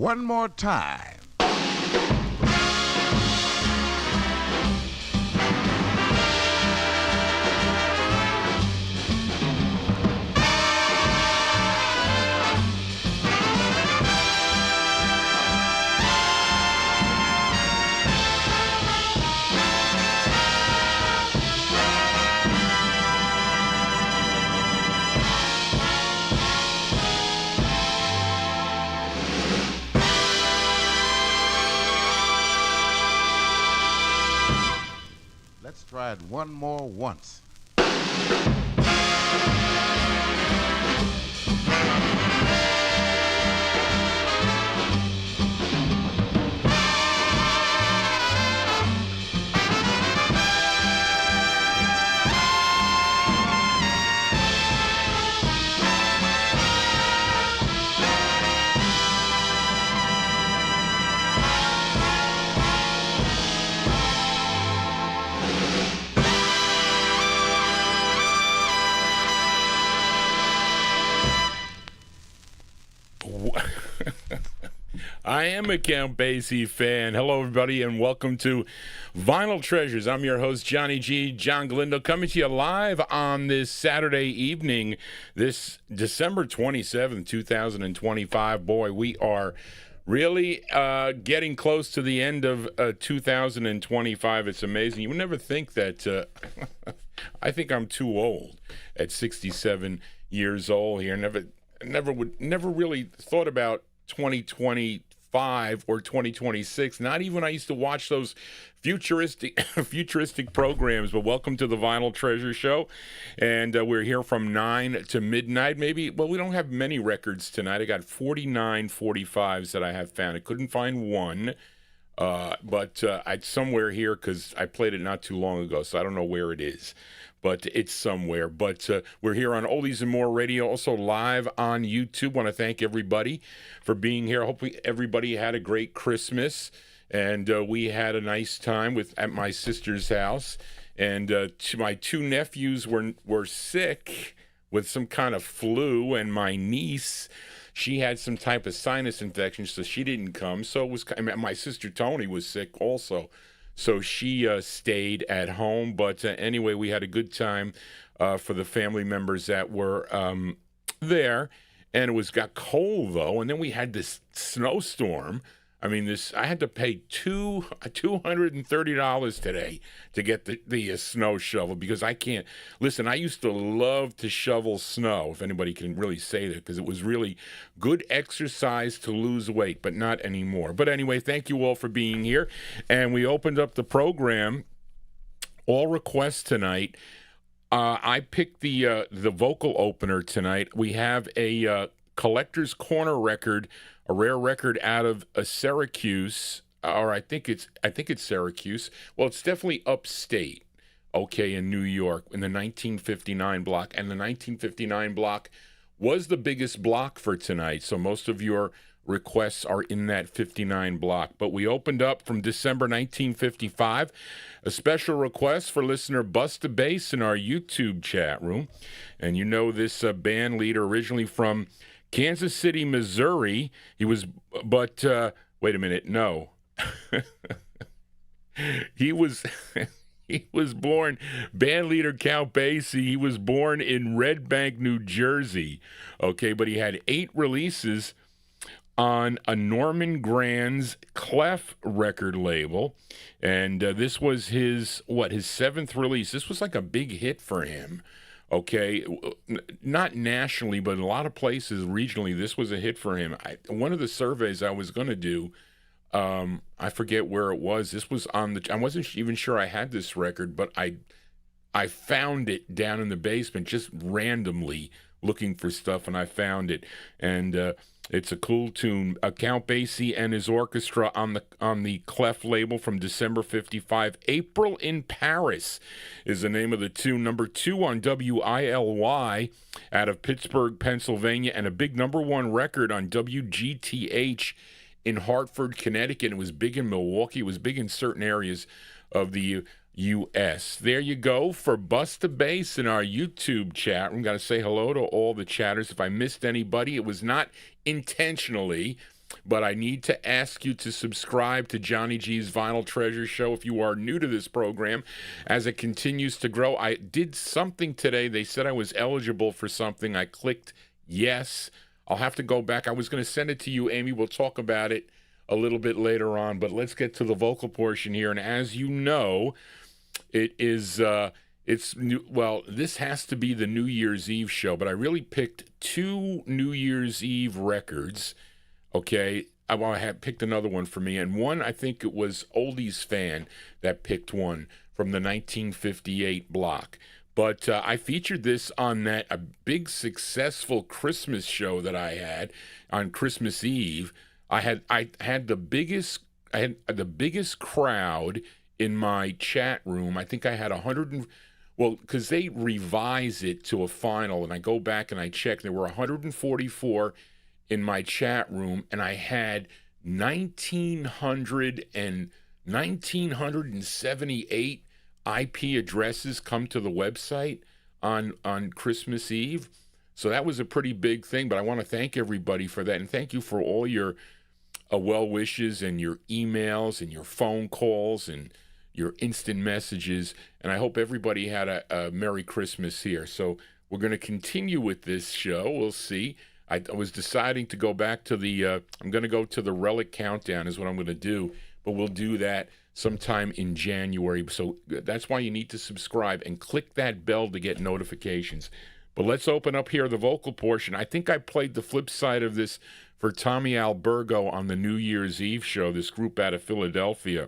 one more time. Let's try it one more once. I am a Count Basie fan. Hello, everybody, and welcome to Vinyltreasures. I'm your host, Johnny G. John Galindo, coming to you live on this Saturday evening, this December 27th, 2025. Boy, we are really getting close to the end of 2025. It's amazing. You would never think that I think I'm too old at 67 years old here. Never really thought about 2025 or 2026. Not even I used to watch those futuristic programs. But welcome to the Vinyltreasure Show, and we're here from 9 to midnight. Maybe, well, we don't have many records tonight. I got 49 45s that I have found. I couldn't find one, but it's somewhere here because I played it not too long ago, so I don't know where it is. But it's somewhere. But we're here on Oldies and More Radio, also live on YouTube. Want to thank everybody for being here. Hopefully everybody had a great Christmas, and we had a nice time at my sister's house. And my two nephews were sick with some kind of flu, and my niece, she had some type of sinus infection, so she didn't come. So my sister Tony was sick also. So she stayed at home. But anyway, we had a good time for the family members that were there. And it got cold, though. And then we had this snowstorm. I mean, I had to pay $230 today to get the snow shovel because I can't. Listen, I used to love to shovel snow, if anybody can really say that, because it was really good exercise to lose weight, but not anymore. But anyway, thank you all for being here. And we opened up the program, all requests tonight. I picked the vocal opener tonight. We have a Collector's Corner record, a rare record out of Syracuse, or I think it's Syracuse. Well, it's definitely upstate, okay, in New York, in the 1959 block. And the 1959 block was the biggest block for tonight, so most of your requests are in that 59 block. But we opened up from December 1955, a special request for listener Busta Bass in our YouTube chat room. And you know this band leader originally from Kansas City, Missouri. He was, but wait a minute, no. He was born, band leader Count Basie, he was born in Red Bank, New Jersey. Okay, but he had 8 releases on a Norman Granz Clef record label. And this was his 7th release. This was like a big hit for him. Okay, not nationally, but in a lot of places regionally, this was a hit for him. One of the surveys I was going to do, I forget where it was. This was I wasn't even sure I had this record, but I found it down in the basement just randomly looking for stuff, and I found it. And it's a cool tune. Count Basie and his orchestra on the Clef label from December 55. April in Paris is the name of the tune. Number 2 on WILY out of Pittsburgh, Pennsylvania, and a big number 1 record on WGTH in Hartford, Connecticut. It was big in Milwaukee. It was big in certain areas of the U.S. There you go for Busta Bass in our YouTube chat. I'm going to say hello to all the chatters. If I missed anybody, it was not intentionally. But I need to ask you to subscribe to Johnny G's Vinyl Treasure Show if you are new to this program as it continues to grow. I did something today. They said I was eligible for something. I clicked yes. I'll have to go back. I was going to send it to you, Amy. We'll talk about it a little bit later on. But let's get to the vocal portion here. And as you know, it is... It's new, well, this has to be the New Year's Eve show, but I really picked 2 New Year's Eve records. Okay, I had picked another one for me, and one I think it was Oldies Fan that picked one from the 1958 block. But I featured this on a big successful Christmas show that I had on Christmas Eve. I had the biggest crowd in my chat room. I think I had 100. Well, because they revise it to a final, and I go back and I check, there were 144 in my chat room, and I had 1,978 IP addresses come to the website on Christmas Eve. So that was a pretty big thing, but I want to thank everybody for that, and thank you for all your well wishes and your emails and your phone calls and your instant messages, and I hope everybody had a Merry Christmas here. So we're going to continue with this show. We'll see. I was deciding to go back to I'm going to go to the Relic Countdown is what I'm going to do, but we'll do that sometime in January. So that's why you need to subscribe and click that bell to get notifications. But let's open up here the vocal portion. I think I played the flip side of this for Tommy Albergo on the New Year's Eve show, this group out of Philadelphia,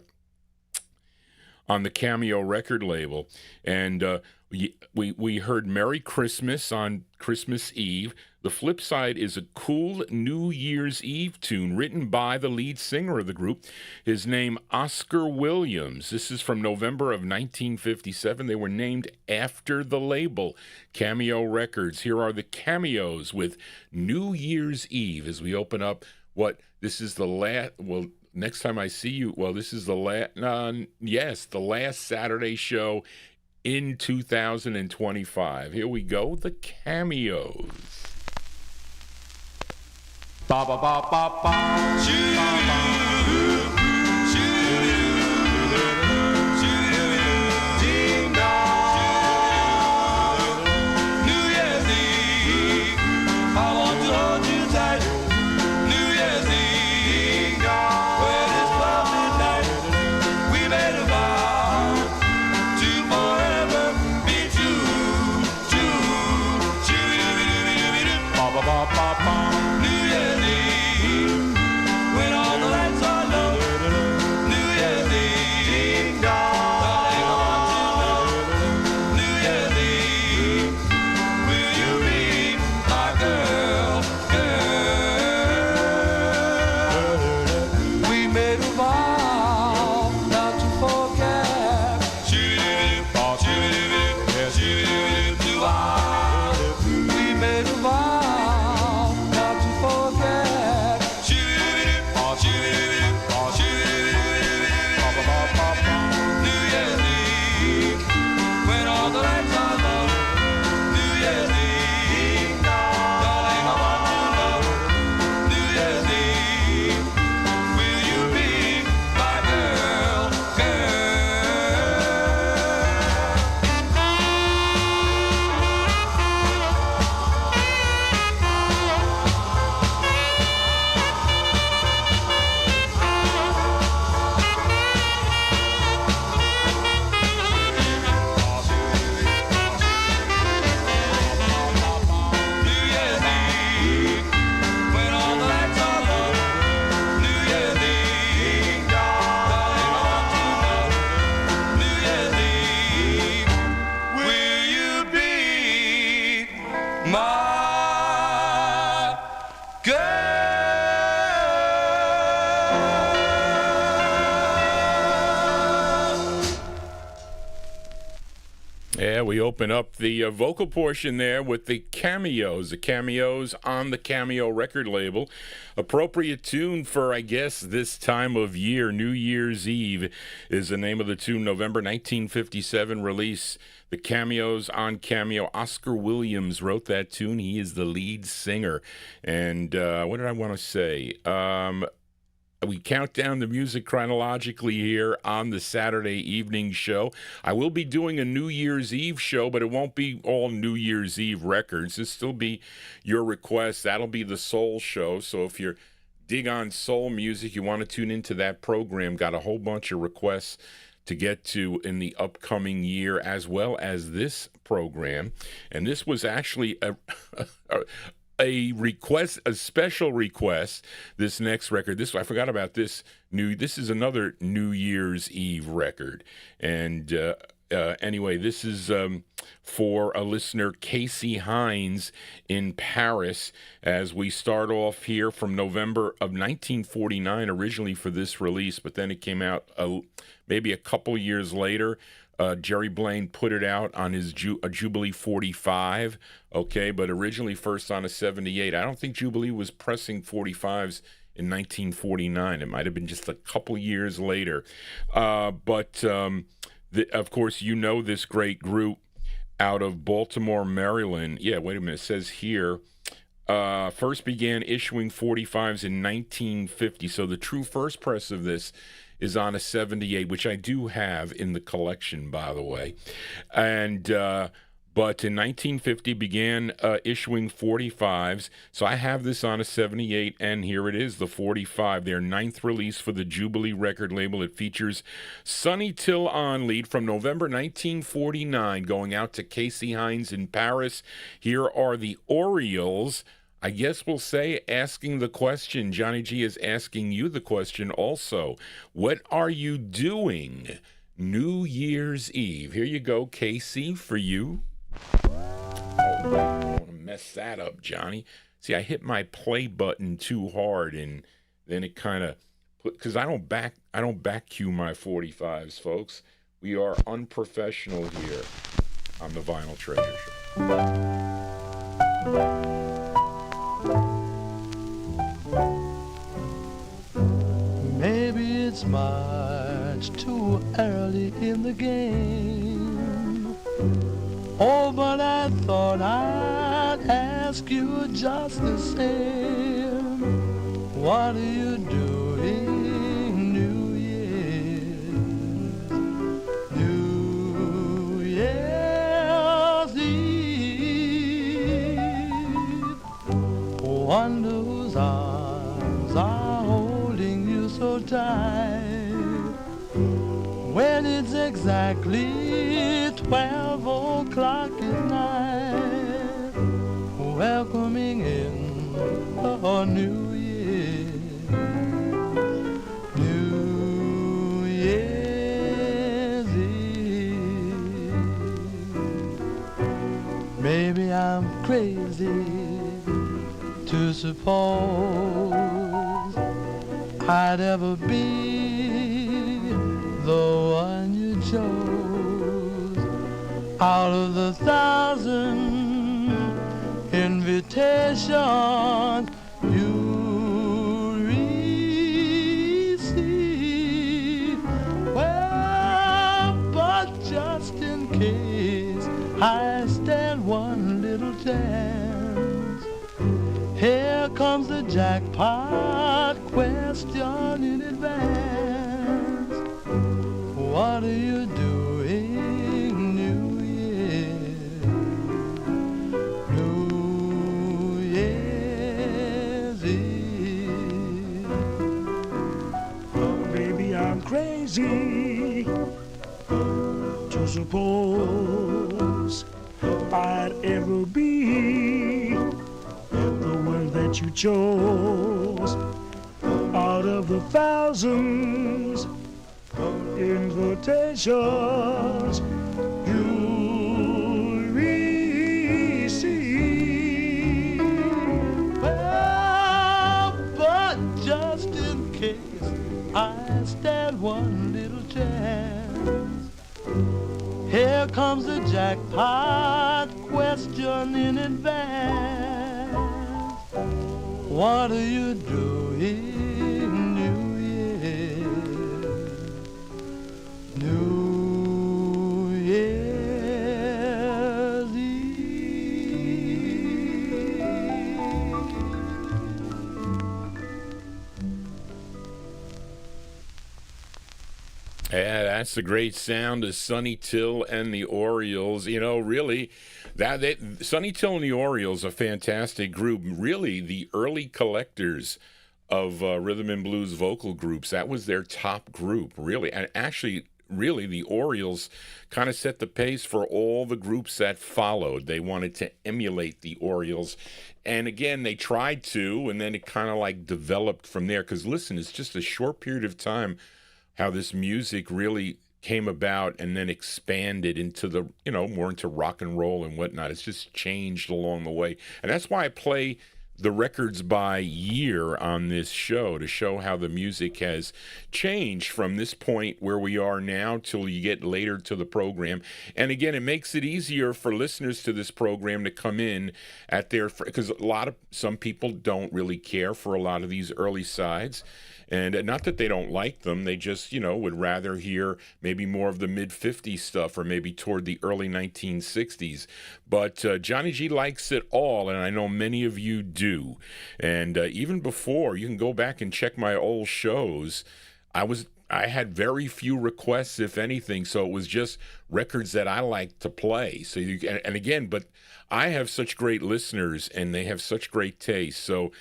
on the Cameo record label. And we heard Merry Christmas on Christmas Eve. The flip side is a cool New Year's Eve tune written by the lead singer of the group, his name Oscar Williams. This is from November of 1957. They were named after the label, Cameo Records. Here are the Cameos with New Year's Eve as we open up this is the last, next time I see you, this is the last Saturday show in 2025. Here we go, the Cameos. Ba ba ba ba ba. Ding dong. New Year's Eve, I want to hold you tight. New Year's Eve, well, it's 12 midnight. We made a vow to forever be true. Ba ba ba ba ba. When all the lights are low, New Year's Eve, darling, I want to know, New Year's Eve, will you be my girl? We made a vow not to forget. We made a vow not Yeah, we open up the vocal portion there with the Cameos. The Cameos on the Cameo record label. Appropriate tune for, I guess, this time of year. New Year's Eve is the name of the tune. November 1957 release. The Cameos on Cameo. Oscar Williams wrote that tune. He is the lead singer. And what did I want to say? We count down the music chronologically here on the Saturday evening show. I will be doing a New Year's Eve show, but it won't be all New Year's Eve records. It'll still be your request. That'll be the soul show. So if you're dig on soul music, you want to tune into that program, got a whole bunch of requests to get to in the upcoming year, as well as this program. And this was actually a request, a special request, this next record. I forgot about this. This is another New Year's Eve record. And anyway, this is for a listener, Casey Hines in Paris, as we start off here from November of 1949, originally for this release, but then it came out maybe a couple years later. Jerry Blaine put it out on his Jubilee 45, okay, but originally first on a 78. I don't think Jubilee was pressing 45s in 1949. It might have been just a couple years later. But of course, you know this great group out of Baltimore, Maryland. Yeah, wait a minute. It says here, first began issuing 45s in 1950. So the true first press of this is on a 78, which I do have in the collection, by the way. And but in 1950 began issuing 45s. So I have this on a 78, and here it is, the 45, their ninth release for the Jubilee record label. It features Sonny Till on lead from November 1949, going out to Casey Hines in Paris. Here are the Orioles. I guess we'll say asking the question. Johnny G is asking you the question also. What are you doing New Year's Eve? Here you go, Casey, for you. Oh, I don't want to mess that up, Johnny. See, I hit my play button too hard, and then it kind of because I don't back cue my 45s, folks. We are unprofessional here on the Vinyl Treasure Show. Maybe it's much too early in the game. Oh, but I thought I'd ask you just the same. What are you doing New Year's? New Year's Eve. Wonder whose arms are holding you so tight when it's exactly 12 o'clock at night, welcoming in a new year, New Year's Eve. Maybe I'm crazy to suppose I'd ever be the one you chose out of the 1,000 invitations you receive. Well, but just in case I stand one little chance, here comes the jackpot question in advance. What are you doing New Year? New Year's Eve. Oh, maybe I'm crazy to suppose I'd ever be the one that you chose out of the thousands invitations you receive. Well, but just in case I stand one little chance, here comes the jackpot question in advance. What do you do in New Year? New Year's Eve. Yeah, that's the great sound of Sonny Till and the Orioles. You know, really, Sonny Till and the Orioles, a fantastic group. Really, the early collectors of rhythm and blues vocal groups. That was their top group, really. And actually, really, the Orioles kind of set the pace for all the groups that followed. They wanted to emulate the Orioles. And again, they tried to, and then it kind of like developed from there. Because listen, it's just a short period of time how this music really came about and then expanded into the, you know, more into rock and roll and whatnot. It's just changed along the way. And that's why I play the records by year on this show, to show how the music has changed from this point where we are now till you get later to the program. And again, it makes it easier for listeners to this program to come in at their, because some people don't really care for a lot of these early sides. And not that they don't like them, they just, you know, would rather hear maybe more of the mid-50s stuff or maybe toward the early 1960s. But Johnny G likes it all, and I know many of you do. And even before, you can go back and check my old shows. I had very few requests, if anything, so it was just records that I liked to play. So and again, but I have such great listeners, and they have such great taste. So,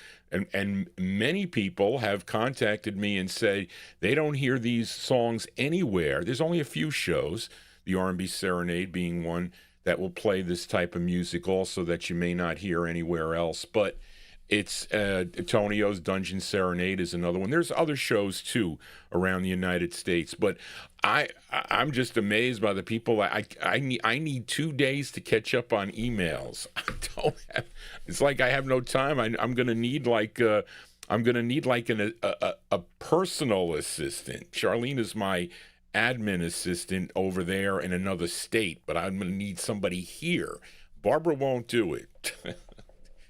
and many people have contacted me and say they don't hear these songs anywhere. There's only a few shows, the R&B Serenade being one, that will play this type of music also that you may not hear anywhere else. But it's Tonio's Dungeon Serenade is another one. There's other shows too around the United States, but I'm just amazed by the people. I need 2 days to catch up on emails. It's like I have no time. I'm gonna need like a personal assistant. Charlene is my admin assistant over there in another state, but I'm gonna need somebody here. Barbara won't do it.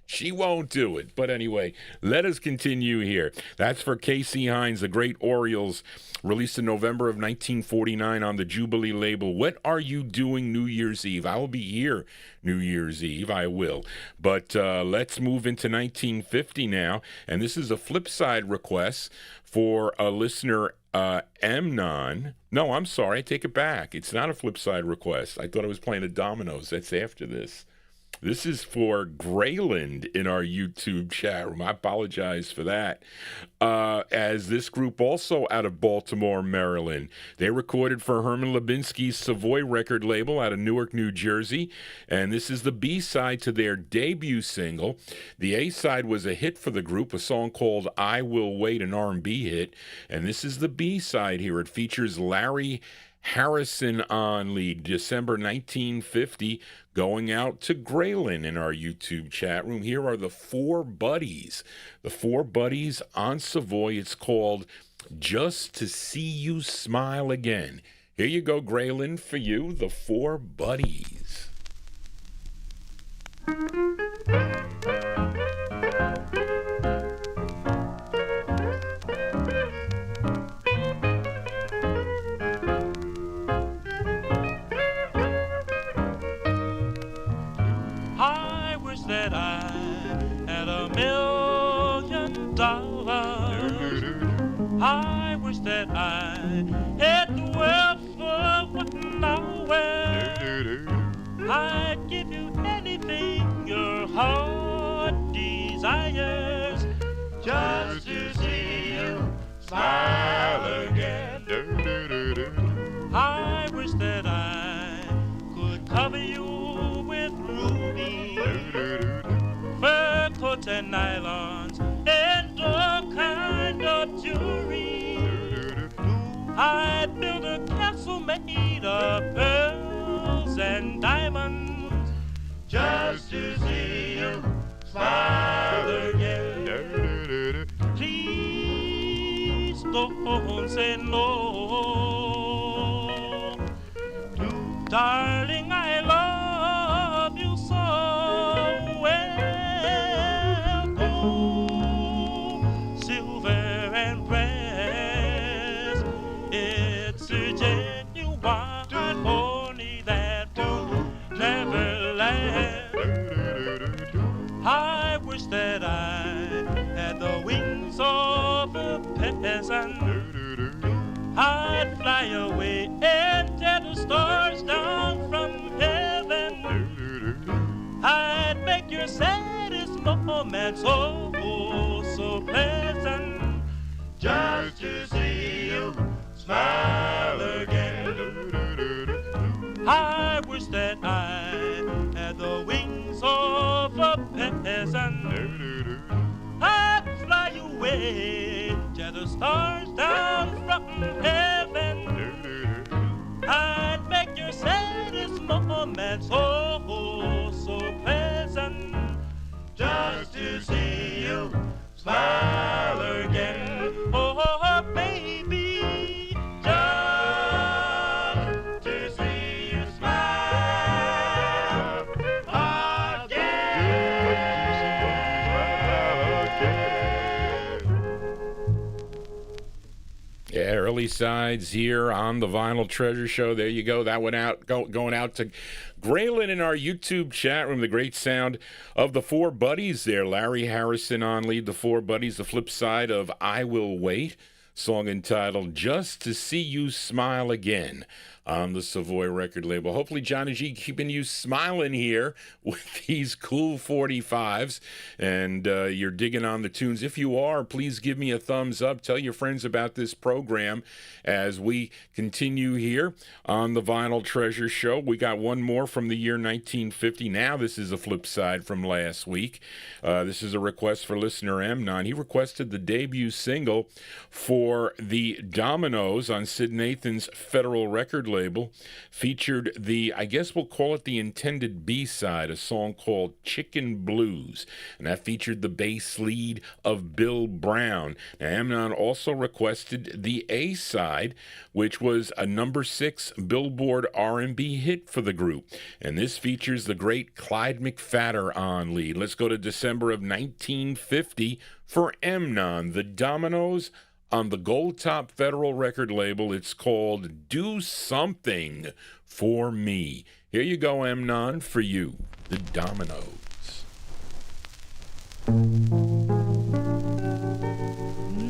She won't do it. But anyway, let us continue here. That's for Casey Hines, the great Orioles, released in November of 1949 on the Jubilee label. What are you doing New Year's Eve? I will be here New Year's Eve. I will. But let's move into 1950 now. And this is a flip side request for a listener, Amnon. No, I'm sorry. I take it back. It's not a flip side request. I thought I was playing the Dominoes. That's after this. This is for Grayland in our YouTube chat room. I apologize for that. As this group also out of Baltimore, Maryland. They recorded for Herman Lubinsky's Savoy record label out of Newark, New Jersey. And this is the B-side to their debut single. The A-side was a hit for the group, a song called I Will Wait, an R&B hit. And this is the B-side here. It features Larry Harrison on lead, December 1950, going out to Grayland in our YouTube chat room. Here are the Four Buddies. The Four Buddies on Savoy. It's called Just to See You Smile Again. Here you go, Grayland, for you, the Four Buddies. That I had $1 million. I wish that I had the world for what now wear. I'd give you anything your heart desires, just to see you smile again. I wish that I could cover you with rubies, fur coats and nylons, and all kind of jewelry. I'd build a castle made of pearls and diamonds, just to see you smile again. Please don't say no, darling. moment so, so pleasant, just to see you smile again. I wish that I had the wings of a peasant. I'd fly away to the stars down from heaven. I'd make your saddest moment so, so pleasant, just to see you smile again. Oh, baby, just to see you smile Yeah, early sides here on the Vinyl Treasure Show. There you go. That went out, going out to Graylin in our YouTube chat room. The great sound of the Four Buddies there. Larry Harrison on lead, the Four Buddies. The flip side of I Will Wait, song entitled Just to See You Smile Again on the Savoy record label. Hopefully Johnny G keeping you smiling here with these cool 45s, and you're digging on the tunes. If you are, please give me a thumbs up. Tell your friends about this program as we continue here on the Vinyl Treasure Show. We got one more from the year 1950. Now this is a flip side from last week. This is a request for listener M9. He requested the debut single for the Dominoes on Sid Nathan's Federal record label, featured the, I guess we'll call it the intended B-side, a song called Chicken Blues, and that featured the bass lead of Bill Brown. Now, Amnon also requested the A-side, which was a number 6 Billboard R&B hit for the group, and this features the great Clyde McPhatter on lead. Let's go to December of 1950 for Amnon, the Dominoes on the Gold Top Federal record label. It's called Do Something for Me. Here you go, Amnon, for you, the Dominoes.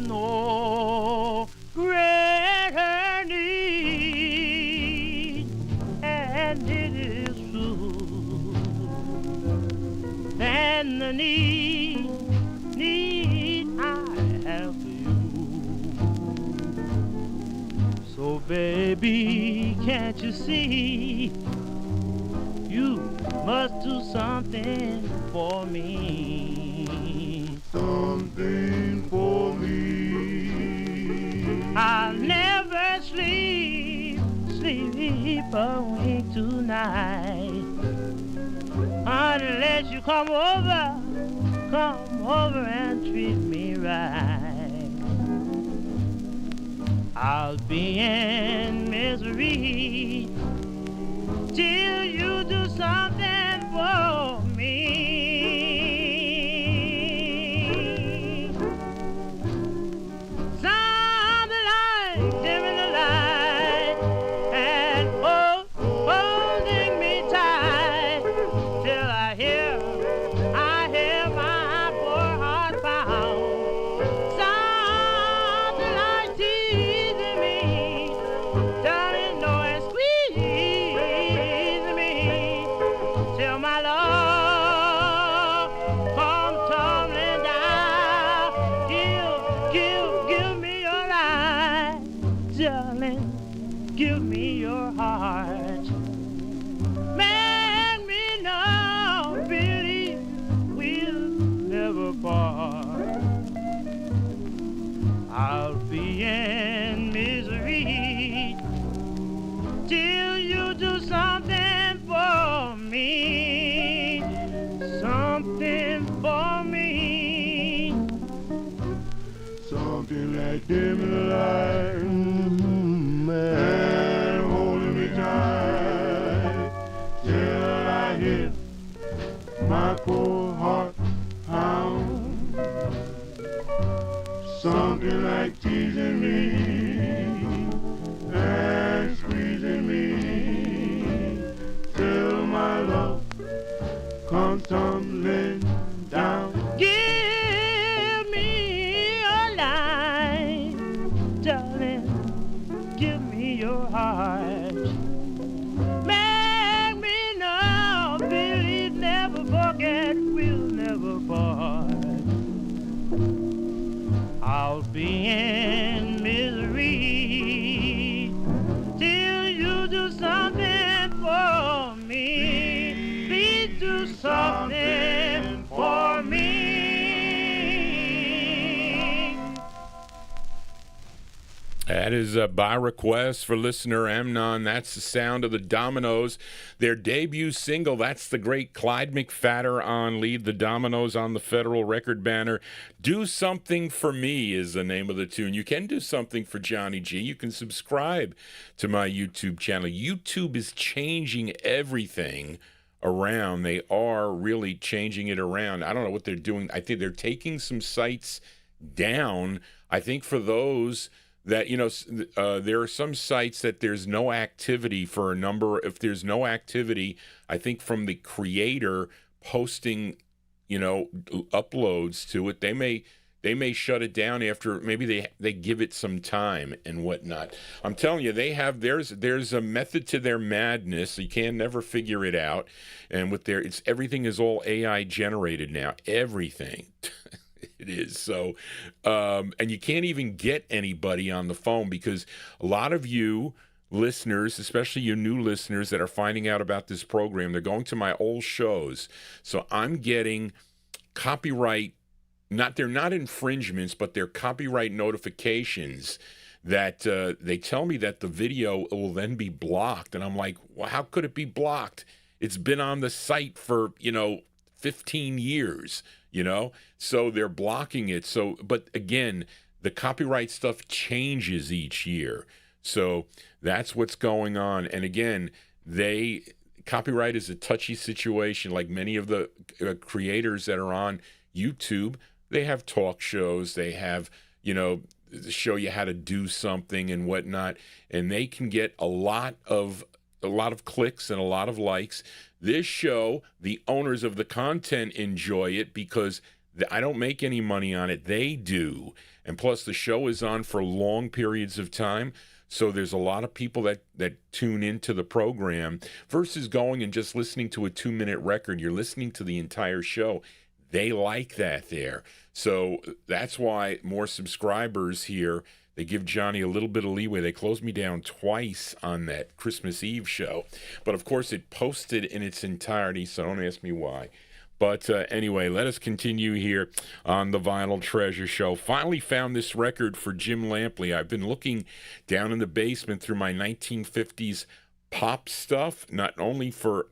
No greater need, and it is true, than the need I have for you. So baby, can't you see, you must do something for me. Something for me. I'll never sleep awake tonight unless you come over and treat me right. I'll be in misery till you do something for me. Something like dimming the light and holding me tight till I hear my poor heart pound. Something like teasing me, darling, no, and squeezing me till my love comes tumbling down. Give me your life, darling, give me your heart. Make me know, believe we'll never part. I'll be in misery till you do something for me. Something for me. Something like dimming the light and holding me tight till I hear my poor heart pound. Something like teasing me and squeezing me till my love comes tumbling down. Give me your life, darling, give me your heart. Make me know, believe, never forget, we'll never part. That is by request for listener Amnon. That's the sound of the Dominoes. Their debut single, that's the great Clyde McPhatter on lead. The Dominoes on the Federal record banner. Do Something for Me is the name of the tune. You can do something for Johnny G. You can subscribe to my YouTube channel. YouTube is changing everything around. They are really changing it around. I don't know what they're doing. I think they're taking some sites down. I think for those that, there are some sites that there's no activity for a number. If there's no activity, I think from the creator posting, uploads to it, they may shut it down after maybe they give it some time and whatnot. I'm telling you, there's a method to their madness. You can never figure it out. And with everything is all AI generated now. Everything. It is. So, and you can't even get anybody on the phone because a lot of you listeners, especially you new listeners that are finding out about this program, they're going to my old shows. So I'm getting copyright, they're not infringements, but they're copyright notifications that they tell me that the video will then be blocked. And I'm like, well, how could it be blocked? It's been on the site for, 15 years. So they're blocking it. So, but again, the copyright stuff changes each year. So that's what's going on. And again, copyright is a touchy situation. Like many of the creators that are on YouTube, they have talk shows. They have, show you how to do something and whatnot. And they can get a lot of clicks and a lot of likes. This show, the owners of the content enjoy it because I don't make any money on it. They do. And plus, the show is on for long periods of time. So there's a lot of people that tune into the program versus going and just listening to a 2-minute record. You're listening to the entire show. They like that there. So that's why more subscribers here. They give Johnny a little bit of leeway. They closed me down twice on that Christmas Eve show. But, of course, it posted in its entirety, so don't ask me why. But anyway, let us continue here on the Vinyltreasure show. Finally found this record for Jim Lampley. I've been looking down in the basement through my 1950s pop stuff, not only for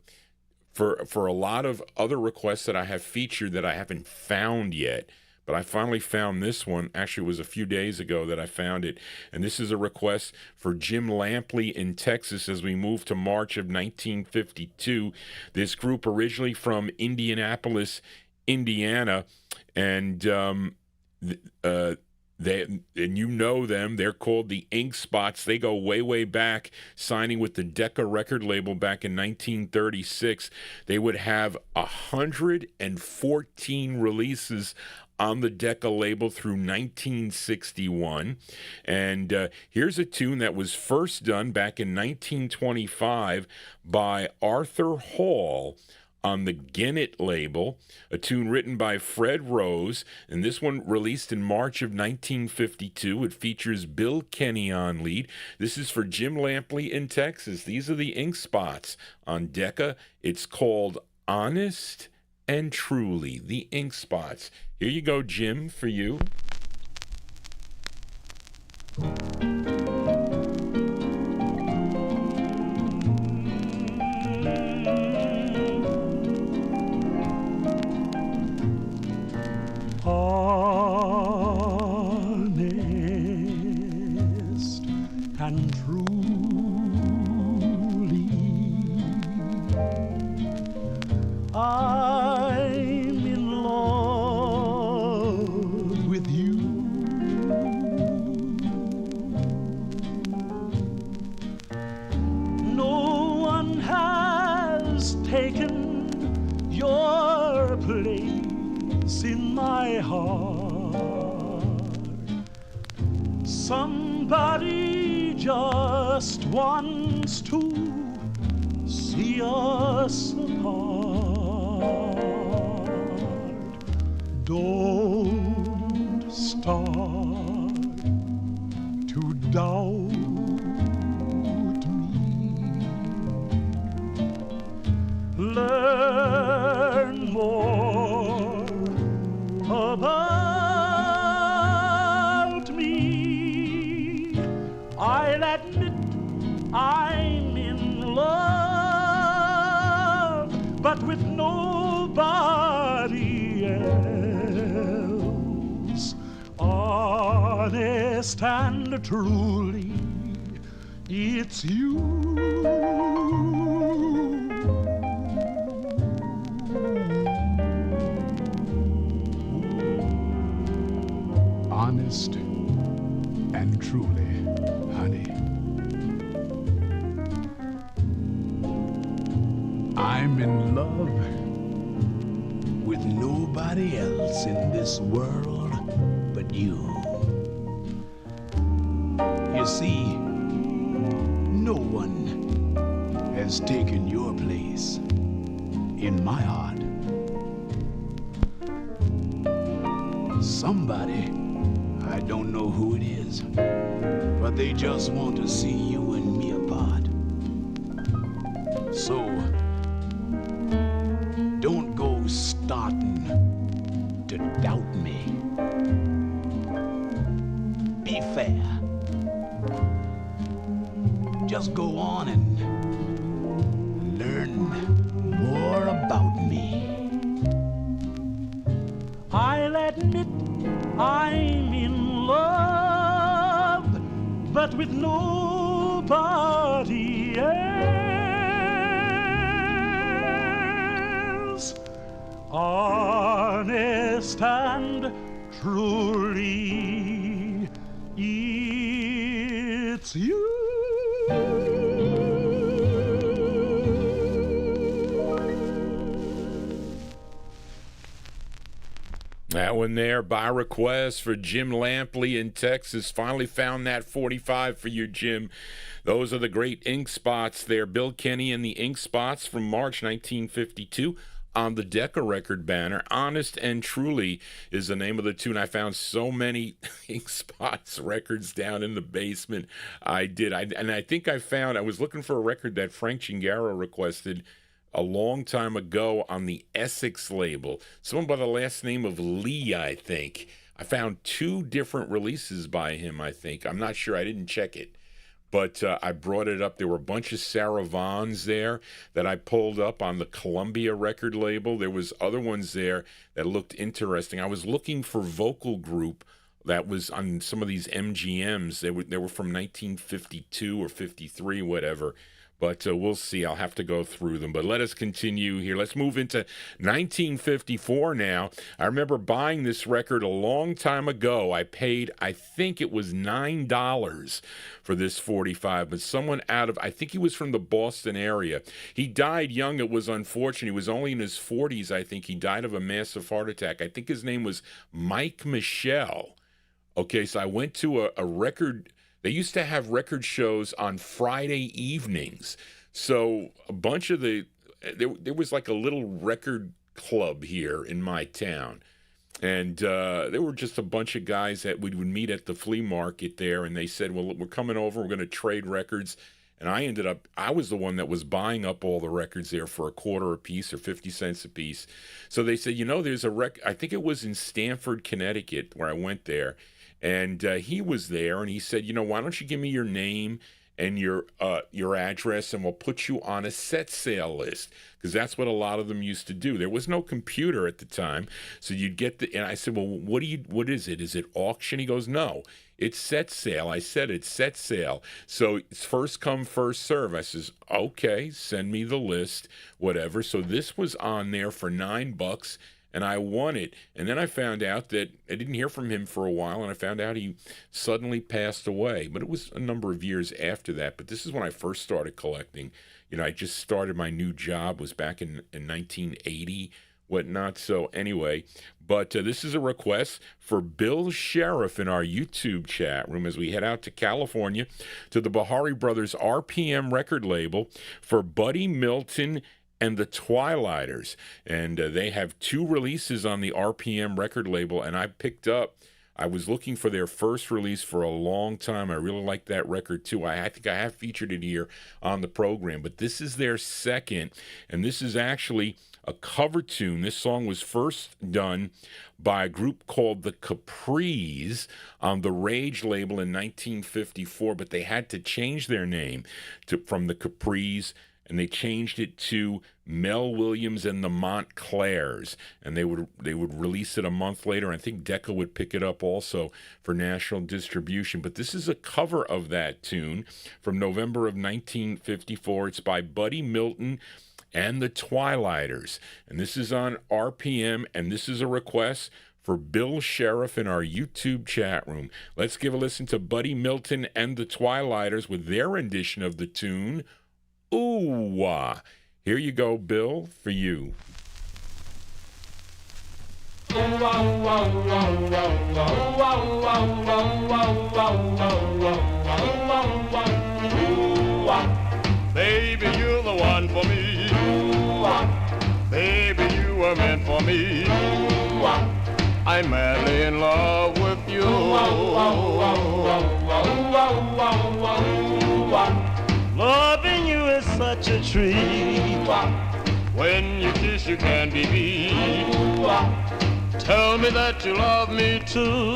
a lot of other requests that I have featured that I haven't found yet. But I finally found this one. Actually, it was a few days ago that I found it. And this is a request for Jim Lampley in Texas as we move to March of 1952. This group originally from Indianapolis, Indiana. And you know them. They're called the Ink Spots. They go way, way back, signing with the Decca record label back in 1936. They would have 114 releases on the Decca label through 1961. And here's a tune that was first done back in 1925 by Arthur Hall on the Gennett label, a tune written by Fred Rose, and this one released in March of 1952. It features Bill Kenny on lead. This is for Jim Lampley in Texas. These are the Ink Spots on Decca. It's called Honest and Truly, the Ink Spots. Here you go, Jim, for you. Honest and truly, I'm in love with you. No one has taken your place in my heart. Somebody just wants to see us apart. Don't start to doubt me. Learn more about me. but with nobody else. Honest and truly, it's you. Honest and truly, honey, I'm in love with nobody else in this world but you. You see, no one has taken your place in my heart. Somebody, I don't know who it is, but they just want to see you and me apart. So, don't go starting to doubt me. Be fair. Just go on and learn more about me. I'll admit I'm in love, but with nobody else. Honest and truly, it's you. That one there by request for Jim Lampley in Texas. Finally found that 45 for you, Jim. Those are the great ink spots there. Bill Kenny and the ink spots from March 1952 on the Decca record banner. Honest and Truly is the name of the tune. I found so many ink spots records down in the basement. I think I was looking for a record that Frank Chingaro requested a long time ago on the Essex label. Someone by the last name of Lee, I think. I found 2 different releases by him, I think. I'm not sure. I didn't check it. But I brought it up. There were a bunch of Sarah Vaughan's there that I pulled up on the Columbia record label. There was other ones there that looked interesting. I was looking for vocal group that was on some of these MGMs. They were from 1952 or 53, whatever. But we'll see. I'll have to go through them. But let us continue here. Let's move into 1954 now. I remember buying this record a long time ago. I paid, I think it was $9 for this 45. But someone I think he was from the Boston area. He died young. It was unfortunate. He was only in his 40s, I think. He died of a massive heart attack. I think his name was Mike Michelle. Okay, so I went to a record. They used to have record shows on Friday evenings. So a bunch of there was like a little record club here in my town. And there were just a bunch of guys that we would meet at the flea market there. And they said, well, we're coming over. We're going to trade records. And I was the one that was buying up all the records there for $0.25 a piece or 50 cents a piece. So they said, there's a I think it was in Stamford, Connecticut, where I went there. And he was there, and he said, why don't you give me your name and your address, and we'll put you on a set sale list, because that's what a lot of them used to do. There was no computer at the time, so you'd get and I said, well, what is it? Is it auction? He goes, no, it's set sale. I said, it's set sale. So it's first come, first serve. I says, okay, send me the list, whatever. So this was on there for $9. And I won it. And then I found out that I didn't hear from him for a while, and I found out he suddenly passed away. But it was a number of years after that. But this is when I first started collecting. I just started my new job, was back in 1980, whatnot. So anyway, but this is a request for Bill Sheriff in our YouTube chat room as we head out to California to the Bahari Brothers RPM record label for Buddy Milton and the Twilighters, and they have 2 releases on the RPM record label, and I was looking for their first release for a long time. I really like that record too. I think I have featured it here on the program, but this is their second, and this is actually a cover tune. This song was first done by a group called the Capris on the Rage label in 1954, but they had to change their name from the Capris. and they changed it to Mel Williams and the Montclairs, and they would release it a month later. I think Decca would pick it up also for national distribution. But this is a cover of that tune from November of 1954. It's by Buddy Milton and the Twilighters, and this is on RPM, and this is a request for Bill Sheriff in our YouTube chat room. Let's give a listen to Buddy Milton and the Twilighters with their rendition of the tune, Ooh-Wah. Here you go, Bill, for you. Baby, you're the one for me. Baby, you were meant for me. I'm madly in love with you. Loving you is such a treat. When you kiss, you can't be beat. Tell me that you love me too.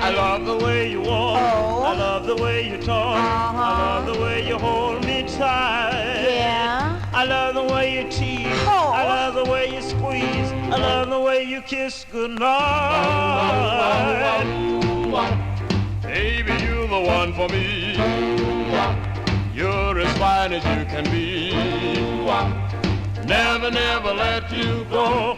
I love the way you walk. I love the way you talk. I love the way you hold me tight. Yeah. I love the way you tease. I love the way you squeeze. I love the way you kiss goodnight. Baby, you're the one for me. You're as fine as you can be. Never, never let you go.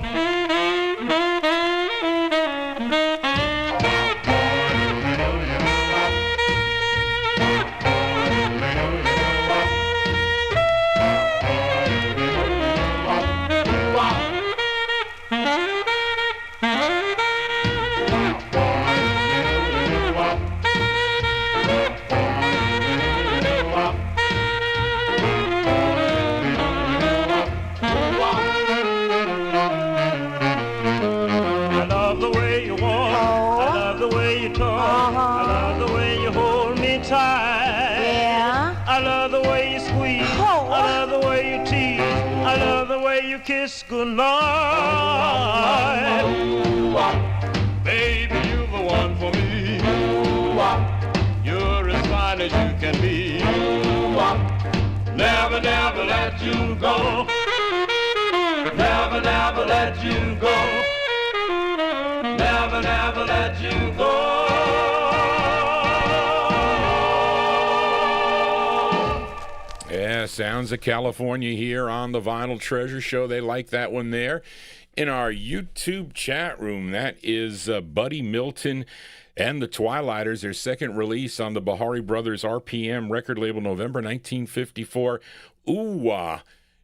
Kiss goodnight. Baby, you're the one for me. You're as fine as you can be. Never, never let you go. Never, never let you go. Never, never let you go. Yeah, sounds of California here on the Vinyl Treasure Show. They like that one there. In our YouTube chat room, that is Buddy Milton and the Twilighters, their second release on the Bahari Brothers RPM record label, November 1954. Ooh-Wah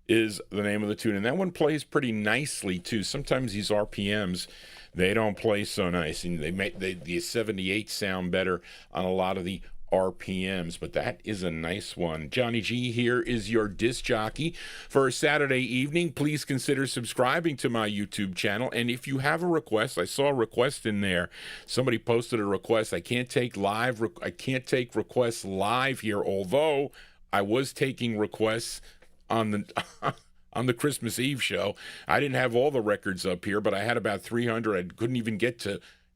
is the name of the tune, and that one plays pretty nicely, too. Sometimes these RPMs, they don't play so nice, and the 78 sound better on a lot of the RPMs, but that is a nice one. Johnny G here is your disc jockey for a Saturday evening. Please consider subscribing to my YouTube channel, and if you have a request, I saw a request in there. Somebody posted a request. I can't take requests live here, although I was taking requests on the on the Christmas Eve show. I didn't have all the records up here, but I had about 300.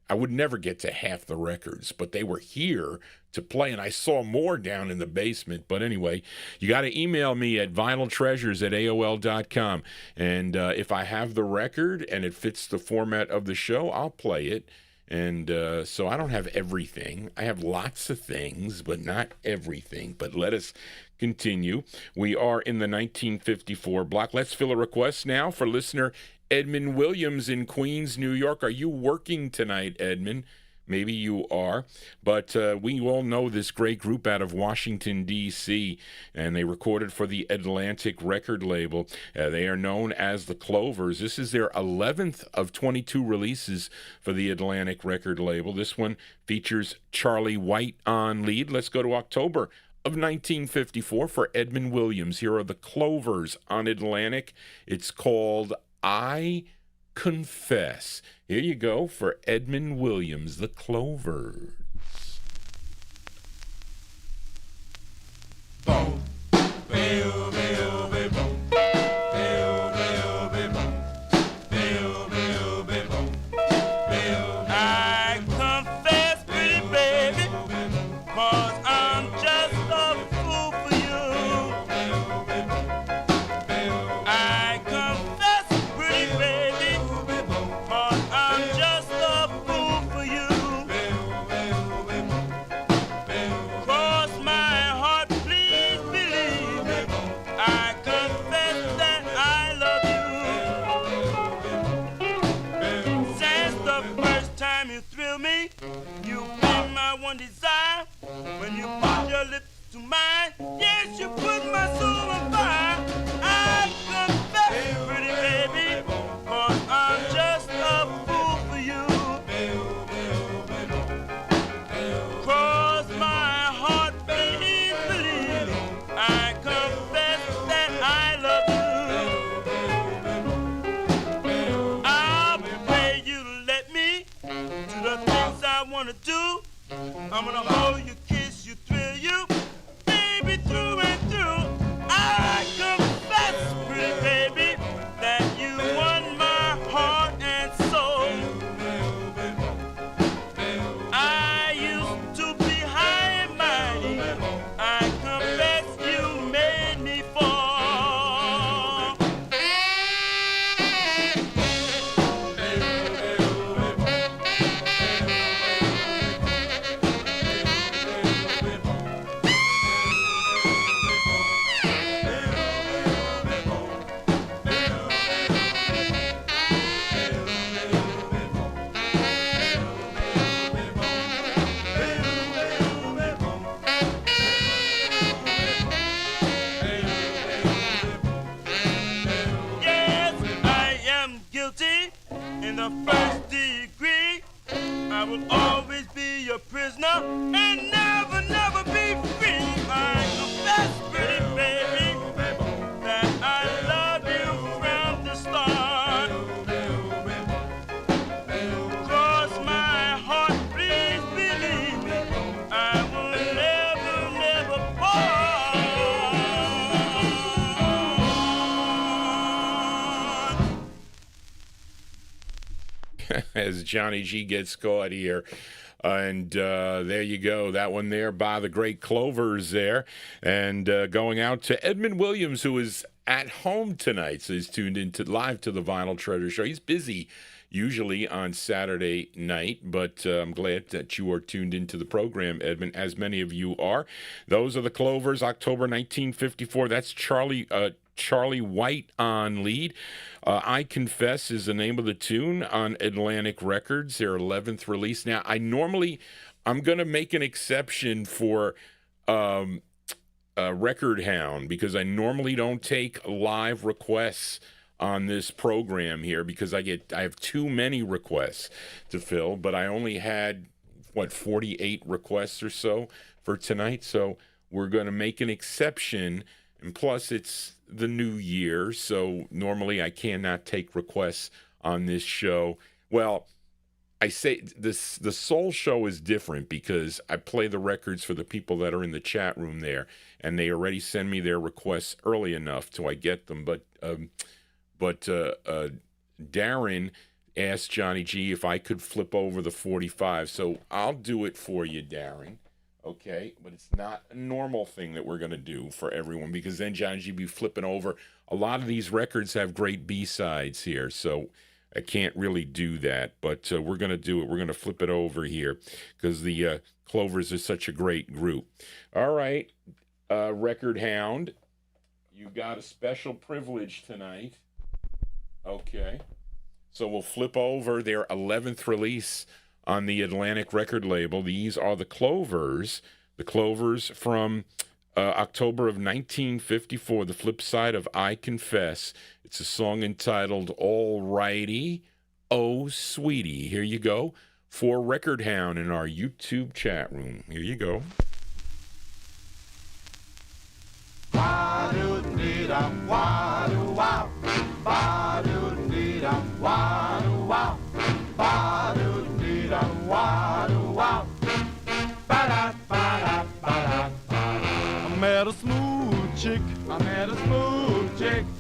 I would never get to half the records, but they were here to play, and I saw more down in the basement. But anyway, you got to email me at vinyltreasures@aol.com, and if I have the record and it fits the format of the show, I'll play it. And so I don't have everything. I have lots of things, but not everything. But let us continue. We are in the 1954 block. Let's fill a request now for listener Edmund Williams in Queens, New York. Are you working tonight, Edmund? Maybe you are, but we all know this great group out of Washington, D.C., and they recorded for the Atlantic record label. They are known as the Clovers. This is their 11th of 22 releases for the Atlantic record label. This one features Charlie White on lead. Let's go to October of 1954 for Edmund Williams. Here are the Clovers on Atlantic. It's called I Confess. Here you go for Edmund Williams, the Clovers. Boom, bill, bill, bill, boom. Bill, bill, bill, boom. Bill, bill, bill, boom. Bill, I confess, pretty baby, 'cause I'm just a fool and yes, you put my soul on fire. I confess, pretty baby, 'cause I'm just a fool for you. 'Cause my heart please believe me, I confess that I love you. I'll pay you to let me do the things I wanna do. I'm gonna hold you, kiss you, thrill you, baby, through and through. I confess, pretty baby, that you won my heart and soul. I used to be high and mighty. I confess you made me fall. Yes, I am guilty in the first degree. I will always be your prisoner and never, never be free. I confess, pretty baby, that I love you from the start. 'Cause my heart, please believe me, I will never, never part. As Johnny G gets caught here. And there you go. That one there by the great Clovers there. And going out to Edmund Williams, who is at home tonight. So he's tuned in live to the Vinyltreasure show. He's busy usually on Saturday night, but I'm glad that you are tuned into the program, Edmund, as many of you are. Those are the Clovers, October 1954. That's Charlie White on lead. I Confess is the name of the tune on Atlantic Records, their 11th release. Now, I'm going to make an exception for Record Hound, because I normally don't take live requests on this program here because I have too many requests to fill, but I only had 48 requests or so for tonight, so we're going to make an exception. And plus, it's the new year, so normally I cannot take requests on this show. Well, I say the Soul Show is different because I play the records for the people that are in the chat room there, and they already send me their requests early enough till I get them. But Darren asked Johnny G if I could flip over the 45, so I'll do it for you, Darren. Okay, but it's not a normal thing that we're going to do for everyone, because then Johnny G be flipping over. A lot of these records have great B-sides here, so I can't really do that. But we're going to do it. We're going to flip it over here because the Clovers are such a great group. All right, Record Hound, you got a special privilege tonight. Okay, so we'll flip over their 11th release on the Atlantic record label. These are the Clovers from October of 1954, the flip side of I Confess. It's a song entitled All Righty, Oh Sweetie. Here you go for Record Hound in our YouTube chat room. Here you go. I met a smooth chick.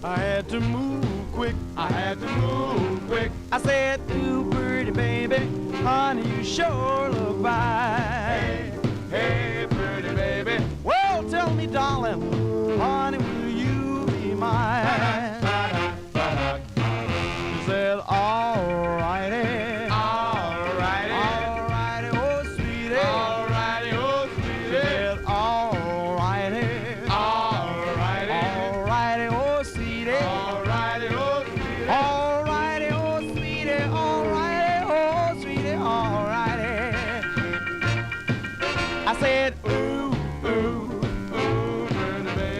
I had to move quick. I said, ooh, pretty baby, honey, you sure look fine. Hey, pretty baby. Well, tell me, darling, honey, will you be mine? She said, all righty.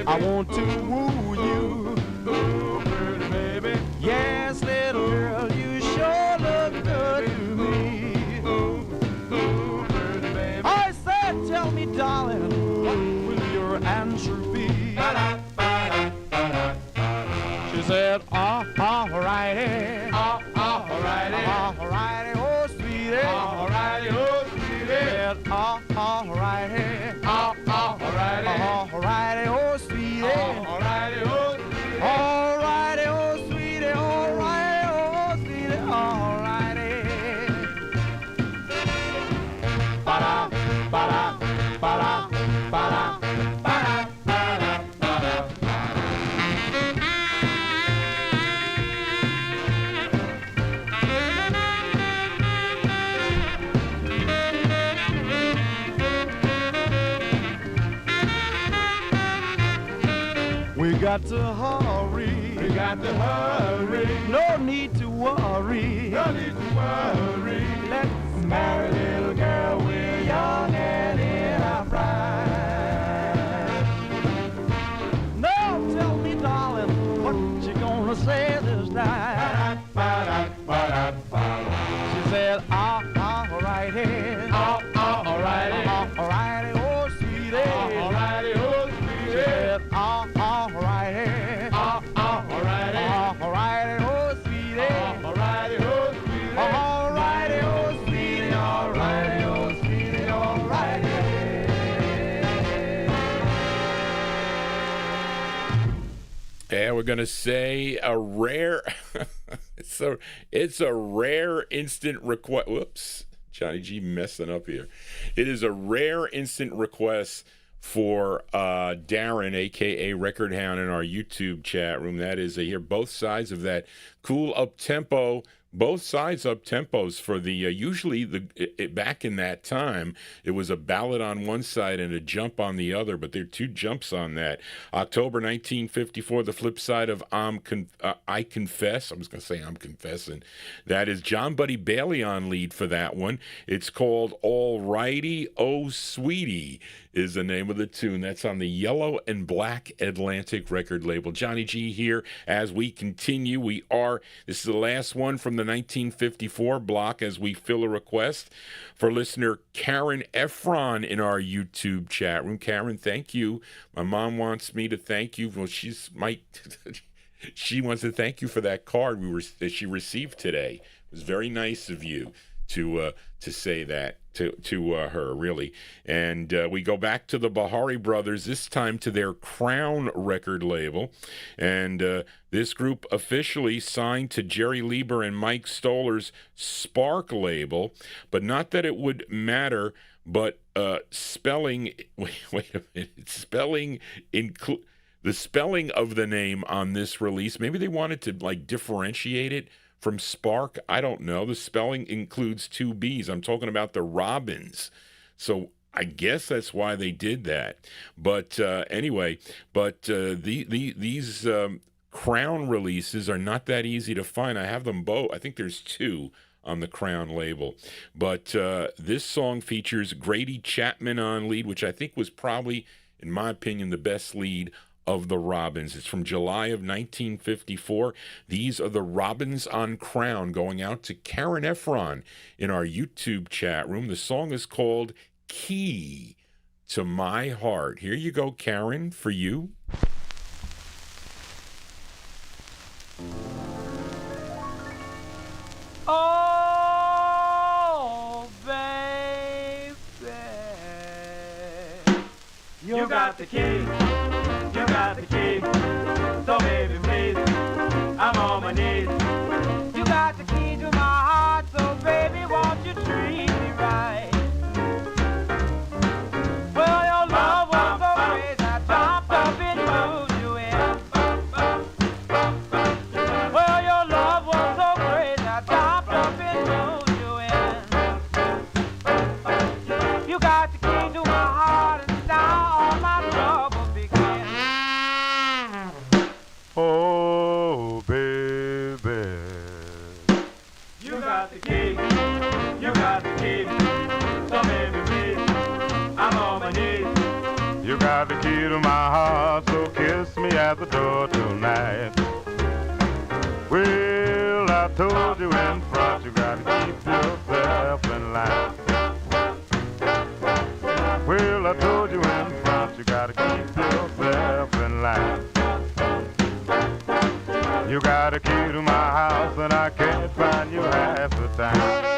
I want to woo you. Ooh, pretty baby. Yes, little girl, you sure look good to me. Ooh, pretty baby. I said, tell me, darling, what will your answer be? She said, alrighty. Alrighty. Alrighty, oh, sweetie. Alrighty, oh, sweetie. Said, alrighty. Alrighty. Alrighty, oh, sweetie. Alrighty, oh, sweetie. Alrighty, oh, sweetie. Alrighty, oh, sweetie. Alrighty. Ba-da, ba-da, ba-da, ba-da, ba-da, ba-da, ba-da. We got to hurry. We got to hurry. No need to worry. No need to worry. Let's marry, little girl. We're young and in our pride. Now tell me, darling, what you gonna say this time? Ba-da, ba-da, ba-da. She said, alrighty. Alrighty. Alrighty, oh, sweetie. Alrighty, oh, She sweetie. said, alrighty. Alrighty. Alrighty, oh, sweetie. Alrighty, oh, sweetie. Alrighty, oh, sweetie. Alrighty, oh, sweetie. Alrighty. Yeah, we're gonna say a rare. it's a rare instant request. Whoops, Johnny G messing up here. It is a rare instant request for Darren, aka Record Hound, in our YouTube chat room. That is, I hear both sides of that cool up tempo. Both sides up tempos for the usually back in that time it was a ballad on one side and a jump on the other, but there are two jumps on that. October 1954, the flip side of I Confess. I was going to say I'm Confessing. That is John Buddy Bailey on lead for that one. It's called All Righty, Oh Sweetie is the name of the tune. That's on the Yellow and Black Atlantic record label. Johnny G here as we continue. This is the last one from the 1954 block as we fill a request for listener Karen Efron in our YouTube chat room. Karen, thank you. My mom wants me to thank you. Well, she wants to thank you for that card that she received today. It was very nice of you to say that to her, really. And we go back to the Bahari Brothers, this time to their Crown record label. And this group officially signed to Jerry Lieber and Mike Stoller's Spark label, but not that it would matter, but spelling, wait a minute, the spelling of the name on this release, maybe they wanted to differentiate it from Spark. I don't know. The spelling includes two B's. I'm talking about the Robins. So I guess that's why they did that. But anyway, these Crown releases are not that easy to find. I have them both. I think there's two on the Crown label. But this song features Grady Chapman on lead, which I think was probably, in my opinion, the best lead of the Robins. It's from July of 1954. These are the Robins on Crown, going out to Karen Efron in our YouTube chat room. The song is called Key to My Heart. Here you go, Karen, for you. Oh, baby, You got the key. You got the key. So baby, please, I'm on my knees. you got the key to my heart, so baby, won't you treat me right? Well, your love was so crazy, I jumped up and moved you in. Well, your love was so crazy, I jumped up and moved you in. You got the key to my heart, and now all my troubles begin. Oh, baby. heart, so kiss me at the door tonight. Well, I told you in front, you gotta keep yourself in line. Well, I told you in front, you gotta keep yourself in line. You got a key to my house and I can't find you half the time.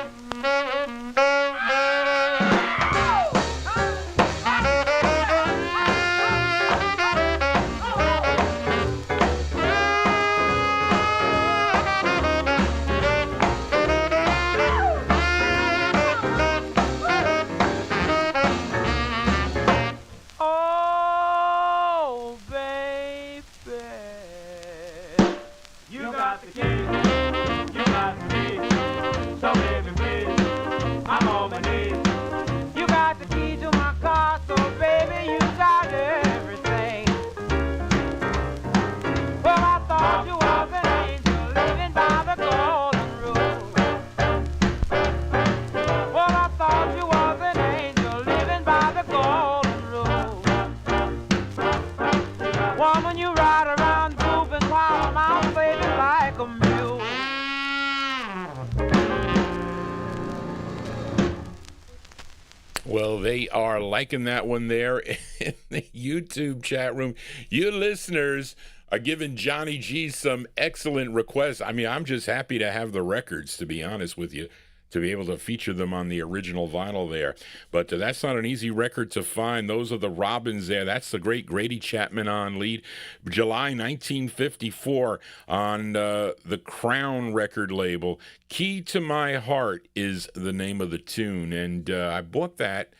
Well, they are liking that one there in the YouTube chat room. You listeners are giving Johnny G some excellent requests. I mean, I'm just happy to have the records, to be honest with you, to be able to feature them on the original vinyl there. But that's not an easy record to find. Those are the Robins there. That's the great Grady Chapman on lead. July 1954 on the Crown record label. Key to My Heart is the name of the tune. And I bought that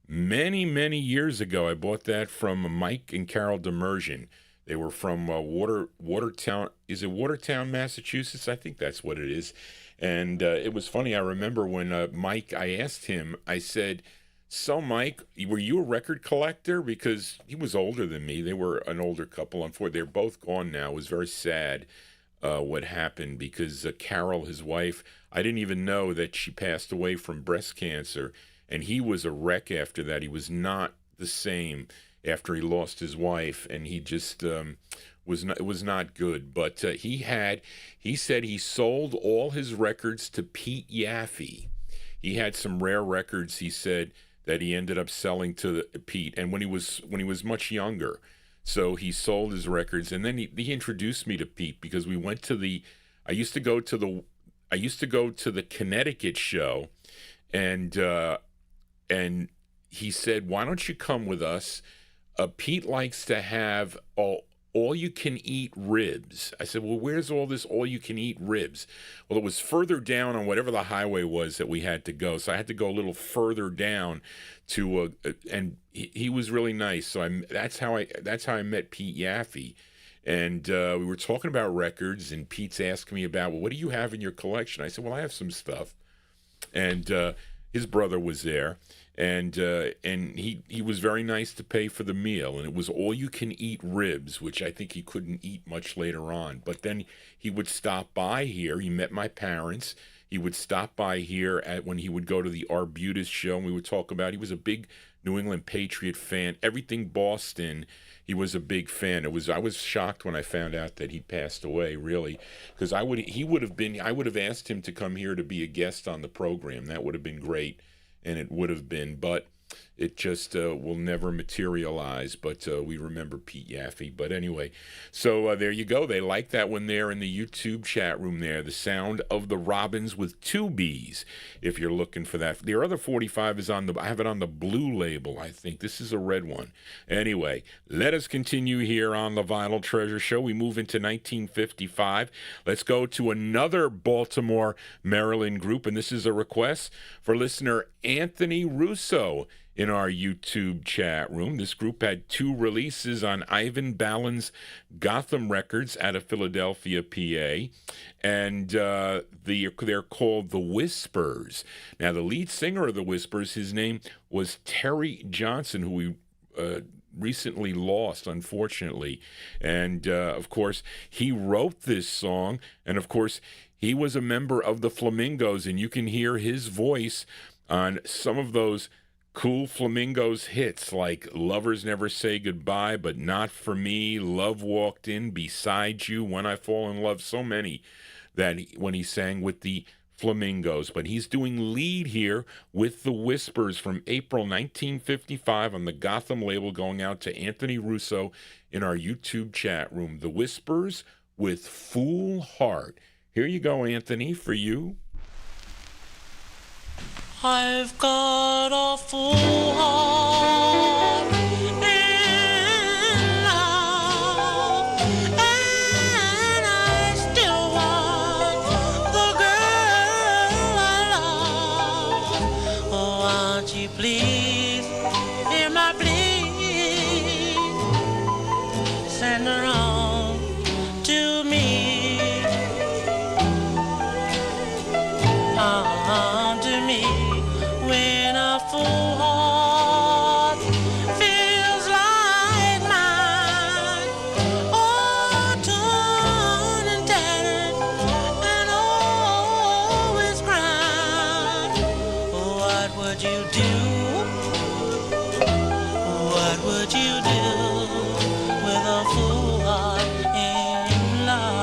many, many years ago. I bought that from Mike and Carol Demersion. They were from Watertown. Is it Watertown, Massachusetts? I think that's what it is. And it was funny. I remember when Mike, I asked him, I said, so Mike, were you a record collector? Because he was older than me. They were an older couple. Unfortunately, they're both gone now. It was very sad what happened because Carol, his wife, I didn't even know that she passed away from breast cancer. And he was a wreck after that. He was not the same after he lost his wife. And he just... it was not good, but he said he sold all his records to Pete Yaffe. He had some rare records, he said, that he ended up selling to Pete, and when he was much younger. So he sold his records, and then he introduced me to Pete because we went to I used to go to the Connecticut show, and he said, why don't you come with us? Pete likes to have all-you-can-eat ribs. I said, well, where's all this all-you-can-eat ribs? Well, it was further down on whatever the highway was that we had to go. So I had to go a little further down to, and he was really nice. So that's how I met Pete Yaffe. And we were talking about records, and Pete's asking me about, well, what do you have in your collection? I said, well, I have some stuff. And his brother was there. And he was very nice to pay for the meal, and it was all-you-can-eat ribs, which I think he couldn't eat much later on. But then he would stop by here. He met my parents. He would stop by here when he would go to the Arbutus show, and we would talk about. He was a big New England Patriot fan. Everything Boston, he was a big fan. I was shocked when I found out that he passed away, really, because I would have asked him to come here to be a guest on the program. That would have been great. And it would have been, but it just will never materialize. But we remember Pete Yaffe. But anyway, so there you go. They like that one there in the YouTube chat room there. The Sound of the Robins with 2 B's, if you're looking for that. Their other 45 is I have it on the blue label, I think. This is a red one. Anyway, let us continue here on the Vinyl Treasure Show. We move into 1955. Let's go to another Baltimore, Maryland group, and this is a request for listener Anthony Russo in our YouTube chat room. This group had 2 releases on Ivan Ballin's Gotham Records out of Philadelphia, PA, and they're called The Whispers. Now, the lead singer of The Whispers, his name was Terry Johnson, who we recently lost, unfortunately. And, of course, he wrote this song, and, of course, he was a member of the Flamingos, and you can hear his voice on some of those Cool Flamingos hits like Lovers Never Say Goodbye, But Not For Me, Love Walked In, Beside You, When I Fall in Love, so many that when he sang with the Flamingos. But he's doing lead here with the Whispers from April 1955 on the Gotham label, going out to Anthony Russo in our YouTube chat room. The Whispers with Fool Heart. Here you go, Anthony, for you. I've got a full heart in love, and I still want the girl I love. Oh, won't you please hear my plea? Send her on to me. On to me. When a full heart feels like mine, all torn and tattered and always crying, what would you do? What would you do with a full heart in love?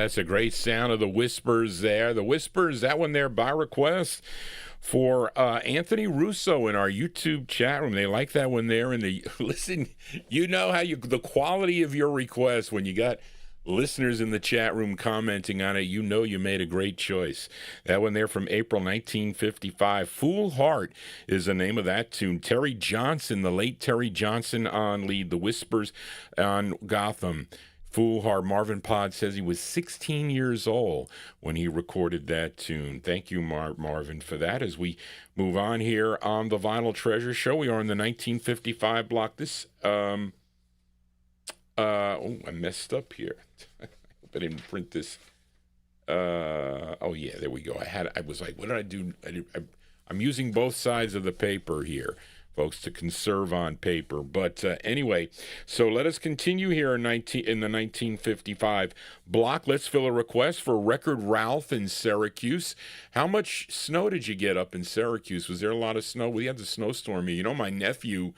That's a great sound of the Whispers there. The Whispers, that one there by request for Anthony Russo in our YouTube chat room. They like that one there. And listen, you know how the quality of your request when you got listeners in the chat room commenting on it, you know you made a great choice. That one there from April 1955. Fool Heart is the name of that tune. Terry Johnson, the late Terry Johnson on lead. The Whispers on Gotham. Fool Heart. Marvin Pod says he was 16 years old when he recorded that tune. Thank you, Marvin, for that. As we move on here on the Vinyl Treasure Show, we are in the 1955 block. This, I messed up here. I hope I didn't print this. Oh, yeah, there we go. I was like, what did I do? I'm using both sides of the paper here, folks, to conserve on paper. But anyway, so let us continue here in the 1955 block. Let's fill a request for Record Ralph in Syracuse. How much snow did you get up in Syracuse? Was there a lot of snow? We had the snowstorm here. You know, my nephew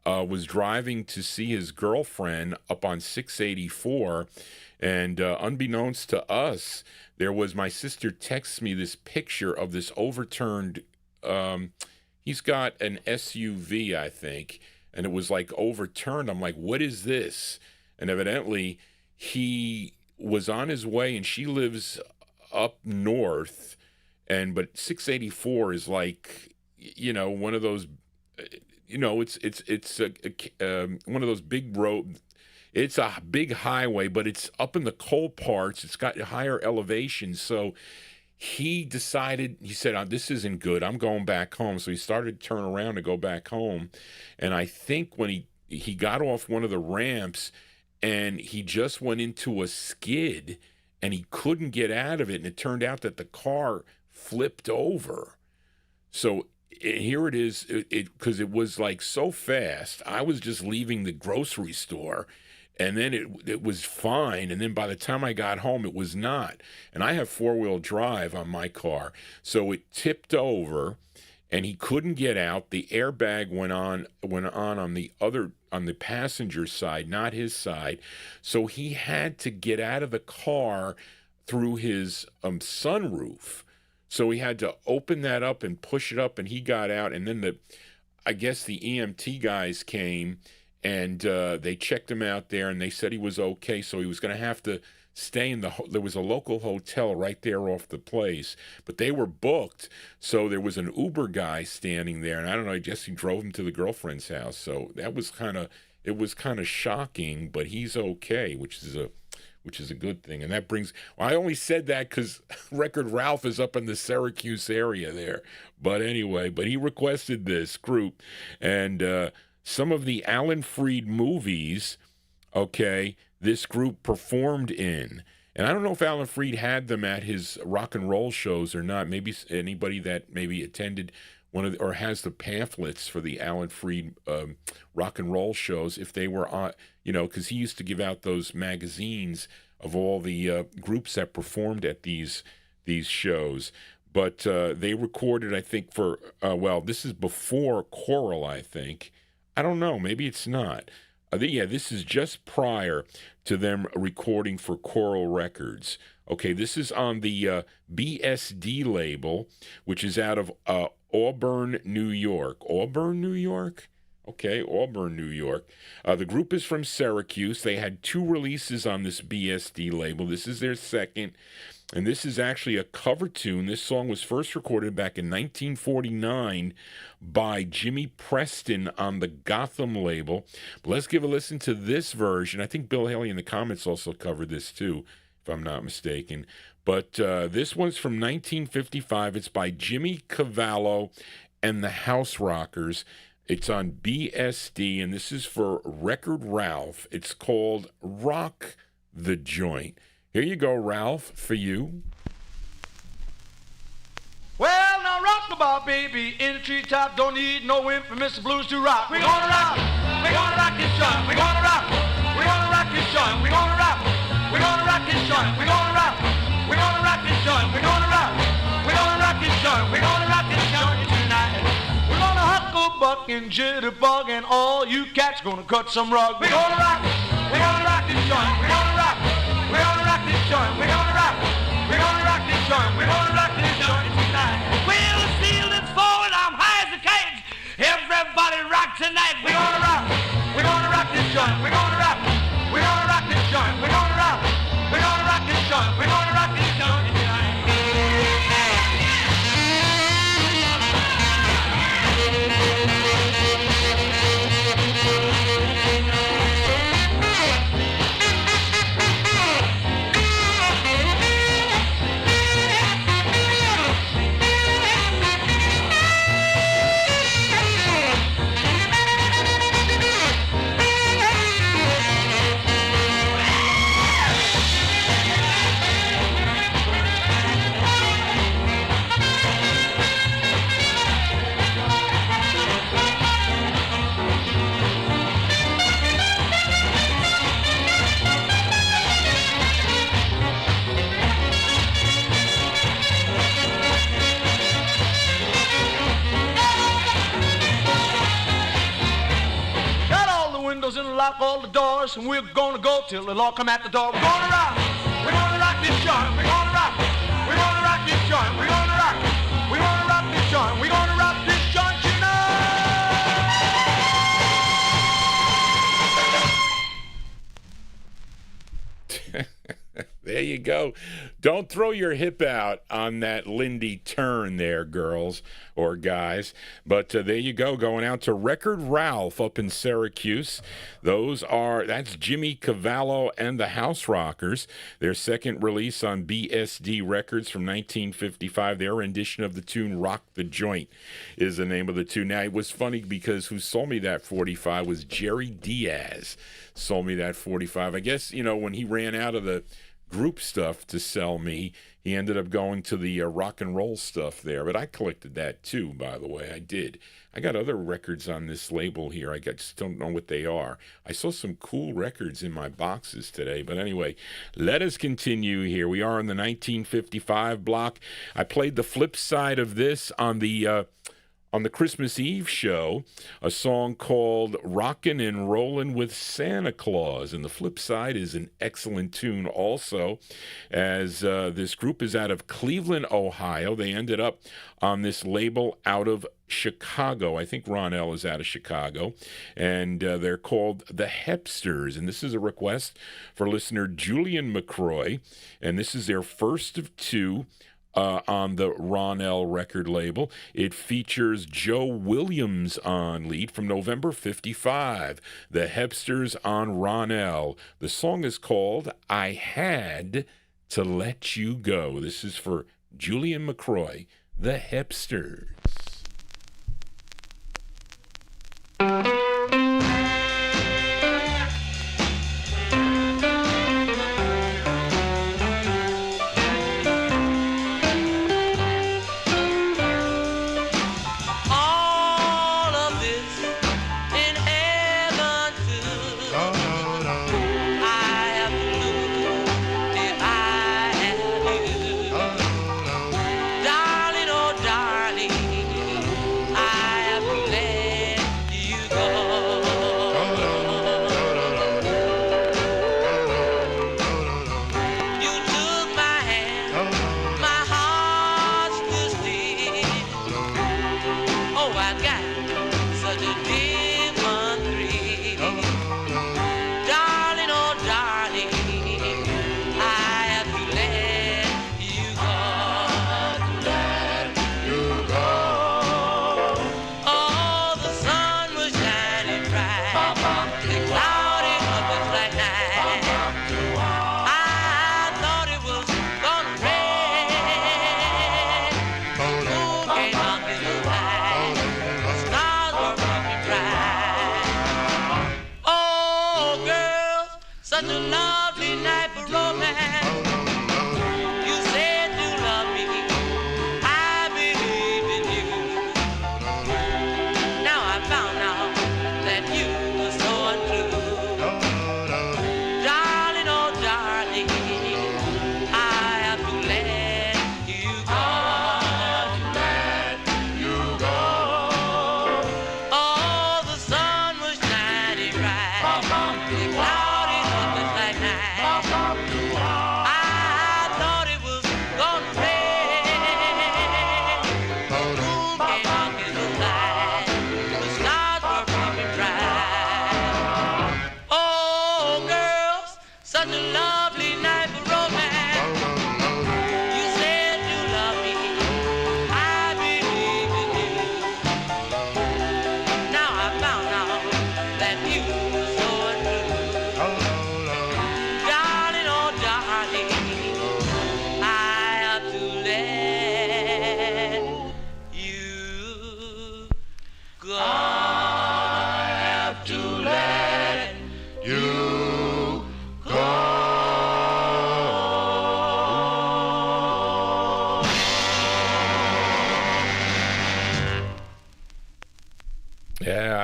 was driving to see his girlfriend up on 684, and unbeknownst to us, there was, my sister texts me this picture of this overturned he's got an SUV, I think, and it was like overturned. I'm like, what is this? and evidently he was on his way, and she lives up north, but 684 is like, one of those, it's one of those big road. It's a big highway, but it's up in the coal parts. It's got higher elevation. So he decided, he said, this isn't good. I'm going back home. So he started to turn around to go back home. And I think when he got off one of the ramps and he just went into a skid and he couldn't get out of it. And it turned out that the car flipped over. So here it is, because it was like so fast. I was just leaving the grocery store. And then it was fine. And then by the time I got home, it was not. And I have four-wheel drive on my car. So it tipped over and he couldn't get out. The airbag went on on the passenger side, not his side. So he had to get out of the car through his sunroof. So he had to open that up and push it up, and he got out. And then I guess the EMT guys came, and they checked him out there, and they said he was okay. So he was going to have to stay there was a local hotel right there off the place, but they were booked. So there was an Uber guy standing there, and I don't know, I guess he drove him to the girlfriend's house. So it was kind of shocking, but he's okay, which is a good thing. And that brings, I only said that because Record Ralph is up in the Syracuse area there. But anyway, he requested this group. And some of the Alan Freed movies, this group performed in. And I don't know if Alan Freed had them at his rock and roll shows or not. Maybe anybody that maybe attended or has the pamphlets for the Alan Freed rock and roll shows, if they were on, because he used to give out those magazines of all the groups that performed at these shows. But they recorded, I think, for, this is before Coral, I think. I don't know. Maybe it's not. This is just prior to them recording for Coral Records. Okay, this is on the BSD label, which is out of Auburn, New York. Auburn, New York? Okay, Auburn, New York. The group is from Syracuse. They had 2 releases on this BSD label. This is their second, and this is actually a cover tune. This song was first recorded back in 1949 by Jimmy Preston on the Gotham label. But let's give a listen to this version. I think Bill Haley in the comments also covered this too, if I'm not mistaken. But this one's from 1955. It's by Jimmy Cavalo and the House Rockers. It's on BSD, and this is for Record Ralph. It's called Rock the Joint. Here you go, Ralph, for you. Well, now rock the bar, baby, in the treetop. Don't need no wind for Mr. Blues to rock. We're gonna rock. We're gonna rock this joint. We're gonna rock. We're gonna rock this joint. We're gonna rock. We're gonna rock this joint. We're gonna rock. We're gonna rock this joint. We're gonna rock. We're gonna rock this joint. We're gonna rock this joint tonight. We're gonna hucklebuck and jitterbug, and all you cats gonna cut some rug. We're gonna rock. We're gonna rock this joint. We're gonna rock. We're gonna rock this joint. We're gonna rock. We're gonna rock this joint. We're gonna rock this joint tonight. Well, the ceiling's forward, I'm high as a cage. Everybody rock tonight. We're gonna rock. We're gonna rock this joint. We're gonna rock. We're gonna rock this joint. We're gonna rock. We're gonna rock this joint. We're gonna rock this joint tonight. And lock all the doors, and we're gonna go till they all come at the door. We're gonna rock. We're gonna rock this joint. We're gonna rock. We're gonna rock this joint. We're gonna rock. We're gonna rock this joint. We're gonna rock this joint tonight. go. Don't throw your hip out on that Lindy turn there, girls or guys. But there you go, going out to Record Ralph up in Syracuse. That's Jimmy Cavalo and the House Rockers. Their second release on BSD Records from 1955. Their rendition of the tune Rock the Joint is the name of the tune. Now, it was funny because who sold me that 45 was Jerry Diaz. Sold me that 45. I guess, when he ran out of the group stuff to sell me, he ended up going to the rock and roll stuff there. But I collected that too, by the way. I did. I got other records on this label here. I just don't know what they are. I saw some cool records in my boxes today. But anyway, let us continue here. We are in the 1955 block. I played the flip side of this on the Christmas Eve show, a song called Rockin' and Rollin' with Santa Claus. And the flip side is an excellent tune also, as this group is out of Cleveland, Ohio. They ended up on this label out of Chicago. I think Ron L. is out of Chicago. And they're called the Hipsters. And this is a request for listener Julian McCroy. And this is their first of two on the Ron L. record label. It features Joe Williams on lead from November 55. The Hipsters on Ron L. The song is called I Had to Let You Go. This is for Julian McCroy, the Hipsters.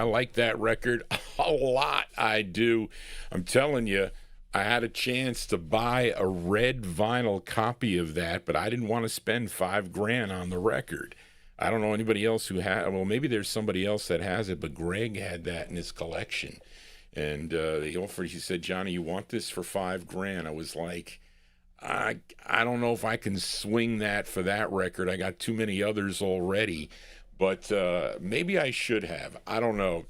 Like that record a lot. I do. I'm telling you, I had a chance to buy a red vinyl copy of that, but I didn't want to spend $5,000 on the record. I don't know anybody else who had. Well, maybe there's somebody else that has it, but Greg had that in his collection, and he said, "Johnny, you want this for $5,000?" I was like, I don't know if I can swing that for that record. I got too many others already. But maybe I should have. I don't know.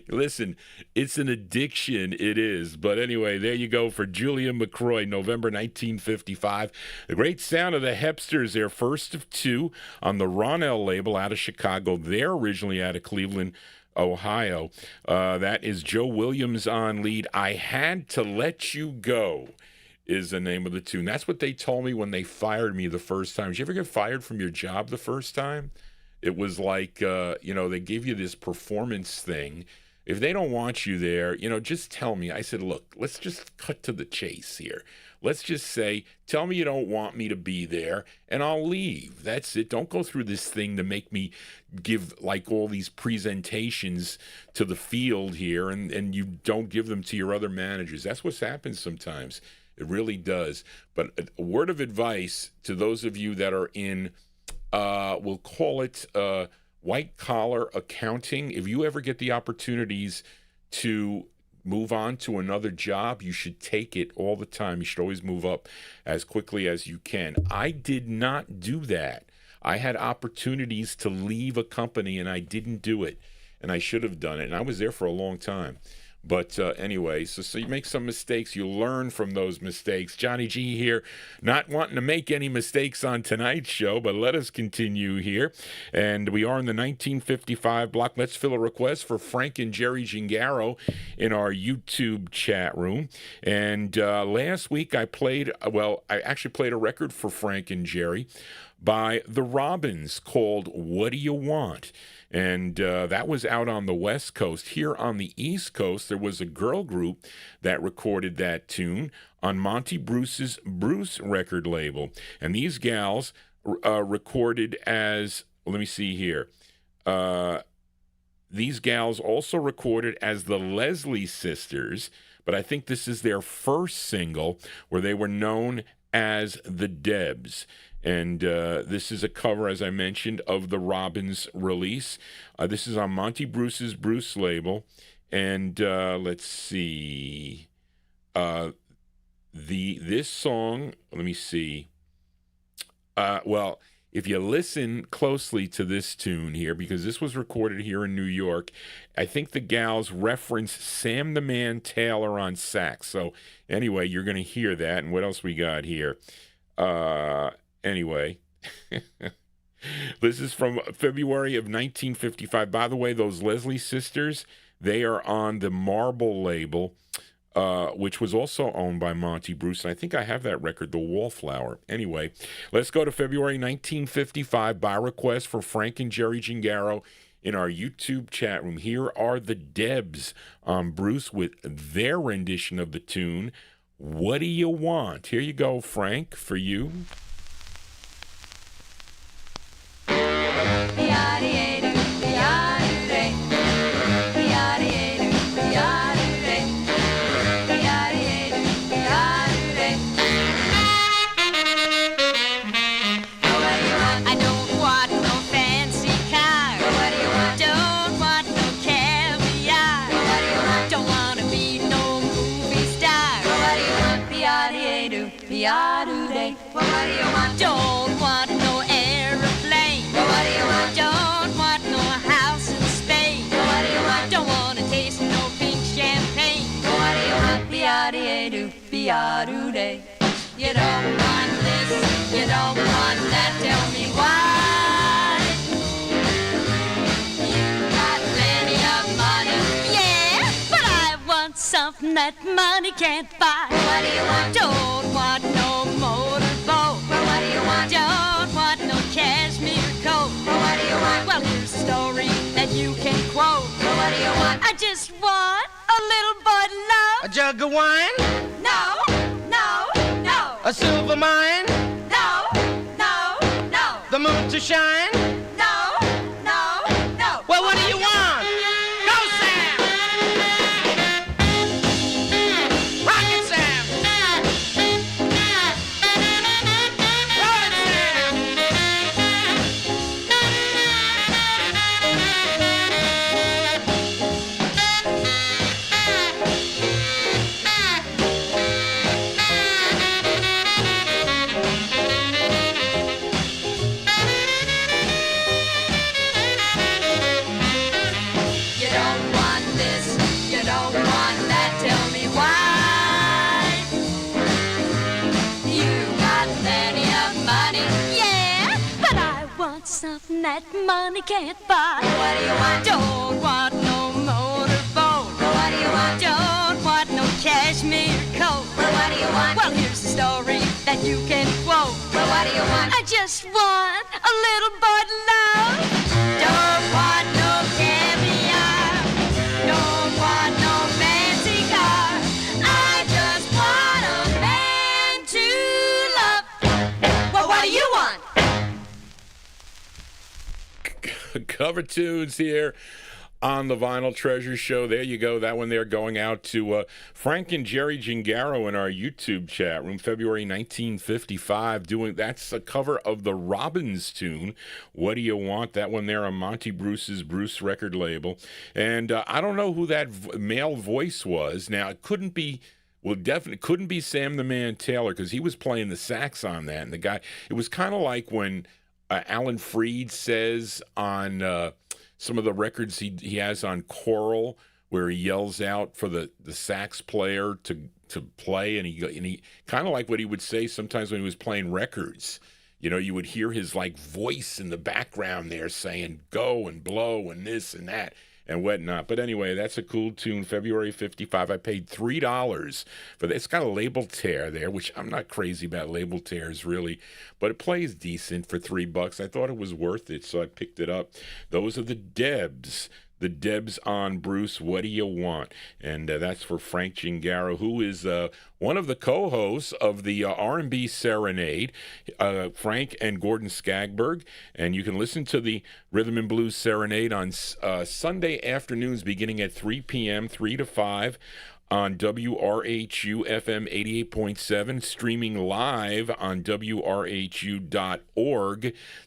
Listen, it's an addiction. It is. But anyway, there you go for Julia McCroy, November 1955. The great sound of the Hipsters, their first of two on the Ronell label out of Chicago. They're originally out of Cleveland, Ohio. That is Joe Williams on lead. I Had to Let You Go is the name of the tune. That's what they told me when they fired me the first time. Did you ever get fired from your job the first time? It was like, they give you this performance thing. If they don't want you there, just tell me. I said, look, let's just cut to the chase here. Let's just say, tell me you don't want me to be there, and I'll leave. That's it. Don't go through this thing to make me give, like, all these presentations to the field here, and you don't give them to your other managers. That's what happens sometimes. It really does. But a word of advice to those of you that are in, we'll call it white-collar accounting. If you ever get the opportunities to move on to another job, you should take it all the time. You should always move up as quickly as you can. I did not do that. I had opportunities to leave a company, and I didn't do it. And I should have done it. And I was there for a long time. But anyway, so you make some mistakes. You learn from those mistakes. Johnny G here, not wanting to make any mistakes on tonight's show, but let us continue here. And we are in the 1955 block. Let's fill a request for Frank and Jerry Gingaro in our YouTube chat room. And last week I actually played a record for Frank and Jerry by the Robins called What Do You Want? And that was out on the West Coast. Here on the East Coast, there was a girl group that recorded that tune on Monty Bruce's Bruce record label. And these gals recorded as, let me see here. These gals also recorded as the Leslie Sisters, but I think this is their first single where they were known as the Debs. And this is a cover, as I mentioned, of the Robins release. This is on Monty Bruce's Bruce label. And let's see. This song, let me see. If you listen closely to this tune here, because this was recorded here in New York, I think the gals reference Sam the Man Taylor on sax. So anyway, you're going to hear that. And what else we got here? Anyway, this is from February of 1955. By the way, those Leslie Sisters, they are on the Marble label, which was also owned by Monty Bruce. And I think I have that record, The Wallflower. Anyway, let's go to February 1955 by request for Frank and Jerry Gingaro in our YouTube chat room. Here are the Debs on Bruce with their rendition of the tune, What Do You Want? Here you go, Frank, for you. What do you want? Don't want no airplane. What do you want? Don't want no house in Spain. What do you want? Don't want to taste no pink champagne. What do you want? Be-a-dee-do, be-a-doo-day. You don't want this, you don't want that. Tell me why. You got plenty of money. Yeah, but I want something that money can't buy. What do you want? Don't want no motorboat. What do you want? Don't want no cashmere coat. What do you want? Well, here's a story that you can quote. What do you want? I just want a little Bud Love. A jug of wine? No, no, no. A silver mine? No, no, no. The moon to shine? No, no, no. Well, what do you want? Go, Sam! Rock it, Sam! Roll it, Sam! something that money can't buy. What do you want? Don't want no motorboat. What do you want? Don't want no cashmere coat. What do you want? Well, here's a story that you can quote. What do you want? I just want a little Bud Love. Don't want no caviar. Don't want no fancy car. I just want a man to love. Well, what do you want? Cover tunes here on the Vinyl Treasure Show. There you go. That one there going out to Frank and Jerry Gingaro in our YouTube chat room, February 1955. That's a cover of the Robbins tune, What Do You Want? That one there on Monty Bruce's Bruce record label. And I don't know who that male voice was. Now, it couldn't be... Well, definitely couldn't be Sam the Man Taylor because he was playing the sax on that. And the guy... It was kind of like when Alan Freed says on... some of the records he has on Coral, where he yells out for the sax player to play, and he kind of like what he would say sometimes when he was playing records. You know, you would hear his like voice in the background there saying "go" and "blow" and this and that and whatnot. But anyway, that's a cool tune. February 55. I paid $3 for that. It's got a label tear there, which I'm not crazy about label tears really, but it plays decent for $3. I thought it was worth it, so I picked it up. Those are the Debs. The Debs on Bruce, What Do You Want? And that's for Frank Gingaro, who is one of the co-hosts of the R&B Serenade, Frank and Gordon Skagberg. And you can listen to the Rhythm and Blues Serenade on Sunday afternoons beginning at 3 p.m., 3 to 5, on WRHU-FM 88.7, streaming live on WRHU.org.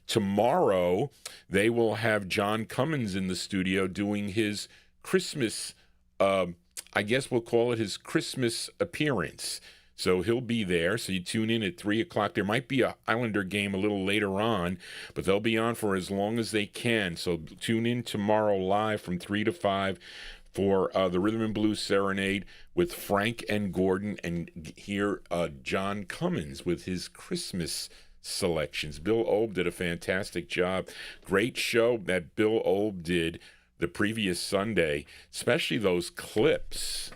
Tomorrow, they will have John Cummins in the studio doing his Christmas, I guess we'll call it his Christmas appearance. So he'll be there. So you tune in at 3 o'clock. There might be an Islander game a little later on, but they'll be on for as long as they can. So tune in tomorrow live from 3 to 5 for the Rhythm and Blues Serenade with Frank and Gordon, and hear John Cummins with his Christmas selections. Bill Olb did a fantastic job. Great show that Bill Olb did the previous Sunday, especially those clips,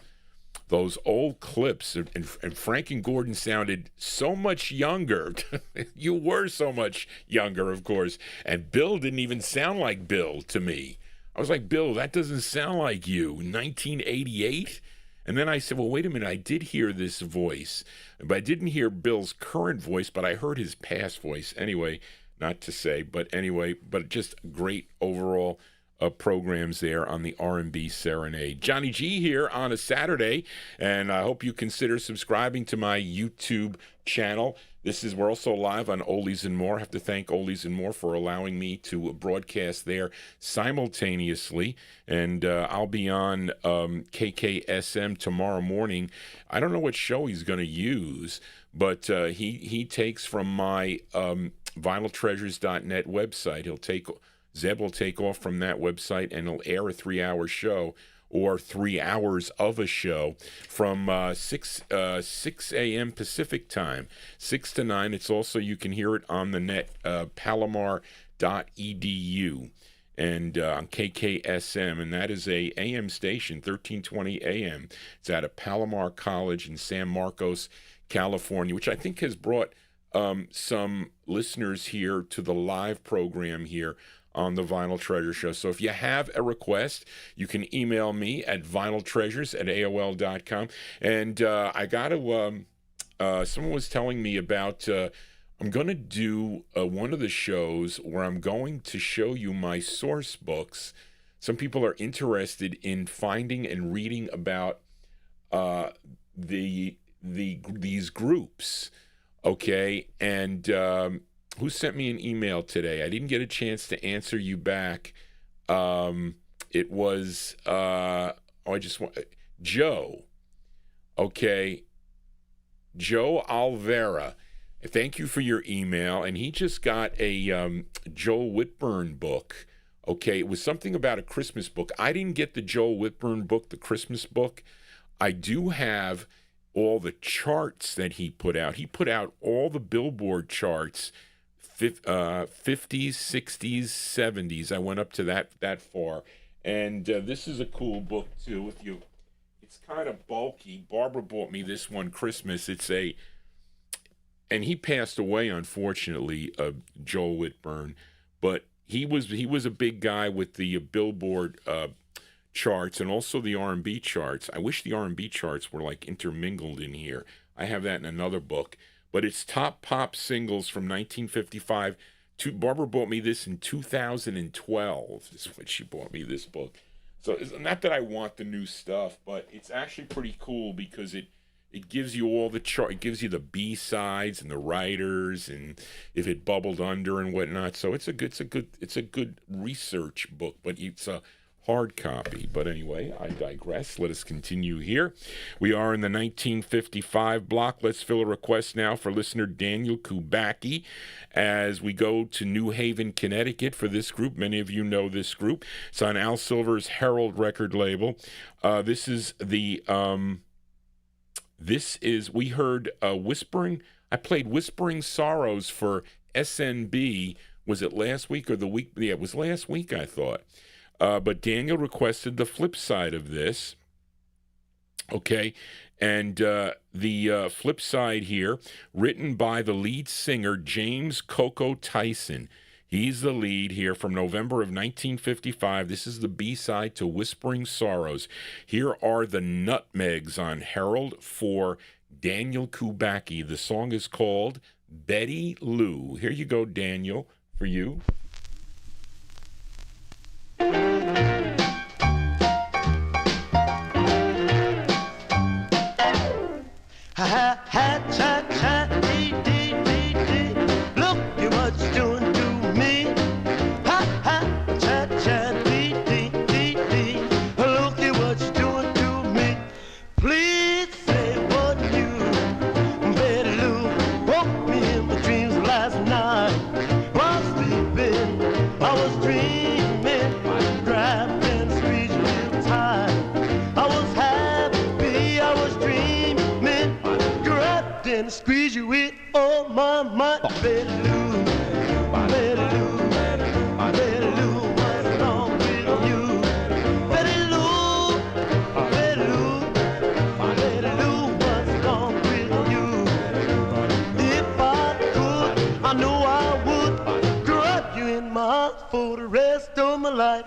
those old clips. And Frank and Gordon sounded so much younger. You were so much younger, of course. And Bill didn't even sound like Bill to me. I was like, Bill, that doesn't sound like you. 1988? And then I said, well, wait a minute. I did hear this voice, but I didn't hear Bill's current voice, but I heard his past voice. Anyway, not to say, but anyway, but just great overall programs there on the R&B Serenade. Johnny G here on a Saturday, and I hope you consider subscribing to my YouTube channel. We're also live on Oldies and More. I have to thank Oldies and More for allowing me to broadcast there simultaneously. And I'll be on KKSM tomorrow morning. I don't know what show he's going to use, but he takes from my vinyltreasures.net website. Zeb will take off from that website, and he'll air a 3-hour show, or 3 hours of a show from 6 a.m. Pacific time, 6 to 9. It's also, you can hear it on the net, palomar.edu, and on KKSM, and that is a AM station, 1320 AM. It's out of Palomar College in San Marcos, California, which I think has brought some listeners here to the live program here on the Vinyl Treasure Show. So if you have a request, you can email me at vinyltreasures@aol.com. And I got to, someone was telling me about, I'm going to do one of the shows where I'm going to show you my source books. Some people are interested in finding and reading about these groups, okay? And who sent me an email today? I didn't get a chance to answer you back. It was Joe. Okay, Joe Alvera. Thank you for your email. And he just got a Joel Whitburn book. Okay, it was something about a Christmas book. I didn't get the Joel Whitburn book, the Christmas book. I do have all the charts that he put out. He put out all the Billboard charts 50s, 60s, 70s. I went up to that far. And this is a cool book, too. It's kind of bulky. Barbara bought me this one Christmas. And he passed away, unfortunately, Joel Whitburn. But he was a big guy with the Billboard charts and also the R&B charts. I wish the R&B charts were like intermingled in here. I have that in another book. But it's top pop singles from 1955. Barbara bought me this in 2012 is when she bought me this book. So it's not that I want the new stuff, but it's actually pretty cool because it gives you all the chart. It gives you the B-sides and the writers and if it bubbled under and whatnot. So it's a good research book, but it's a hard copy. But anyway, I digress. Let us continue here. We are in the 1955 block. Let's fill a request now for listener Daniel Kubacki as we go to New Haven, Connecticut for this group. Many of you know this group. It's on Al Silver's Herald record label. We heard Whispering. I played Whispering Sorrows for SNB. Was it last week or the week? Yeah, it was last week, I thought. But Daniel requested the flip side of this. Okay. And the flip side here, written by the lead singer, James Coco Tyson. He's the lead here from November of 1955. This is the B-side to Whispering Sorrows. Here are the Nutmegs on Herald for Daniel Kubacki. The song is called Betty Lou. Here you go, Daniel, for you. Look at what you're doing to me. Ha ha, cha cha, dee dee dee dee. Look at what you're doing to me. Please say what you, Betty Lou, woke me in my dreams last night. While sleeping, I was dreaming, driving streets real tight. I was happy, I was dreaming, grabbing, squeeze you with all my might. Betty Lou, Betty Lou, Betty Lou, what's wrong with you? Betty Lou, Betty Lou, Betty Lou, what's wrong with you? If I could, I know I would grab you in my arms for the rest of my life.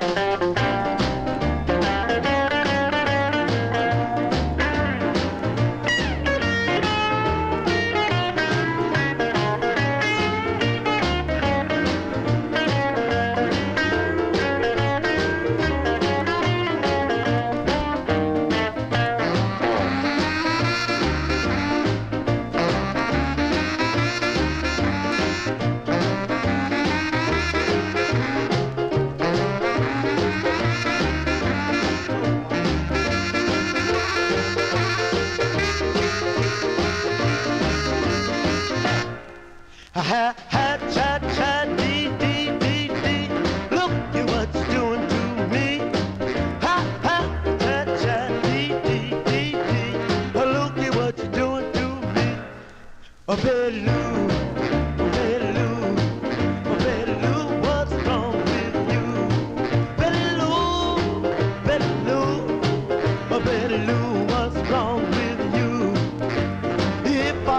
Ha ha, cha cha, dee dee dee dee. Look at what you're doing to me. Ha ha, cha cha, dee dee dee dee. Look at what you're doing to me. Oh, Betty Lou, Betty Lou, oh, Betty Lou, what's wrong with you? Betty Lou, Betty Lou, oh, Betty Lou, what's wrong with you? If I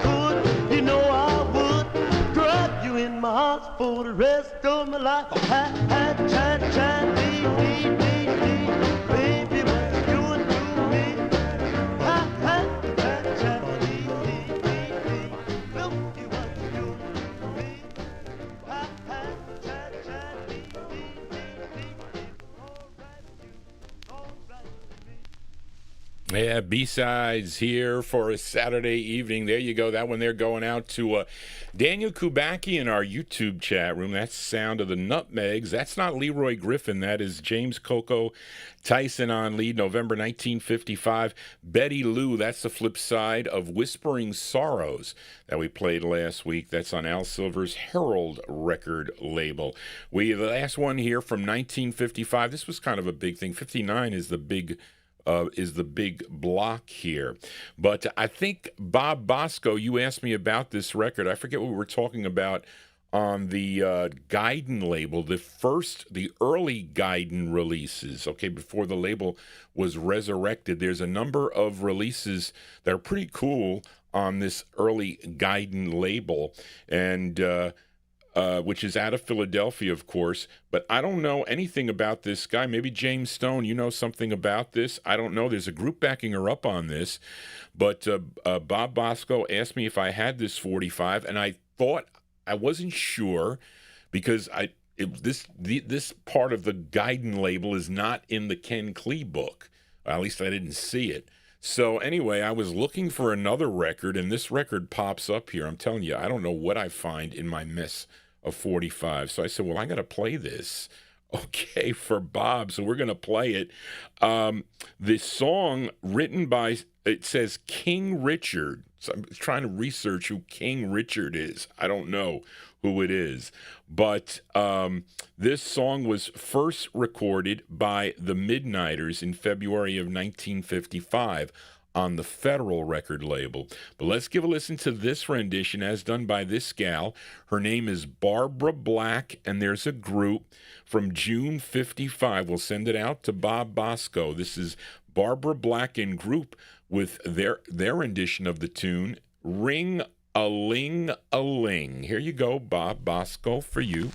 could, you know I would grab you in my arms for the rest of my life. Ha ha, cha cha, dee dee dee dee. Baby, what you doing to me? Ha ha, cha cha, dee dee dee dee. Look at what you're doing to me. Ha ha, cha cha, dee dee dee dee. All right with me. Yeah, B-sides here for a Saturday evening. There you go. That one there going out to Daniel Kubacki in our YouTube chat room. That's Sound of the Nutmegs. That's not Leroy Griffin. That is James Coco Tyson on lead, November 1955. Betty Lou, that's the flip side of Whispering Sorrows that we played last week. That's on Al Silver's Herald record label. The last one here from 1955. This was kind of a big thing. 59 is the big block here. But I think, Bob Bosco, you asked me about this record. I forget what we were talking about on the Gaiden label, the early Gaiden releases, okay, before the label was resurrected. There's a number of releases that are pretty cool on this early Gaiden label, and which is out of Philadelphia, of course. But I don't know anything about this guy. Maybe James Stone, you know something about this. I don't know. There's a group backing her up on this. But Bob Bosco asked me if I had this 45, and I thought I wasn't sure because this part of the Gaiden label is not in the Ken Klee book. At least I didn't see it. So anyway, I was looking for another record, and this record pops up here. I'm telling you, I don't know what I find in my mess of 45. So I said, well, I got to play this, okay, for Bob. So we're going to play it. This song written by, it says King Richard. So I'm trying to research who King Richard is. I don't know who it is. But this song was first recorded by the Midnighters in February of 1955 on the Federal record label. But let's give a listen to this rendition as done by this gal. Her name is Barbara Black, and there's a group from June 55. We'll send it out to Bob Bosco. This is Barbara Black and group with their rendition of the tune, Ring-a-Ling-a-Ling. Here you go, Bob Bosco, for you.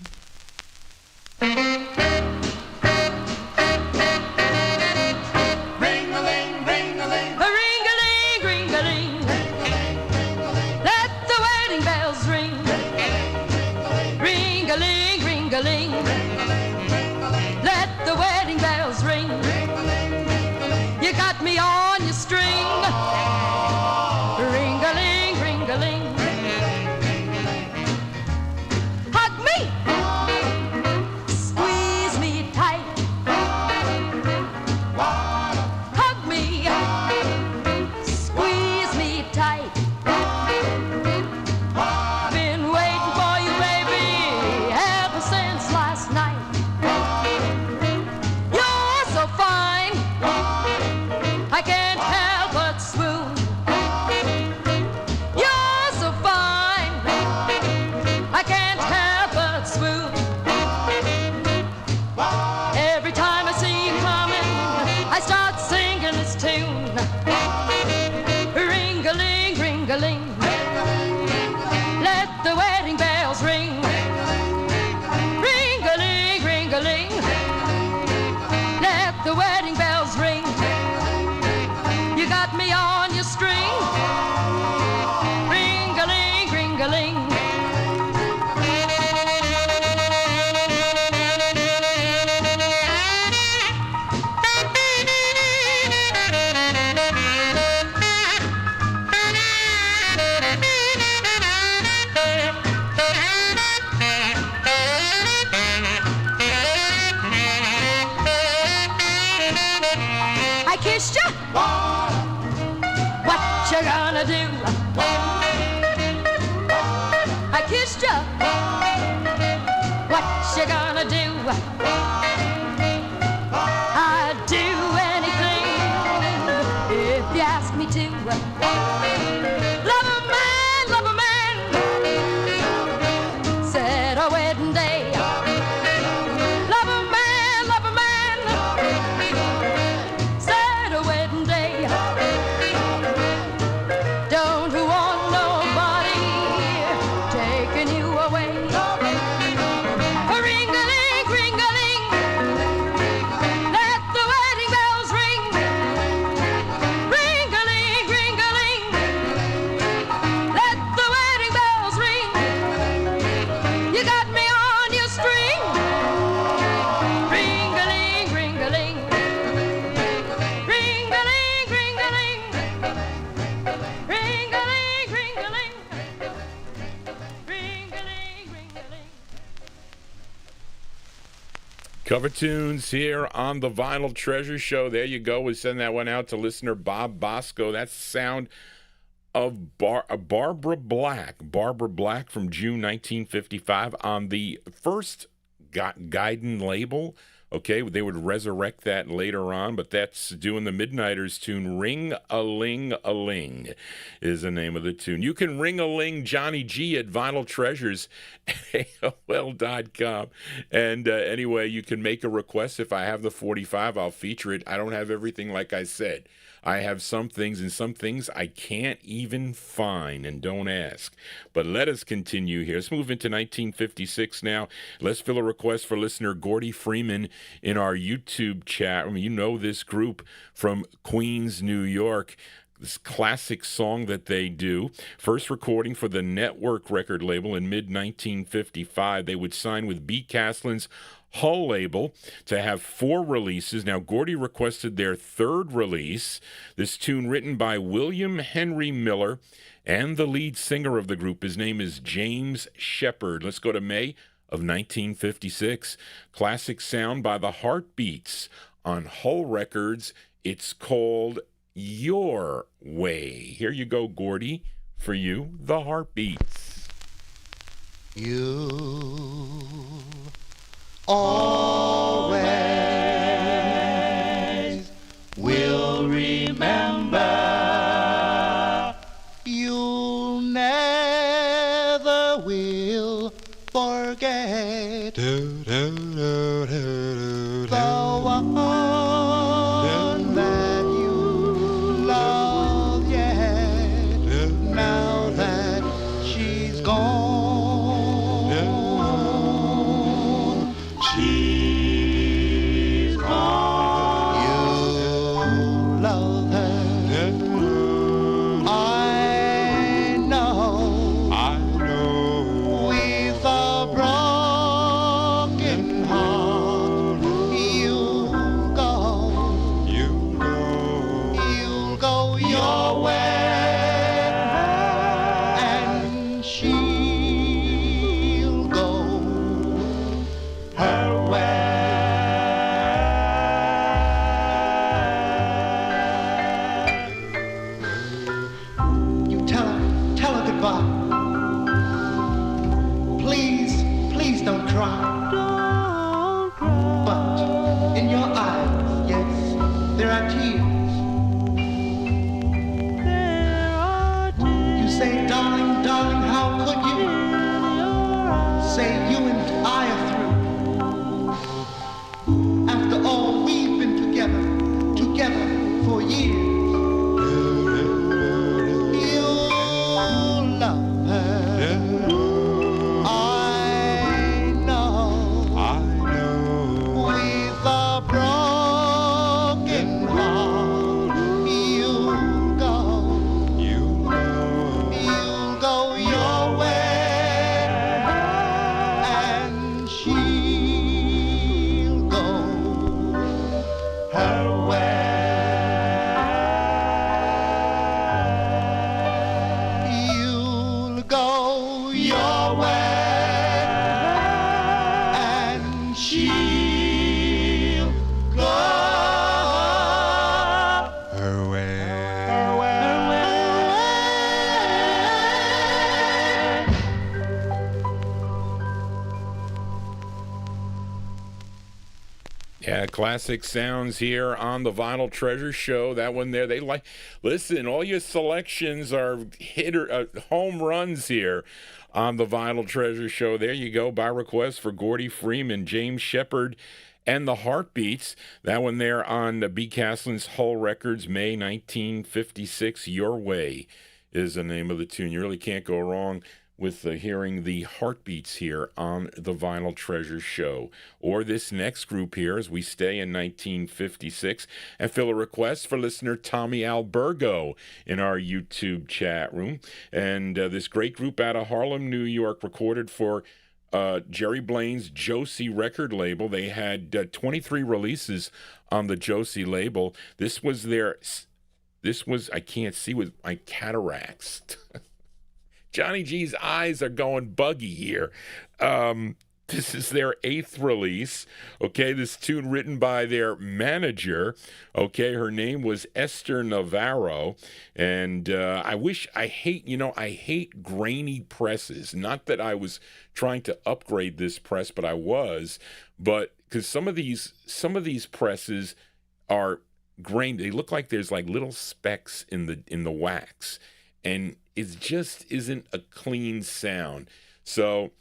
Cover tunes here on the Vinyltreasure Show. There you go. We send that one out to listener Bob Bosco. That's the sound of Barbara Black. Barbara Black from June 1955 on the first Gaiden label Okay, they would resurrect that later on, but that's doing the Midnighters tune. Ring-a-ling-a-ling is the name of the tune. You can ring-a-ling Johnny G at Vinyltreasures at AOL.com. And anyway, you can make a request. If I have the 45, I'll feature it. I don't have everything, like I said. I have some things, and some things I can't even find, and don't ask. But let us continue here. Let's move into 1956 now. Let's fill a request for listener Gordy Freeman in our YouTube chat. I mean, you know this group from Queens, New York. This classic song that they do. First recording for the Network record label in mid-1955. They would sign with B. Caslin's Hull label to have 4 releases. Now, Gordy requested their 3rd release. This tune written by William Henry Miller and the lead singer of the group. His name is James Shepard. Let's go to May of 1956. Classic sound by the Heartbeats on Hull Records. It's called Your Way. Here you go, Gordy, for you, the Heartbeats. You always will remember. You never will forget the one that you love yet. Now that she's gone, she's gone. You love her. I know. With a broken heart, you'll go your way, and she'll go her way. You tell her goodbye. Please don't cry. But in your eyes, yes, there are tears. You say, darling, how could you? Say you and I are through. After all, we've been together for years. You love her. I know. With a broken heart, you'll go your way, and she'll go her way. You'll go your way, and she'll go her way. Yeah, classic sounds here on the Vinyltreasure show. That one there, they like. Listen, all your selections are home runs here on the Vinyltreasure show. There you go, by request for Gordy Freeman, James Shepard, and the Heartbeats. That one there on B. Caslin's Hull Records, May 1956. Your Way is the name of the tune. You really can't go wrong with hearing the Heartbeats here on the Vinyltreasure show. Or this next group here, as we stay in 1956, and fill a request for listener Tommy Albergo in our YouTube chat room. And this great group out of Harlem, New York, recorded for Jerry Blaine's Josie record label. They had 23 releases on the Josie label. This was, I can't see with my cataracts. Johnny G's eyes are going buggy here. This is their 8th release. Okay, this tune written by their manager. Okay, her name was Esther Navarro. And I hate grainy presses. Not that I was trying to upgrade this press, but I was. But because some of these presses are grained. They look like there's like little specks in the wax. And it just isn't a clean sound. So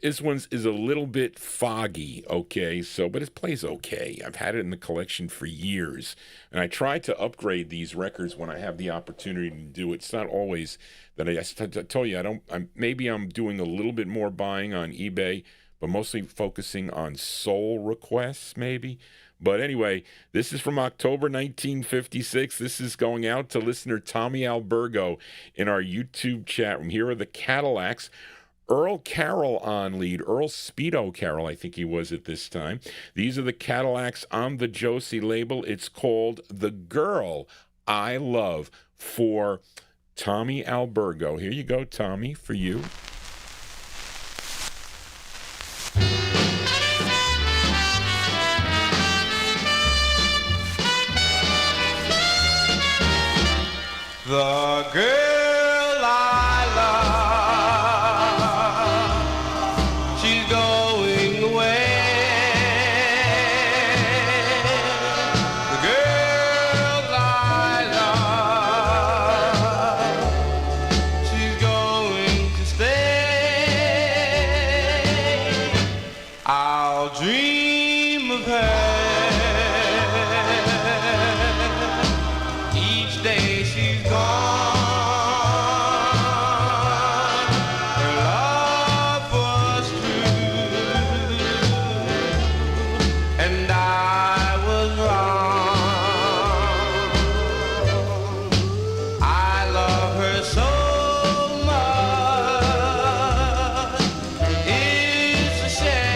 this one is a little bit foggy, okay? But it plays okay. I've had it in the collection for years. And I try to upgrade these records when I have the opportunity to do it. It's not always that I tell you, maybe I'm doing a little bit more buying on eBay, but mostly focusing on soul requests, maybe. But anyway, this is from October 1956. This is going out to listener Tommy Albergo in our YouTube chat room. Here are the Cadillacs. Earl Carroll on lead. Earl Speedo Carroll, I think he was at this time. These are the Cadillacs on the Josie label. It's called The Girl I Love for Tommy Albergo. Here you go, Tommy, for you. The girl I love, she's going away. The girl I love, she's going to stay. I'll dream of her each day she's gone. Her love was true, and I was wrong. I love her so much, it's a shame.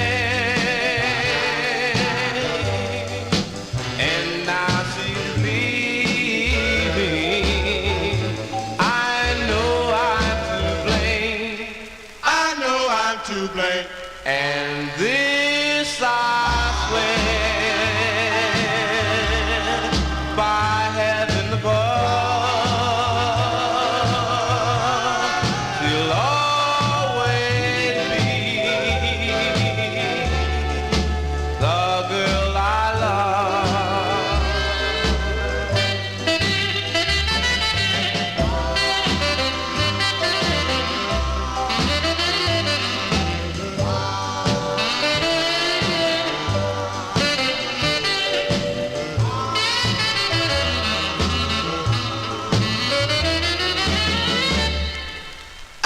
And now she's leaving. I know I'm to blame. And this I swear by heaven above, she'll always be the girl I love.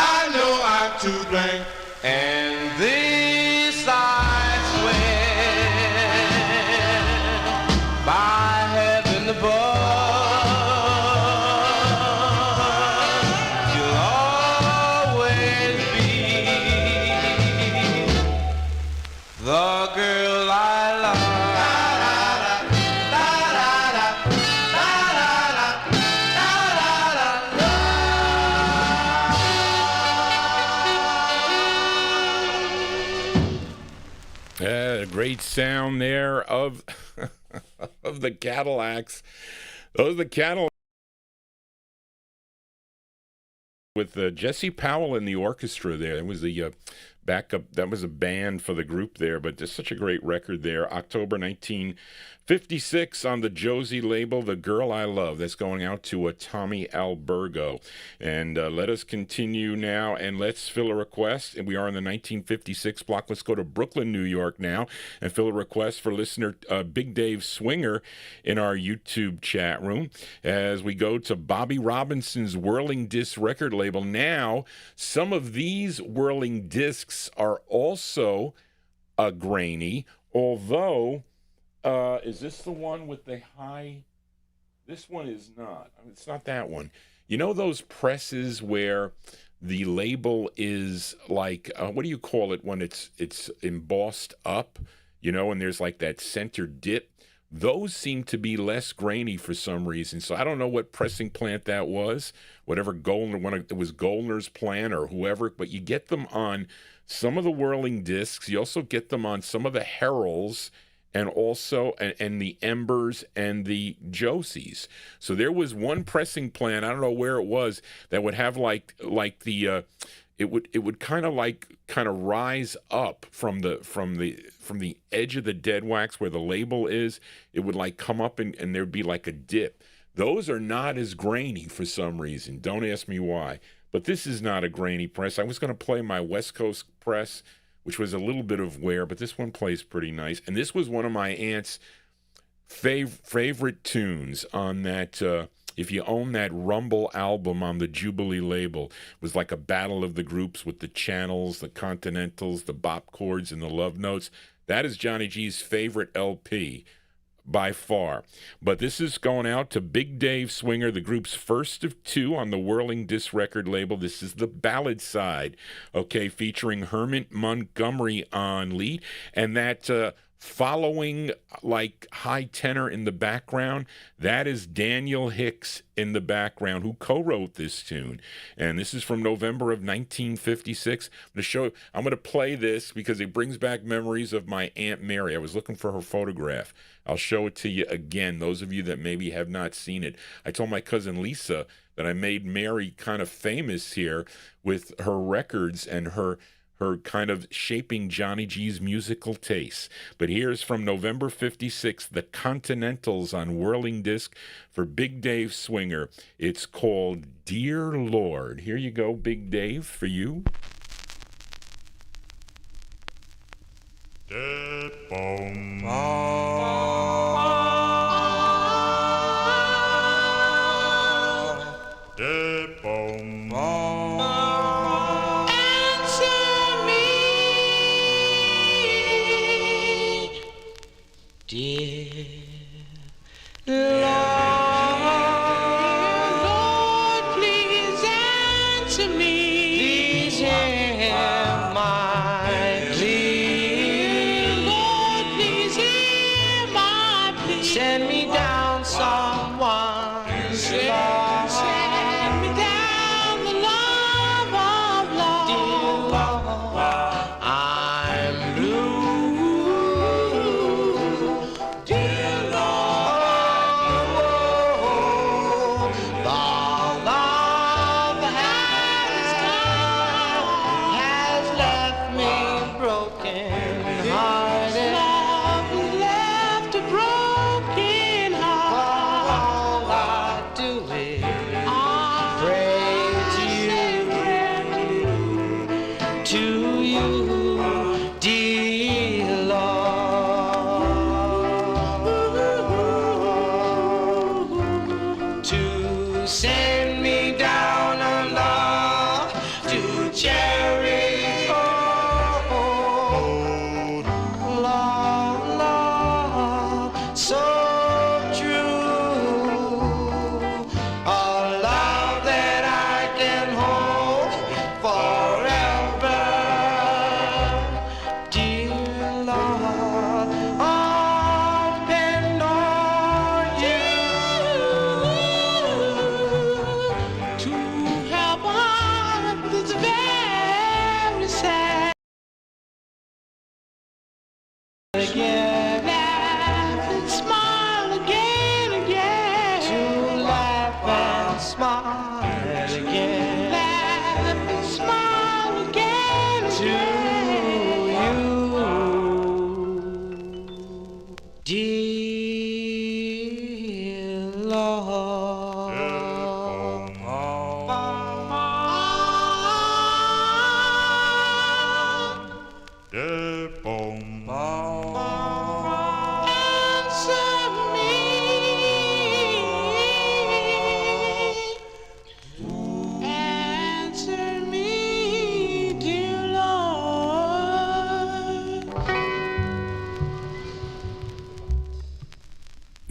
I know I'm to blame, and this I swear by heaven above, you'll always be the girl I love. A great sound there of of the Cadillacs. Those are the Cadillacs with Jesse Powell in the orchestra there. It was the backup. That was a band for the group there, but just such a great record there. October 1956 on the Josie label, The Girl I Love. That's going out to Tommy Albergo. And let us continue now, and let's fill a request. And we are in the 1956 block. Let's go to Brooklyn, New York now, and fill a request for listener Big Dave Swinger in our YouTube chat room. As we go to Bobby Robinson's Whirling Disc record label. Now, some of these whirling discs are also grainy, although is this the one with the high? This one is not. I mean, it's not that one. You know those presses where the label is like what do you call it when it's embossed up? You know, and there's like that center dip. those seem to be less grainy for some reason. So I don't know what pressing plant that was, whatever Goldner, it was Goldner's plant or whoever, but you get them on some of the whirling discs. You also get them on some of the Heralds and also and the Embers and the Josies. So there was one pressing plant, I don't know where it was, that would have like the it would kind of rise up from the edge of the dead wax where the label is. It would like come up and there'd be like a dip. Those are not as grainy for some reason. Don't ask me why. But this is not a grainy press. I was going to play my West Coast press, which was a little bit of wear, but this one plays pretty nice. And this was one of my aunt's favorite tunes on that. If you own that Rumble album on the Jubilee label, it was like a battle of the groups with the Channels, the Continentals, the Bop Chords, and the Love Notes. That is Johnny G's favorite LP by far. But this is going out to Big Dave Swinger, the group's first of two on the Whirling Disc record label. This is the ballad side, okay, featuring Herman Montgomery on lead, and that following like high tenor in the background, that is Daniel Hicks in the background, who co-wrote this tune. And this is from November of 1956. I'm going to play this because it brings back memories of my Aunt Mary. I was looking for her photograph. I'll show it to you again, those of you that maybe have not seen it. I told my cousin Lisa that I made Mary kind of famous here with her records and her kind of shaping Johnny G's musical taste. But here's from November 56, the Continentals on Whirling Disc for Big Dave Swinger. It's called Dear Lord. Here you go, Big Dave, for you. Dead bone. Dead bone. Dear Lord, please answer me. Please hear my plea. Lord, please hear my plea. Send me down someone's love. Send me down the love of love. Dear Lord, I'm blue.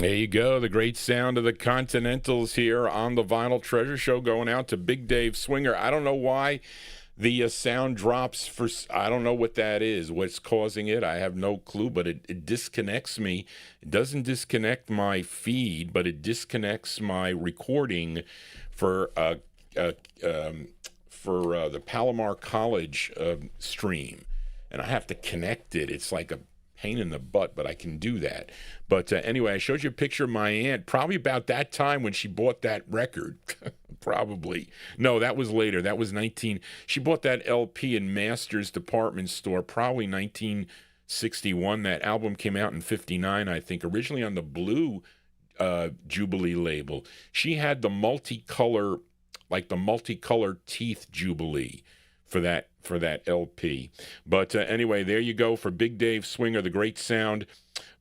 There you go, the great sound of the Continentals here on the Vinyl Treasure Show, going out to Big Dave Swinger. I don't know why The sound drops for, I don't know what that is, what's causing it. I have no clue, but it disconnects me. It doesn't disconnect my feed, but it disconnects my recording for the Palomar College stream. And I have to connect it. It's like a pain in the butt, but I can do that. But anyway, I showed you a picture of my aunt, probably about that time when she bought that record. Probably. No, that was later. That was she bought that LP in Masters Department Store, probably 1961. That album came out in 59, I think, originally on the Blue Jubilee label. She had the multicolor teeth Jubilee for that LP. But anyway, there you go for Big Dave Swinger, the great sound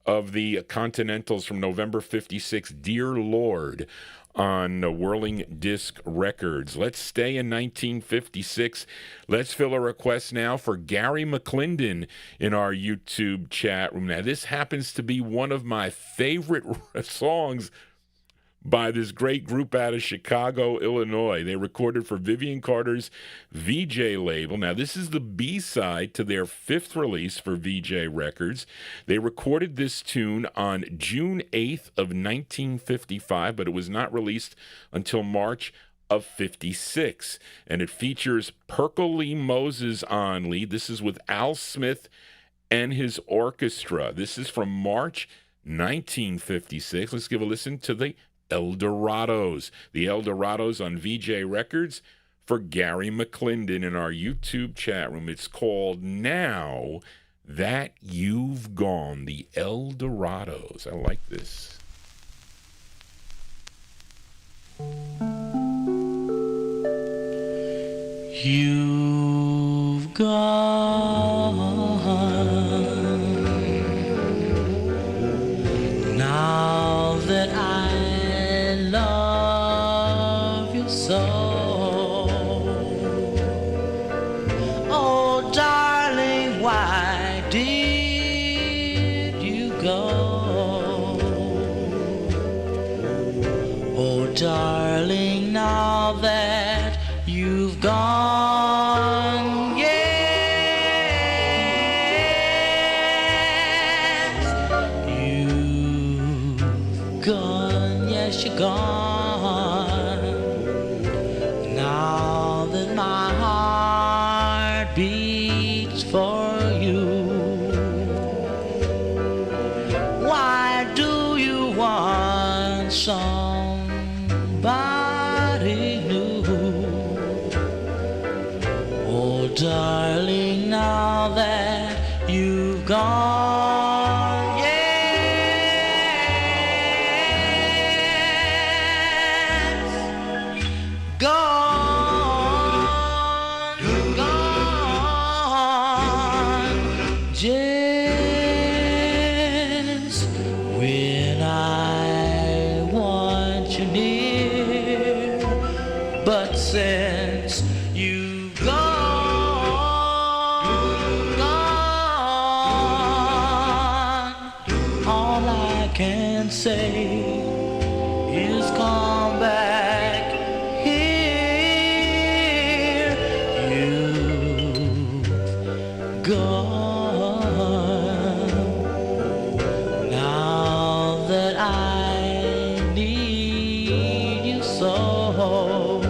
of the Continentals from November 56, Dear Lord, on Whirling Disc Records. Let's stay in 1956. Let's fill a request now for Gary McClendon in our YouTube chat room. Now, this happens to be one of my favorite songs by this great group out of Chicago, Illinois. They recorded for Vivian Carter's VJ label. Now, this is the B-side to their 5th release for VJ Records. They recorded this tune on June 8th of 1955, but it was not released until March of 56. And it features Perkle Lee Moses on lead. This is with Al Smith and his orchestra. This is from March 1956. Let's give a listen to the Eldorados. The Eldorados on VJ Records for Gary McClendon in our YouTube chat room. It's called Now That You've Gone. The Eldorados. I like this. You've gone now that I love you so. Oh, darling, why did you go? Oh, darling, now that you've gone, yes, you've gone, yes, you're gone. Now that my heart beats for you, why do you want somebody new? Oh, darling, now that you've gone, yes, gone, gone, just when I want you near, but since you've can say is come back here. You've gone now that I need you so.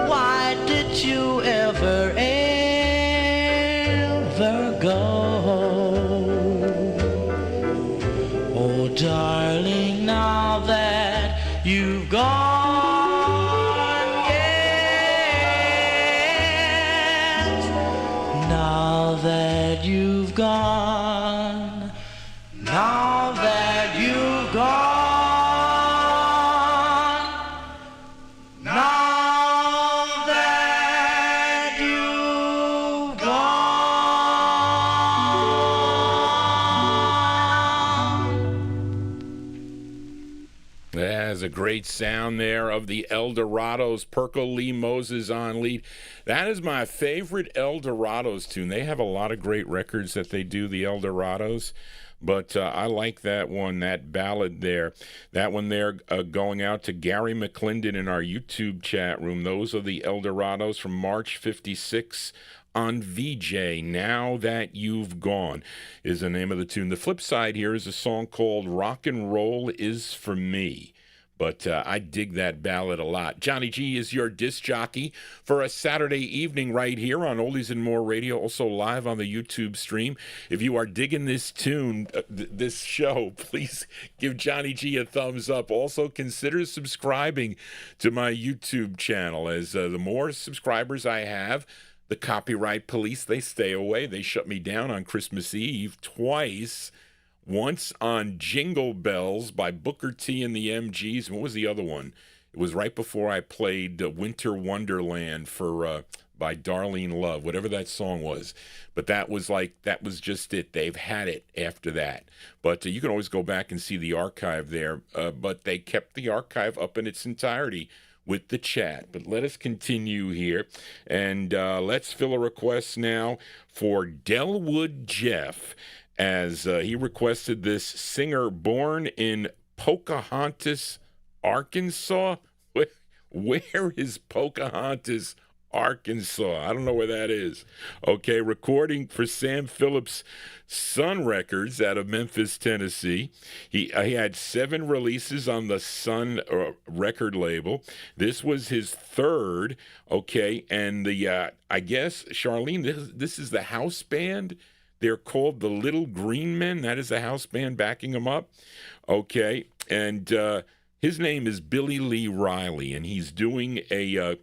Why did you ever go? Darling, now that you've gone, yes, now that you've gone, now that you've gone, now that you've gone. a great sound there of the Dorados, Perkle Lee Moses on lead. That is my favorite Dorados tune. They have a lot of great records that they do, the Dorados. But I like that one, that ballad there. That one there going out to Gary McClendon in our YouTube chat room. Those are the Dorados from March 56 on VJ. Now That You've Gone is the name of the tune. The flip side here is a song called Rock and Roll Is For Me. But I dig that ballad a lot. Johnny G is your disc jockey for a Saturday evening right here on Oldies and More Radio, also live on the YouTube stream. If you are digging this tune, this show, please give Johnny G a thumbs up. Also, consider subscribing to my YouTube channel. As the more subscribers I have, the copyright police, they stay away. They shut me down on Christmas Eve twice. Once on Jingle Bells by Booker T and the MGs. What was the other one? It was right before I played Winter Wonderland by Darlene Love, whatever that song was. But that was just it. They've had it after that. But you can always go back and see the archive there. But they kept the archive up in its entirety with the chat. But let us continue here. And let's fill a request now for Delwood Jeff, as he requested this singer born in Pocahontas, Arkansas. Where is Pocahontas, Arkansas? I don't know where that is. Okay, recording for Sam Phillips' Sun Records out of Memphis, Tennessee. He had 7 releases on the Sun record label. This was his third, okay, and the I guess, Charlene, this is the house band. They're called the Little Green Men. That is the house band backing them up. Okay, and his name is Billy Lee Riley, and he's doing a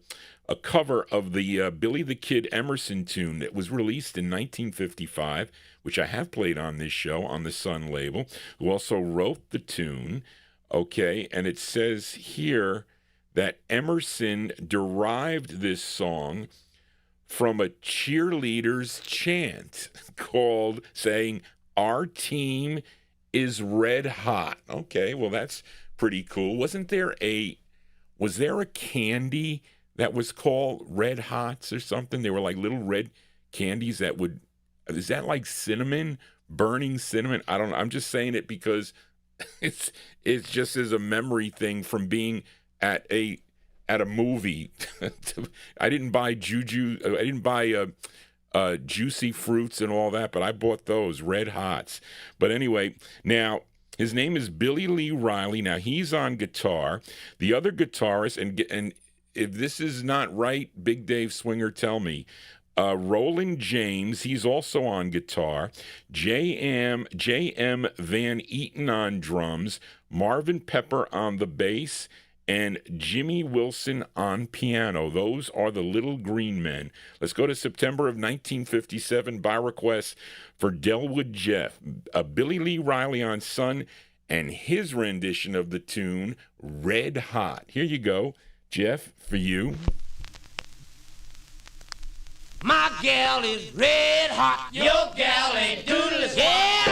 cover of the Billy the Kid Emerson tune that was released in 1955, which I have played on this show on the Sun label, who also wrote the tune. Okay, and it says here that Emerson derived this song from a cheerleader's chant called saying, "Our team is red hot." Okay, well, that's pretty cool. Was there a candy that was called Red Hots or something? They were like little red candies that is that like cinnamon, burning cinnamon? I don't know. I'm just saying it because it's just as a memory thing from being at a movie. I didn't buy Juicy Fruits and all that, but I bought those Red Hots. But anyway, now his name is Billy Lee Riley. Now he's on guitar. The other guitarist, and if this is not right, Big Dave Swinger, tell me. Roland James, he's also on guitar. J.M. Van Eaton on drums. Marvin Pepper on the bass. And Jimmy Wilson on piano. Those are the Little Green Men. Let's go to September of 1957 by request for Delwood Jeff. Billy Lee Riley on Sun and his rendition of the tune Red Hot. Here you go, Jeff, for you. My gal is red hot. Your gal ain't doodless. Yeah!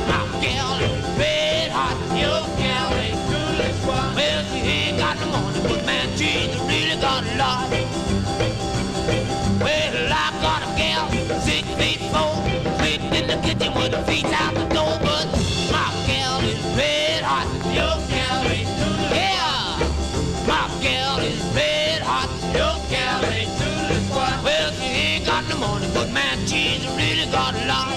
My gal is red hot. Your gal ain't doodless. Well, she ain't got no money, but man, she's really got a lot. Well, I got a gal, 6 feet 4, sitting in the kitchen with her feet out the door. But my gal is red hot. Your gal ain't doodless. Yeah! My gal is red hot. Your gal ain't doodless. Well, she ain't got no money, but man, she's really got a lot.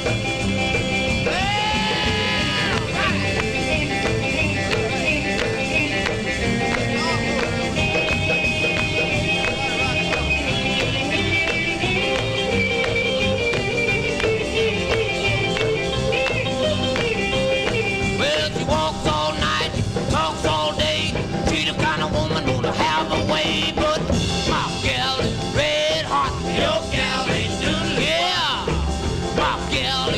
Gal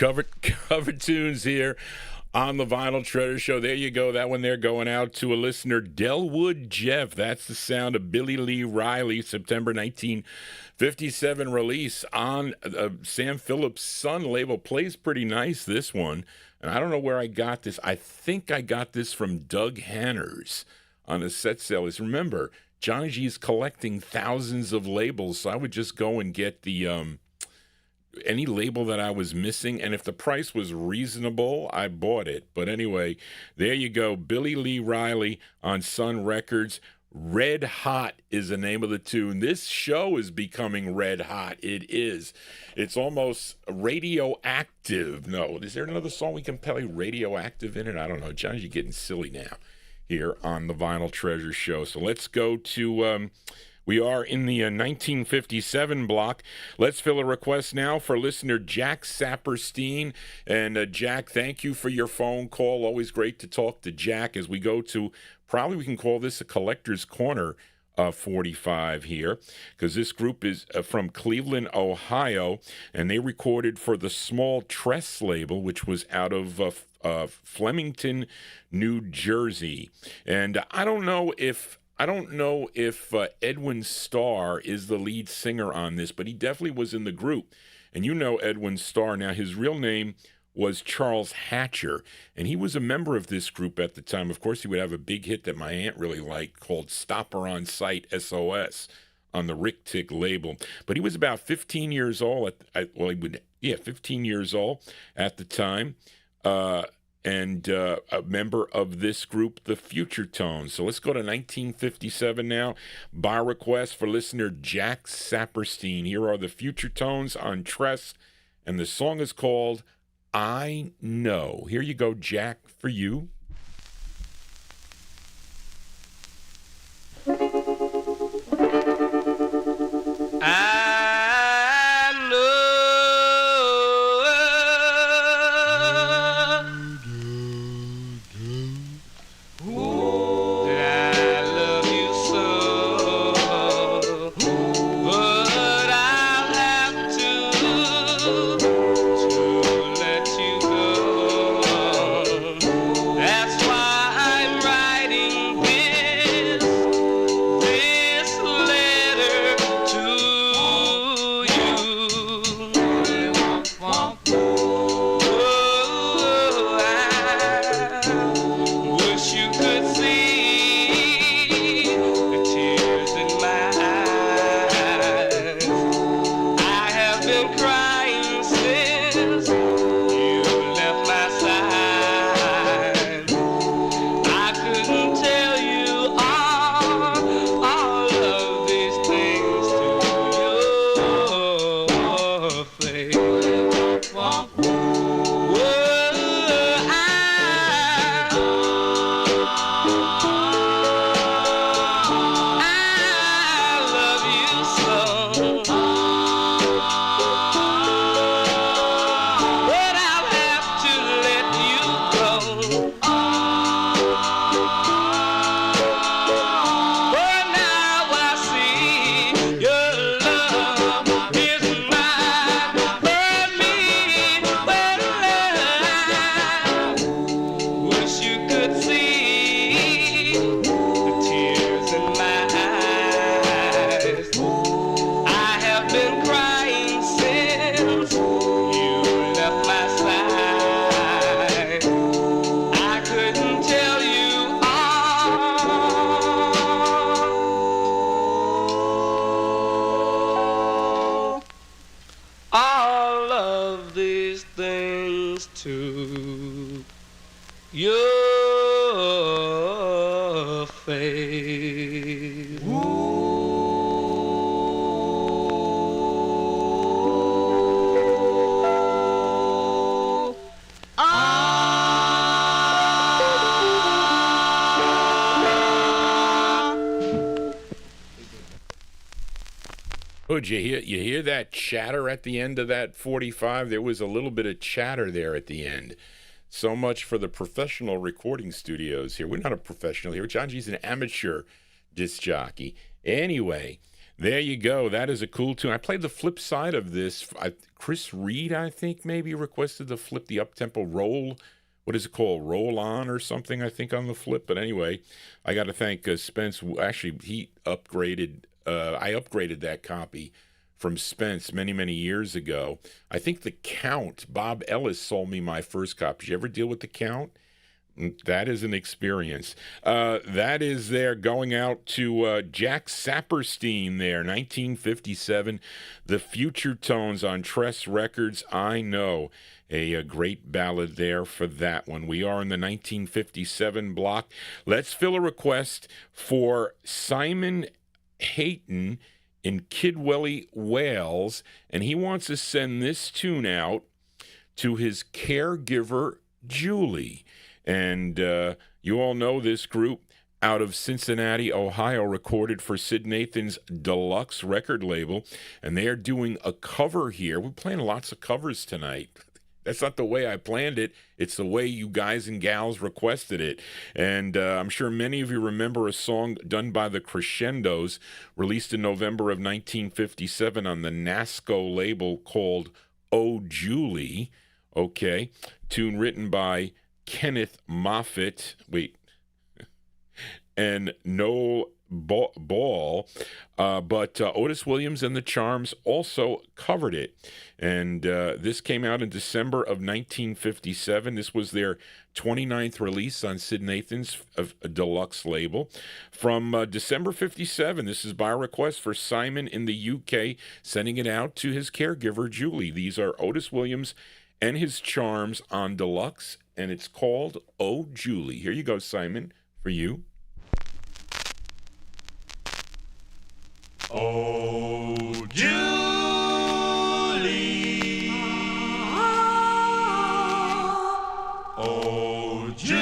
Cover tunes here on the Vinyl Treasure Show. There you go. That one there going out to a listener, Delwood Jeff. That's the sound of Billy Lee Riley, September 1957 release on Sam Phillips' Son label. Plays pretty nice, this one. And I don't know where I got this. I think I got this from Doug Hanners on a set sale. Remember, Johnny G's collecting thousands of labels, so I would just go and get the any label that I was missing, and if the price was reasonable, I bought it. But anyway, there you go. Billy Lee Riley on Sun Records. Red Hot is the name of the tune. This show is becoming red hot. It is. It's almost radioactive. No, is there another song we can play radioactive in it? I don't know. Johnny, you're getting silly now here on the Vinyl Treasure Show. So let's go to... we are in the 1957 block. Let's fill a request now for listener Jack Saperstein. And Jack, thank you for your phone call. Always great to talk to Jack as we go to, probably we can call this a Collector's Corner 45 here, because this group is from Cleveland, Ohio, and they recorded for the Small Tress label, which was out of Flemington, New Jersey. And I don't know if Edwin Starr is the lead singer on this, but he definitely was in the group. And you know Edwin Starr. Now, his real name was Charles Hatcher, and he was a member of this group at the time. Of course, he would have a big hit that my aunt really liked called Stopper on Sight SOS on the Rick Tick label. But he was about 15 years old 15 years old at the time. And a member of this group, the Future Tones. So let's go to 1957 now. By request for listener Jack Saperstein. Here are the Future Tones on Tress, and the song is called I Know. Here you go, Jack, for you. You hear that chatter at the end of that 45? There was a little bit of chatter there at the end. So much for the professional recording studios here. We're not a professional here. John G's an amateur disc jockey. Anyway, There you go. That is a cool tune. I played the flip side of this. Chris Reed, I think, maybe requested to flip the up-tempo roll. What is it called? Roll on or something, I think, on the flip. But anyway, I got to thank Spence. Actually, he upgraded. I upgraded that copy from Spence many, many years ago. I think the Count, Bob Ellis sold me my first copy. Did you ever deal with the Count? That is an experience. That is there going out to Jack Saperstein there, 1957. The Future Tones on Tress Records, I Know. A great ballad there for that one. We are in the 1957 block. Let's fill a request for Simon Hayton in Kidwelly, Wales, and he wants to send this tune out to his caregiver, Julie. And you all know this group out of Cincinnati, Ohio, recorded for Sid Nathan's Deluxe record label, and they are doing a cover here. We're playing lots of covers tonight. That's not the way I planned it. It's the way you guys and gals requested it. And I'm sure many of you remember a song done by the Crescendos, released in November of 1957 on the NASCO label called Oh Julie. Okay. Tune written by Kenneth Moffett. And Noel Ball, but Otis Williams and the Charms also covered it. And this came out in December of 1957. This was their 29th release on Sid Nathan's Deluxe label. From December 57, this is by request for Simon in the UK, sending it out to his caregiver, Julie. These are Otis Williams and his Charms on Deluxe, and it's called Oh Julie. Here you go, Simon, for you. Oh, Julie, oh, Julie,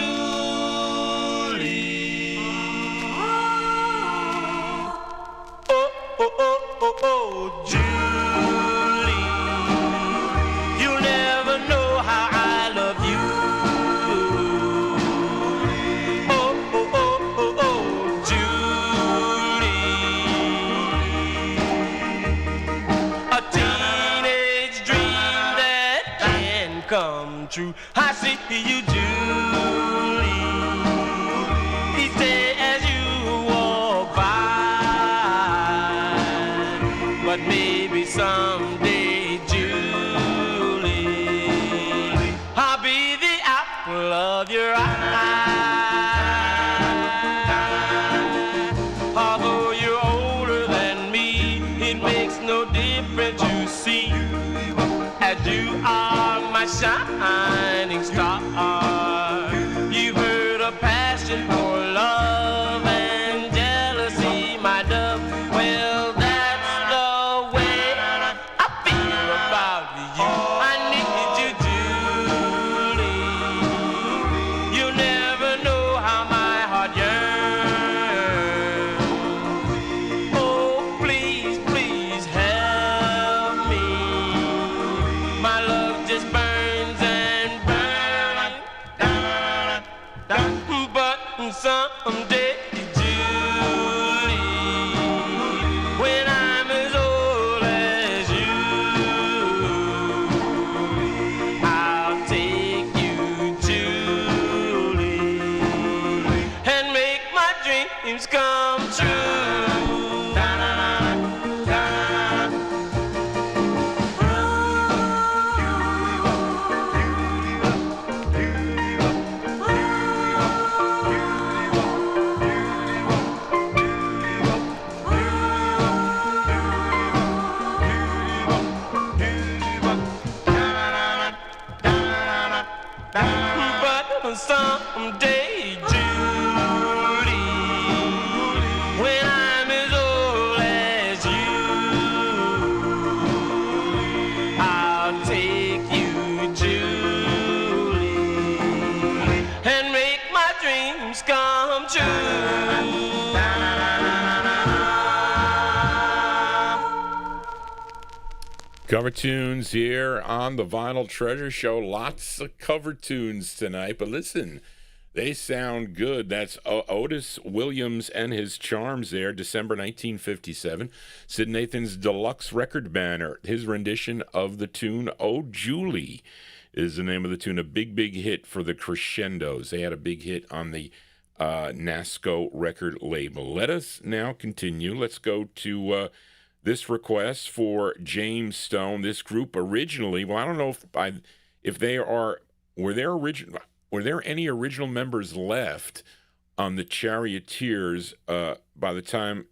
oh, Julie, you'll never know how I love you. Come true. I see you, Julie, each day as you walk by. But maybe someday, Julie, I'll be the apple of your eye. Although you're older than me, it makes no difference, you see, as you are my shining star. You've heard a passion for love and jealousy, my dove. Well, that's the way I feel about you. I need you, Julie. You never know how my heart yearns. Oh, please, please help me. My love just burns and burns. But someday, Julie, when I'm as old as you, I'll take you, Julie, and make my dreams come true. But someday, Julie, when I'm as old as you, I'll take you, Julie, and make my dreams come true. Cover tunes here on the Vinyl Treasure Show. Lots of cover tunes tonight. But listen, They sound good. That's Otis Williams and his Charms there, December 1957. Sid Nathan's deluxe record banner. His rendition of the tune Oh Julie is the name of the tune. A big, big hit for the Crescendos. They had a big hit on the NASCO record label. Let us now continue. Let's go to this request for James Stone. This group originally, well, I don't know if they are, were there any original members left on the Charioteers by the time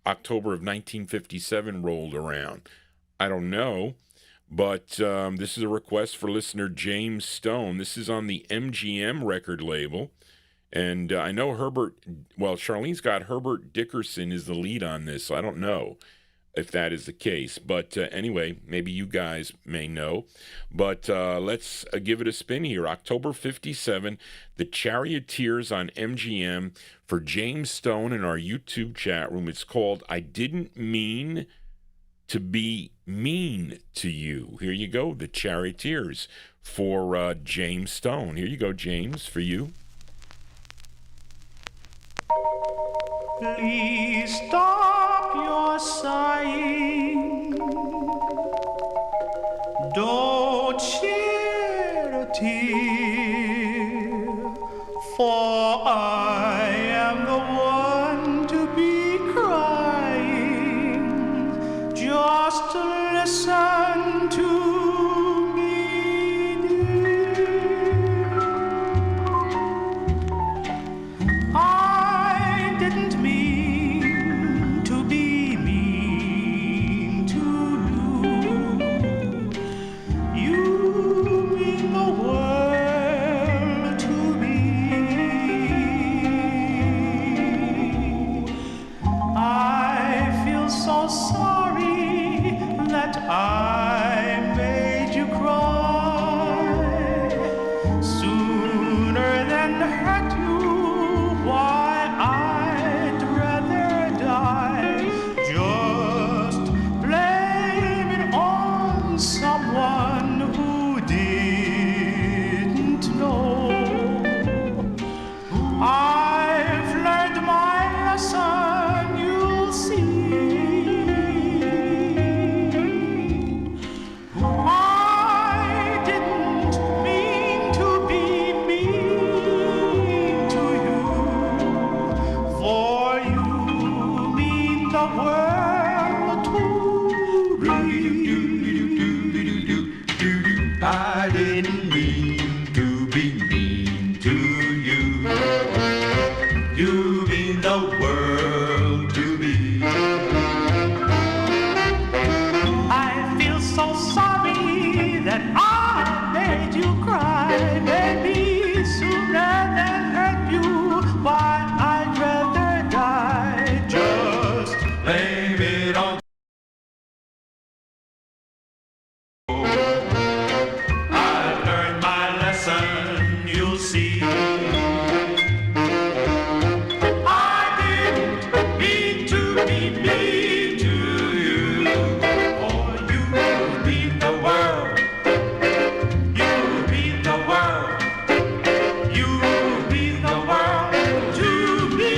October of 1957 rolled around? I don't know, but this is a request for listener James Stone. This is on the MGM record label. And I know Charlene's got Herbert Dickerson is the lead on this, so I don't know if that is the case. But anyway, maybe you guys may know. But let's give it a spin here. October 57, the Charioteers on MGM for James Stone in our YouTube chat room. It's called I Didn't Mean to Be Mean to You. Here you go, the Charioteers for James Stone. Here you go, James, for you. Please stop your sighing. Don't shed a tear, for I am the one to be crying. Just listen to I made you cry sooner than hurt you. Why, I'd rather die. Just blame it on someone who didn't know. I've learned my lesson, you'll see. I didn't mean to be mean to you. You mean the world to me. I feel so sorry that I made you cry, baby, sooner than hurt you. Why, I'd rather die. Just blame it on. You'll see. I didn't mean to be mean to you. For you mean the world. You mean the world. You mean the world to me.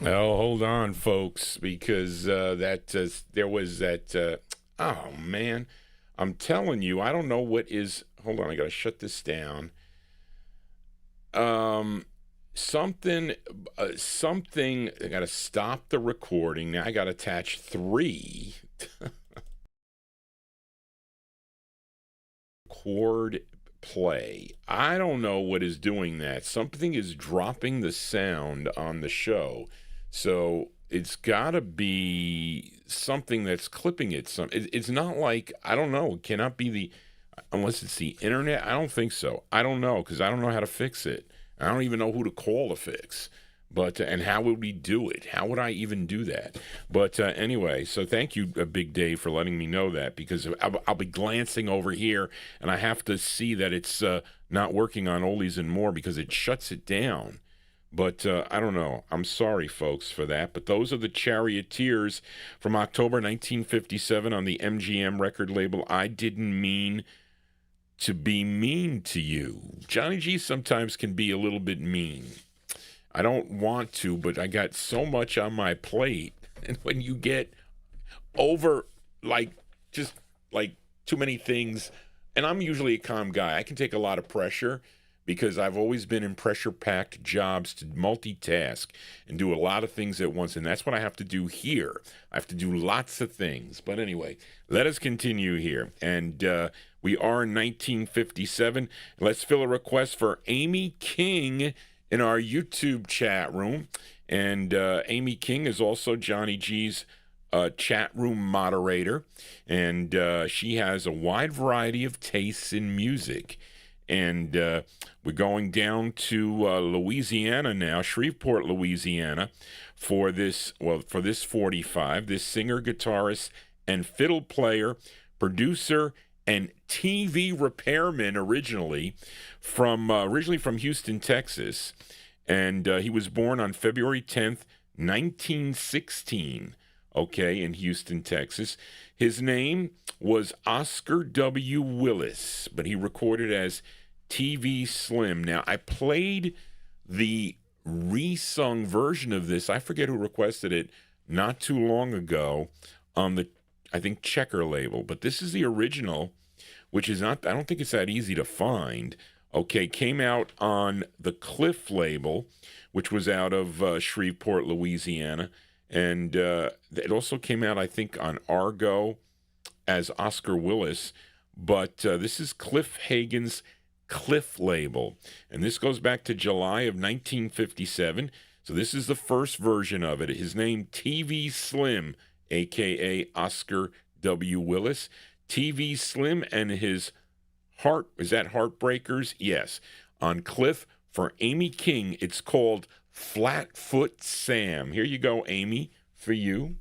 Oh, hold on, folks, because there was that. Oh man, I'm telling you, I don't know what is. Hold on, I gotta shut this down. Something. I gotta stop the recording now. I gotta attach 3. Chord play. I don't know what is doing that. Something is dropping the sound on the show. So it's got to be something that's clipping it. It's not like, I don't know, it cannot be unless it's the internet. I don't think so. I don't know, because I don't know how to fix it. I don't even know who to call to fix. But, and how would we do it? How would I even do that? But anyway, so thank you, Big Dave, for letting me know that, because I'll be glancing over here, and I have to see that it's not working on Oldies and More, because it shuts it down. But I don't know. I'm sorry, folks, for that. But those are the Charioteers from October 1957 on the MGM record label. I Didn't Mean to Be Mean to You. Johnny G sometimes can be a little bit mean. I don't want to, but I got so much on my plate. And when you get over, just too many things, and I'm usually a calm guy. I can take a lot of pressure, because I've always been in pressure-packed jobs to multitask and do a lot of things at once, and that's what I have to do here. I have to do lots of things. But anyway, let us continue here. And we are in 1957. Let's fill a request for Amy King in our YouTube chat room. And Amy King is also Johnny G's chat room moderator, and she has a wide variety of tastes in music. And we're going down to Louisiana now, Shreveport, Louisiana, for this 45. This singer, guitarist, and fiddle player, producer, and TV repairman originally from Houston, Texas. And he was born on February 10th, 1916, in Houston, Texas. His name was Oscar W. Willis, but he recorded as TV Slim. Now, I played the resung version of this. I forget who requested it not too long ago on the, I think, Checker label. But this is the original, which is not, I don't think it's that easy to find. Came out on the Cliff label, which was out of Shreveport, Louisiana. And it also came out, I think, on Argo as Oscar Willis. But this is Cliff Hagen's Cliff label, and this goes back to July of 1957. So this is the first version of it. His name, TV Slim, a.k.a. Oscar W. Willis. TV Slim and his Heartbreakers? Yes. On Cliff for Amy King, it's called Flatfoot Sam. Here you go, Amy, for you.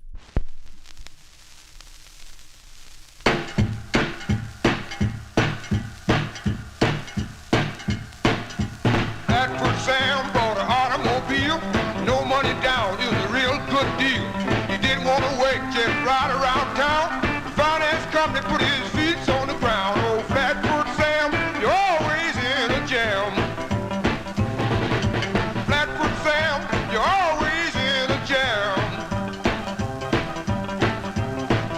Sam bought an automobile, no money down, it was a real good deal. He didn't want to wait, just ride around town. The finance company put his feet on the ground. Oh, Flatfoot Sam, you're always in a jam. Flatfoot Sam, you're always in a jam.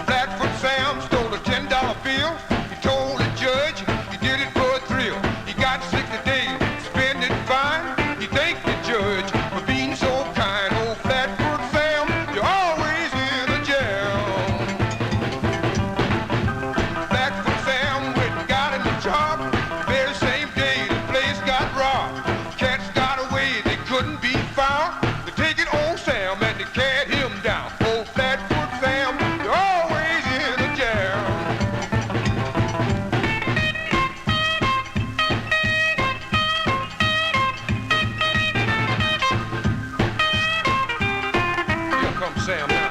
Flatfoot Sam stole a $10 bill. He told the judge he did it for a thrill. He got 60 days, spend it fine. Thank the judge for being so kind. Oh, Flatfoot Sam, you're always in a jam. Flatfoot Sam went and got him a job. Very same day the place got robbed. Cats got away, they couldn't be found. They take it on Sam and they carried him down. Oh, Flatfoot Sam, you're always in a jam. Sam now.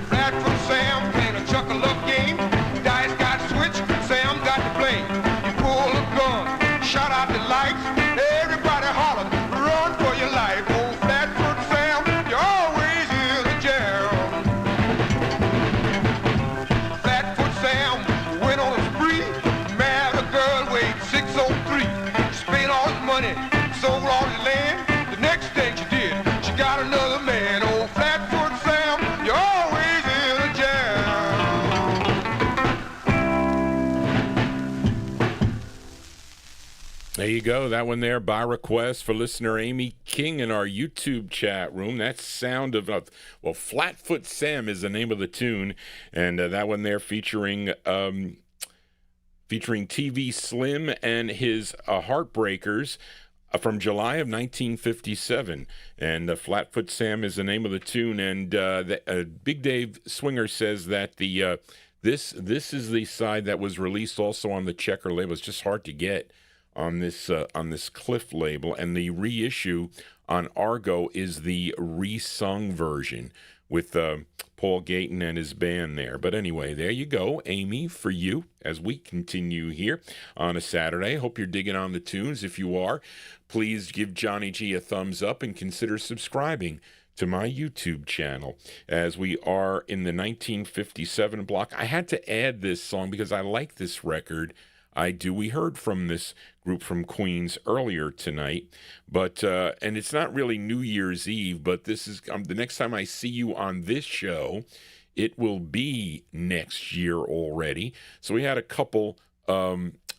Flatfoot Sam playing a chuck-a-luck game. Dice got switched, Sam got the blame. He pulled a gun, shot out the lights. Everybody hollered, run for your life. Oh, Flatfoot Sam, you're always in a jam. Flatfoot Sam went on a spree, married a girl weighed 603. Spent all his money, sold all his land. The next thing she did, she got another man. Oh, Flatfoot Sam, you're always in a jam. There you go. That one there by request for listener Amy King in our YouTube chat room. That sound of, Flatfoot Sam is the name of the tune. And that one there featuring TV Slim and his Heartbreakers from July of 1957. And Flatfoot Sam is the name of the tune. And Big Dave Swinger says that the This is the side that was released also on the Checker label. It's just hard to get on this Cliff label, and the reissue on Argo is the resung version with Paul Gayton and his band there. But anyway, there you go, Amy, for you as we continue here on a Saturday. Hope you're digging on the tunes. If you are, please give Johnny G a thumbs up and consider subscribing to my YouTube channel as we are in the 1957 block. I had to add this song because I like this record. I do. We heard from this group from Queens earlier tonight, but and it's not really New Year's Eve, but this is the next time I see you on this show, it will be next year already. So we had a couple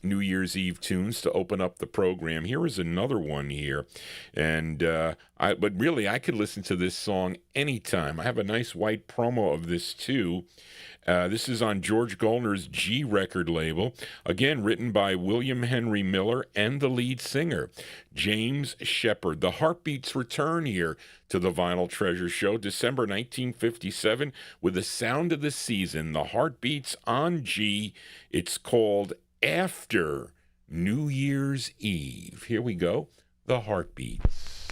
New Year's Eve tunes to open up the program. Here is another one here, and but really I could listen to this song anytime. I have a nice white promo of this too. This is on George Goldner's G record label. Again, written by William Henry Miller and the lead singer, James Shepard. The Heartbeats return here to the Vinyl Treasure Show, December 1957, with the sound of the season. The Heartbeats on G. It's called After New Year's Eve. Here we go. The Heartbeats.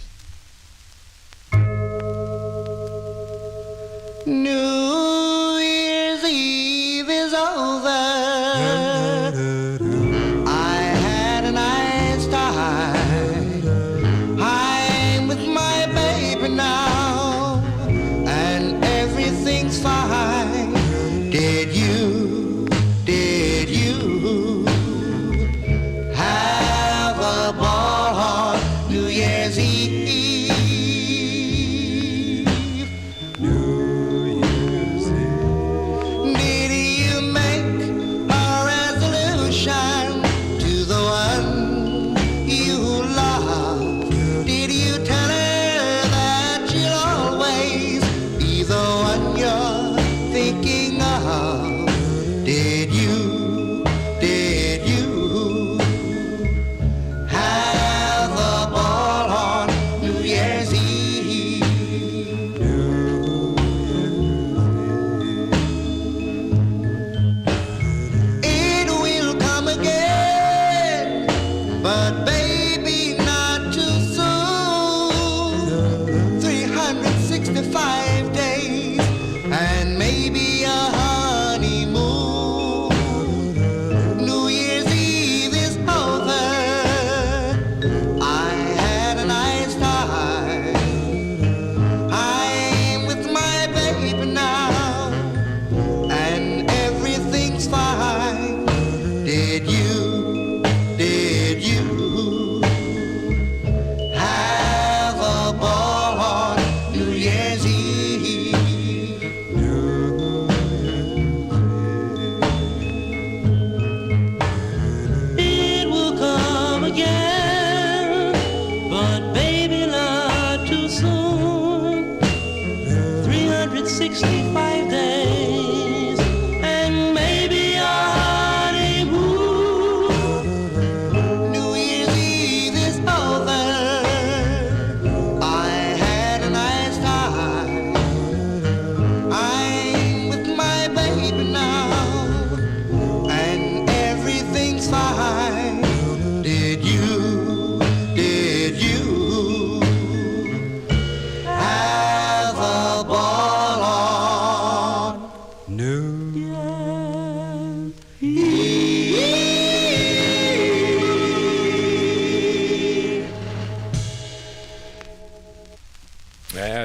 New Year's Eve is over. I had a nice time. I'm with my baby now, and everything's fine. Did you have a ball on New Year's Eve?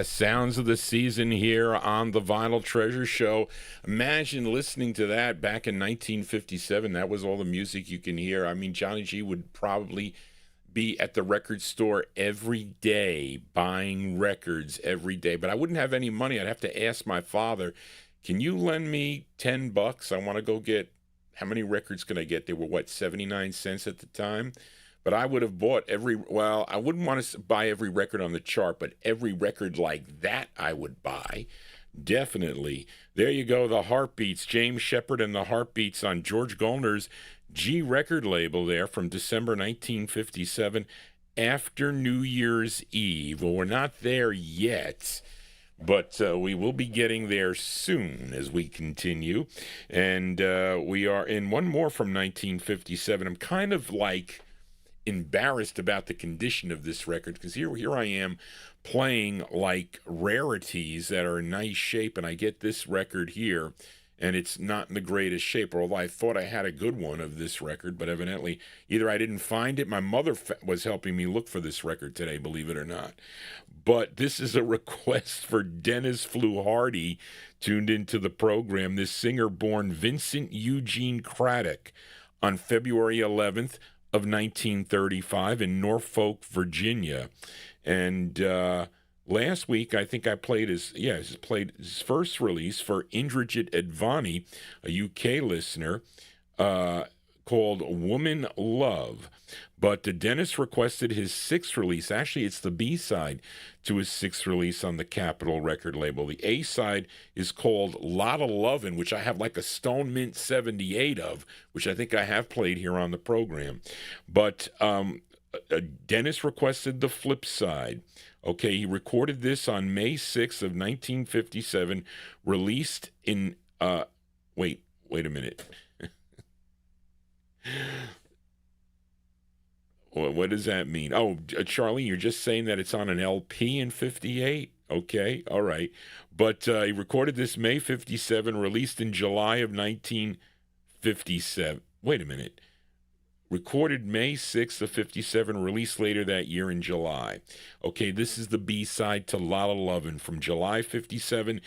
Sounds of the season here on the Vinyl Treasure Show. Imagine listening to that back in 1957. That was all the music you can hear. I mean, Johnny G would probably be at the record store every day, buying records every day. But I wouldn't have any money. I'd have to ask my father, can you lend me $10? I want to go get, how many records can I get? They were, 79 cents at the time? But I would have bought I wouldn't want to buy every record on the chart, but every record like that I would buy. Definitely. There you go, the Heartbeats. James Shepard and the Heartbeats on George Goldner's G record label there from December 1957, After New Year's Eve. Well, we're not there yet, But we will be getting there soon as we continue. And we are in one more from 1957. I'm kind of like embarrassed about the condition of this record because here I am playing like rarities that are in nice shape, and I get this record here and it's not in the greatest shape, although I thought I had a good one of this record, but evidently either I didn't find it. My mother was helping me look for this record today, believe it or not. But this is a request for Dennis Fluharty, tuned into the program. This singer born Vincent Eugene Craddock on February 11th of 1935 in Norfolk, Virginia. And last week, I think I played his first release for Indrajit Advani, a UK listener, called Woman Love. But Dennis requested his sixth release. Actually, it's the B-side to his sixth release on the Capitol record label. The A-side is called Lotta Lovin', which I have like a Stone Mint 78 of, which I think I have played here on the program. But Dennis requested the flip side. Okay, he recorded this on May 6th of 1957, released in, wait a minute. What does that mean? Oh, Charlie, you're just saying that it's on an LP in 58? Okay, all right. But he recorded this May 57, released in July of 1957. Wait a minute. Recorded May 6th of 57, released later that year in July. Okay, this is the B-side to Lotta Lovin' from July 57.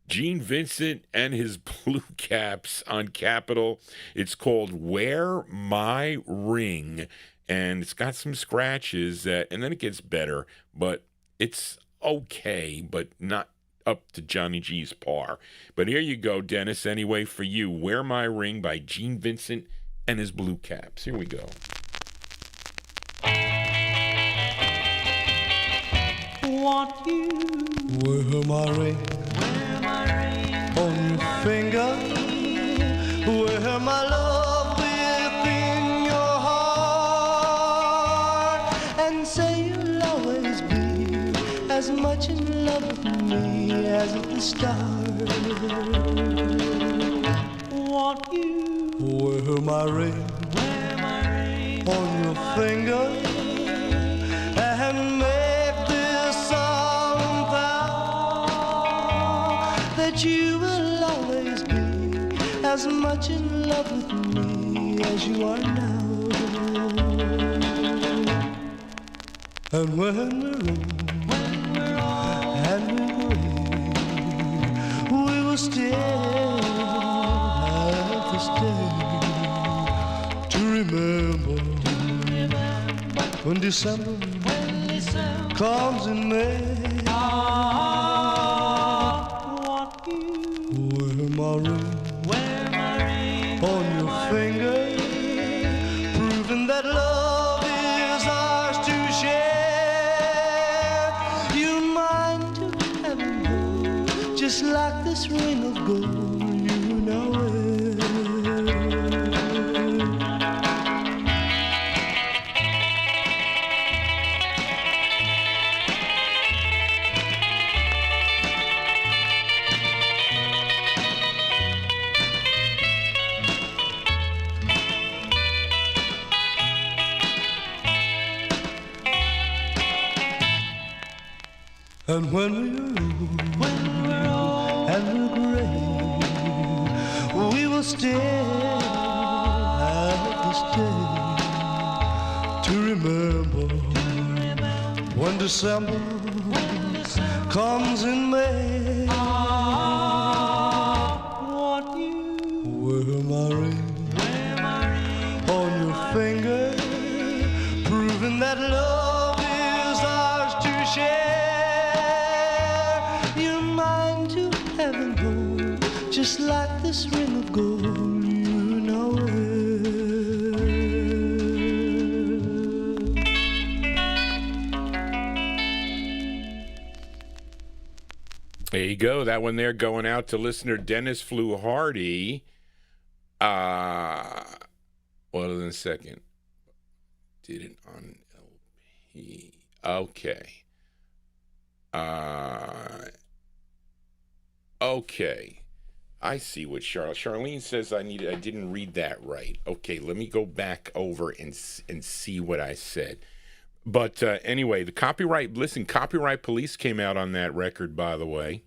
Gene Vincent and his Blue Caps on Capitol. It's called Wear My Ring, and it's got some scratches and then it gets better, but it's okay, but not up to Johnny G's par. But here you go, Dennis, anyway, for you. Wear My Ring by Gene Vincent and his Blue Caps. Here we go. Want you wear my ring, on your finger, wear my love within your heart, and say you'll always be as much in love with me as at the start. Want you wear my ring, on your finger, and make this song vow that you will always be as much in love with me as you are now. And when we're old and we're gray, we will still have to stay to remember when December comes in May. Wear my ring on your finger, proving that love is ours to share. You're mine to heaven, just like this ring of gold, you know it. And when we're old and we're gray, we will still have to stay to remember when December comes in May. Want you wear my ring on your finger, proving that love is ours to share. Just like this ring of gold, you know it. There you go. That one there going out to listener Dennis Fluharty. Hold on a second. Did it on LP. Okay. Okay. I see what Charlene says. I didn't read that right. Okay, let me go back over and see what I said. But anyway, the copyright police came out on that record, by the way.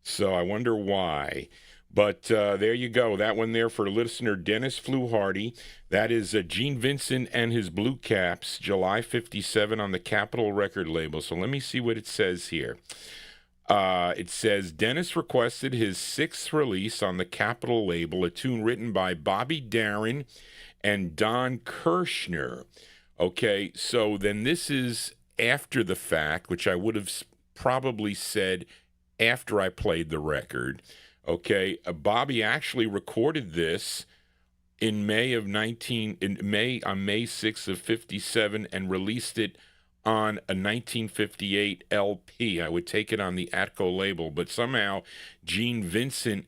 So I wonder why. But there you go. That one there for listener Dennis Fluharty. That is Gene Vincent and his Blue Caps, July 57 on the Capitol record label. So let me see what it says here. It says, Dennis requested his 6th release on the Capitol label, a tune written by Bobby Darin and Don Kirshner. Okay, so then this is after the fact, which I would have probably said after I played the record. Okay, Bobby actually recorded this on May 6th of 57 and released it on a 1958 LP. I would take it on the Atco label, but somehow Gene Vincent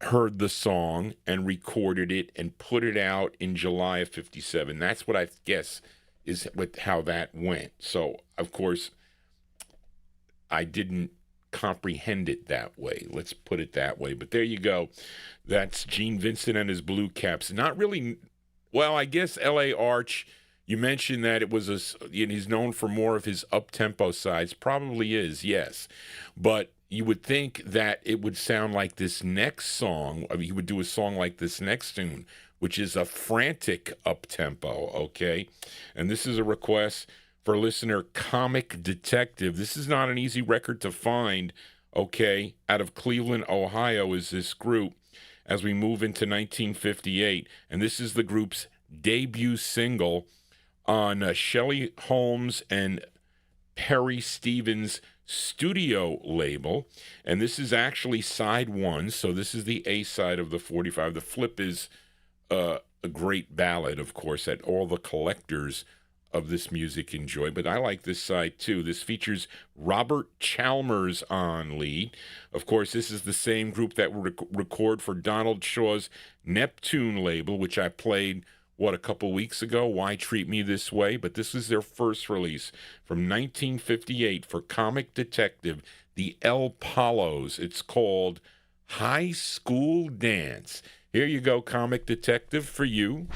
heard the song and recorded it and put it out in July of 57. That's what I guess is how that went. So, of course, I didn't comprehend it that way. Let's put it that way. But there you go. That's Gene Vincent and his Blue Caps. Not really, well, I guess L.A. Arch, you mentioned that it was he's known for more of his up-tempo sides. Probably is, yes. But you would think that it would sound like this next song. I mean, he would do a song like this next tune, which is a frantic up-tempo, okay? And this is a request for listener Comic Detective. This is not an easy record to find, okay? Out of Cleveland, Ohio is this group as we move into 1958. And this is the group's debut single on Shelley Holmes and Perry Stevens' studio label. And this is actually side 1, so this is the A side of the 45. The flip is a great ballad, of course, that all the collectors of this music enjoy, but I like this side too. This features Robert Chalmers on lead. Of course, this is the same group that would record for Donald Shaw's Neptune label, which I played, a couple weeks ago, Why Treat Me This Way? But this is their first release from 1958 for Comic Detective, the El Palos. It's called High School Dance. Here you go, Comic Detective, for you.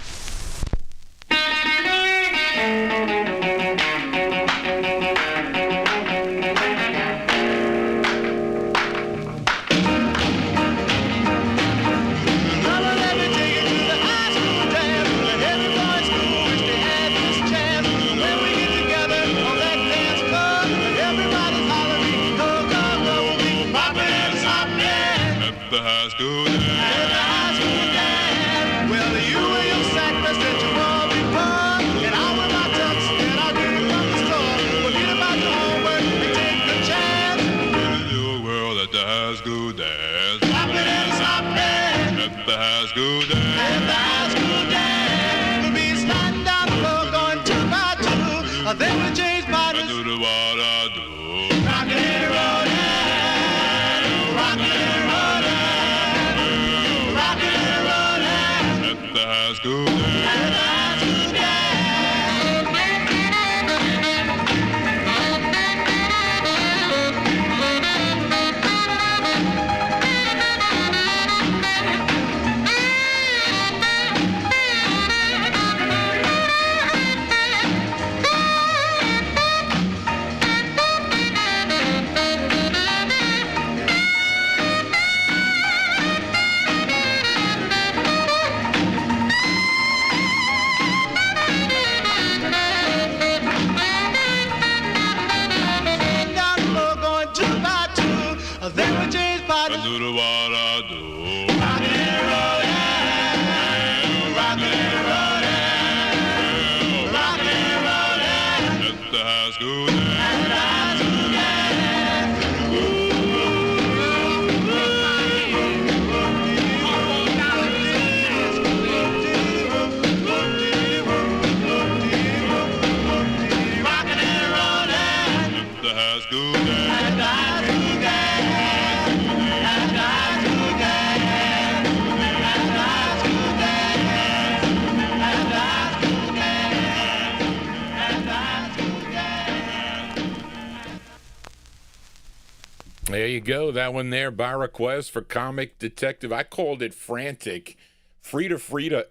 There you go. That one there by request for Comic Detective. I called it Frantic. Frida Frida's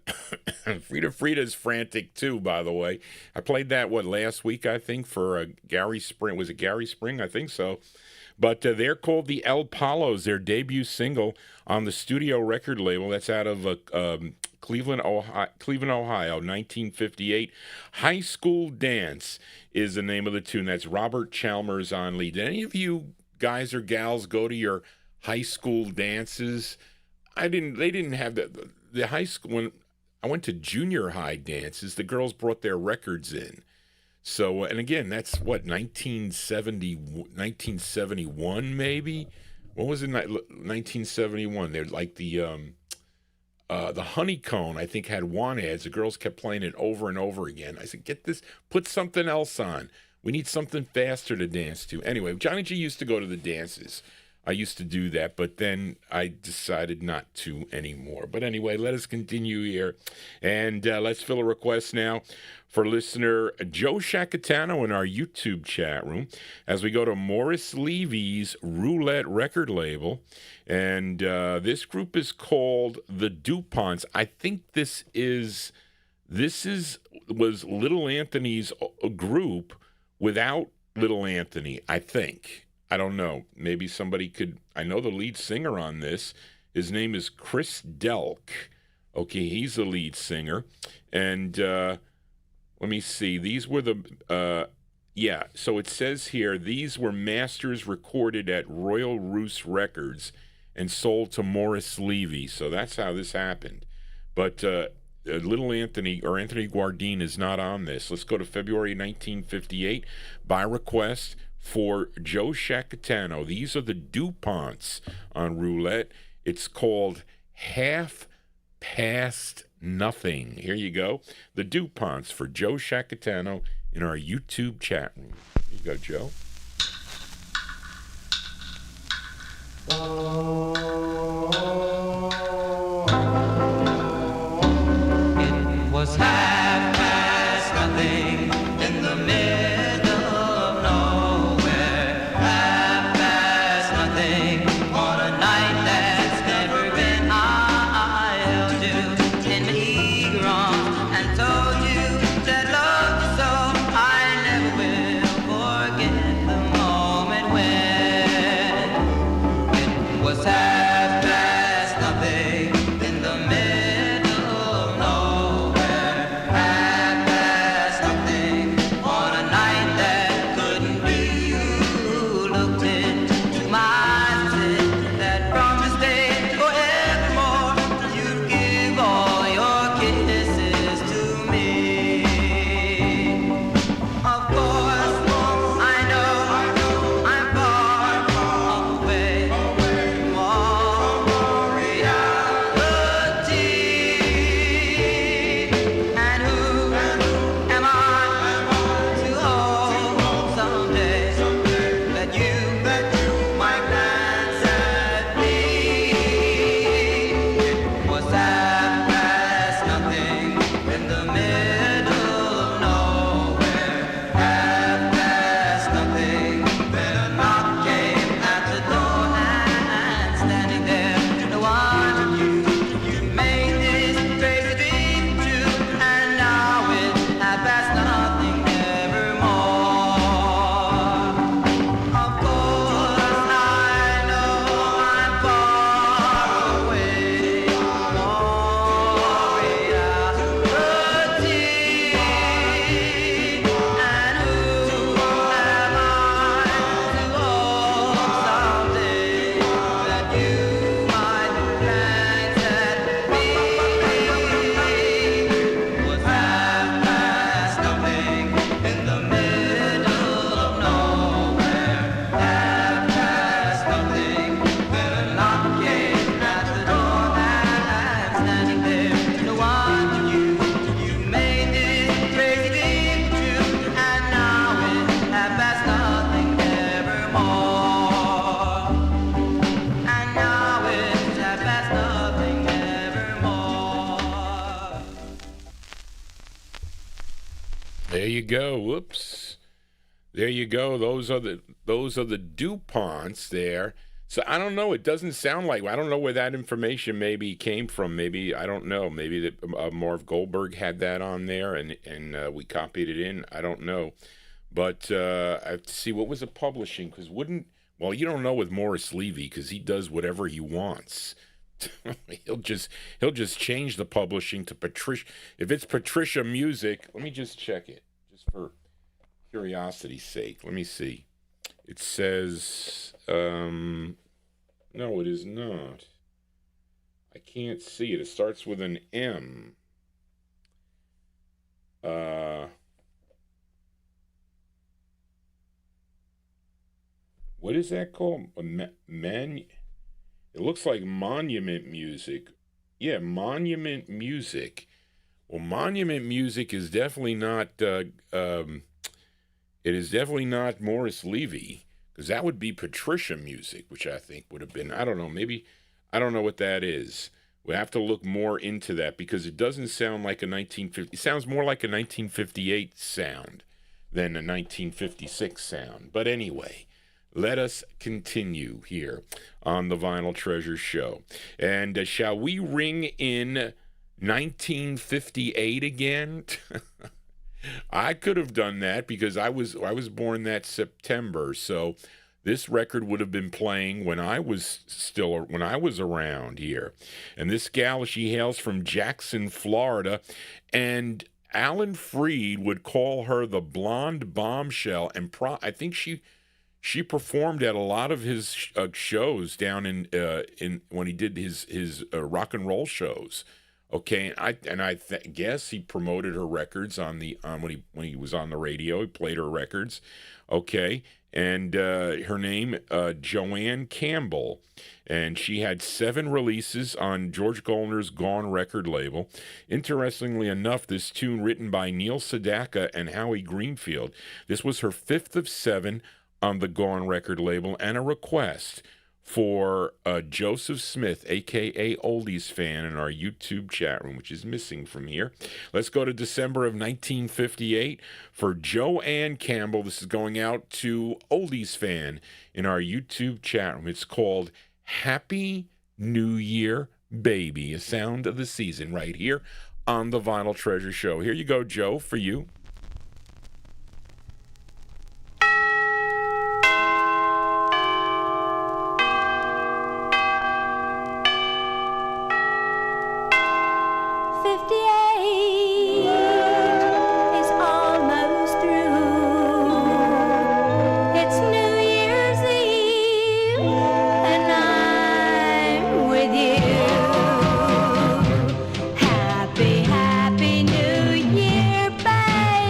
Frantic too, by the way. I played that, last week, I think, for Gary Spring. Was it Gary Spring? I think so. But they're called the El Palos, their debut single on the studio record label. That's out of Cleveland, Ohio, 1958. High School Dance is the name of the tune. That's Robert Chalmers on lead. Did any of you guys or gals go to your high school dances? They didn't have the high school. When I went to junior high dances, the girls brought their records in. So, and again, that's 1971 maybe? What was it, 1971? They're like the Honeycomb, I think, had one ads. The girls kept playing it over and over again. I said, get this, put something else on. We need something faster to dance to. Anyway, Johnny G used to go to the dances. I used to do that, but then I decided not to anymore. But anyway, let us continue here. And let's fill a request now for listener Joe Shacatano in our YouTube chat room as we go to Morris Levy's Roulette record label. And this group is called the DuPonts. I think this was Little Anthony's group without Little Anthony, I think. I don't know. Maybe somebody could. I know the lead singer on this. His name is Chris Delk. Okay, he's the lead singer. And let me see. These were the. So it says here, these were masters recorded at Royal Roost Records and sold to Morris Levy. So that's how this happened. But Little Anthony, or Anthony Guardine, is not on this. Let's go to February 1958 by request for Joe Shacatano. These are the DuPonts on Roulette. It's called Half Past Nothing. Here you go. The DuPonts for Joe Shacatano in our YouTube chat room. Here you go, Joe. It was half past nothing in the middle of nowhere. Half past nothing on a night that's never been. I held you in my eager arms and told you that love you so. I never will forget the moment when it was half past nothing in the middle of nowhere. Half past nothing on a night that couldn't be. You looked into my eyes and said that from this day forevermore you'd give all your kisses to me. Of course, I know I'm far away from all reality. And who am I to hope someday that you might glance at me? It was half past nothing in the middle of nowhere. Half past nothing. Then a knock came at the door, and standing there, no one knew. You made this crazy dream true, and now it's half past nothing evermore. Of course, I know I'm far away from all reality. And who am I to hope someday that you might glance at me? It was half past nothing in the middle of nowhere. Half past nothing. Then a knock came at the door, and standing there, no one knew. You made this crazy dream true, and now it's half past nothing evermore. And now it's half past nothing evermore. There you go. Whoops. There you go. Those are the DuPonts there. So I don't know. It doesn't sound like. I don't know where that information maybe came from. Maybe I don't know. Maybe that Marv Goldberg had that on there, and we copied it in. I don't know, but I have to see what was it publishing. Because well, you don't know with Morris Levy because he does whatever he wants. he'll just change the publishing to Patricia. If it's Patricia Music, let me just check it just for curiosity's sake. Let me see. It says, no, it is not. I can't see it. It starts with an M. What is that called? It looks like Monument Music. Yeah, Monument Music. Well, Monument Music is definitely not. It is definitely not Morris Levy, because that would be Patricia Music, which I think would have been, I don't know, maybe, I don't know what that is. We have to look more into that, because it doesn't sound like a 1950, it sounds more like a 1958 sound than a 1956 sound. But anyway, let us continue here on the Vinyl Treasure Show. And shall we ring in 1958 again? I could have done that because I was born that September, so this record would have been playing when I was around here. And this gal, she hails from Jackson, Florida, and Alan Freed would call her the blonde bombshell, and I think she performed at a lot of his shows down in when he did his rock and roll shows. Okay, and I guess he promoted her records when he was on the radio. He played her records. Okay, and her name Joanne Campbell, and she had 7 releases on George Gallner's Gone record label. Interestingly enough, this tune written by Neil Sedaka and Howie Greenfield. This was her 5th of 7 on the Gone record label, and a request for Joseph Smith, a.k.a. Oldies Fan, in our YouTube chat room, which is missing from here. Let's go to December of 1958 for Joanne Campbell. This is going out to Oldies Fan in our YouTube chat room. It's called Happy New Year, Baby, a sound of the season right here on the Vinyl Treasure Show. Here you go, Joe, for you. Happy New Year, baby.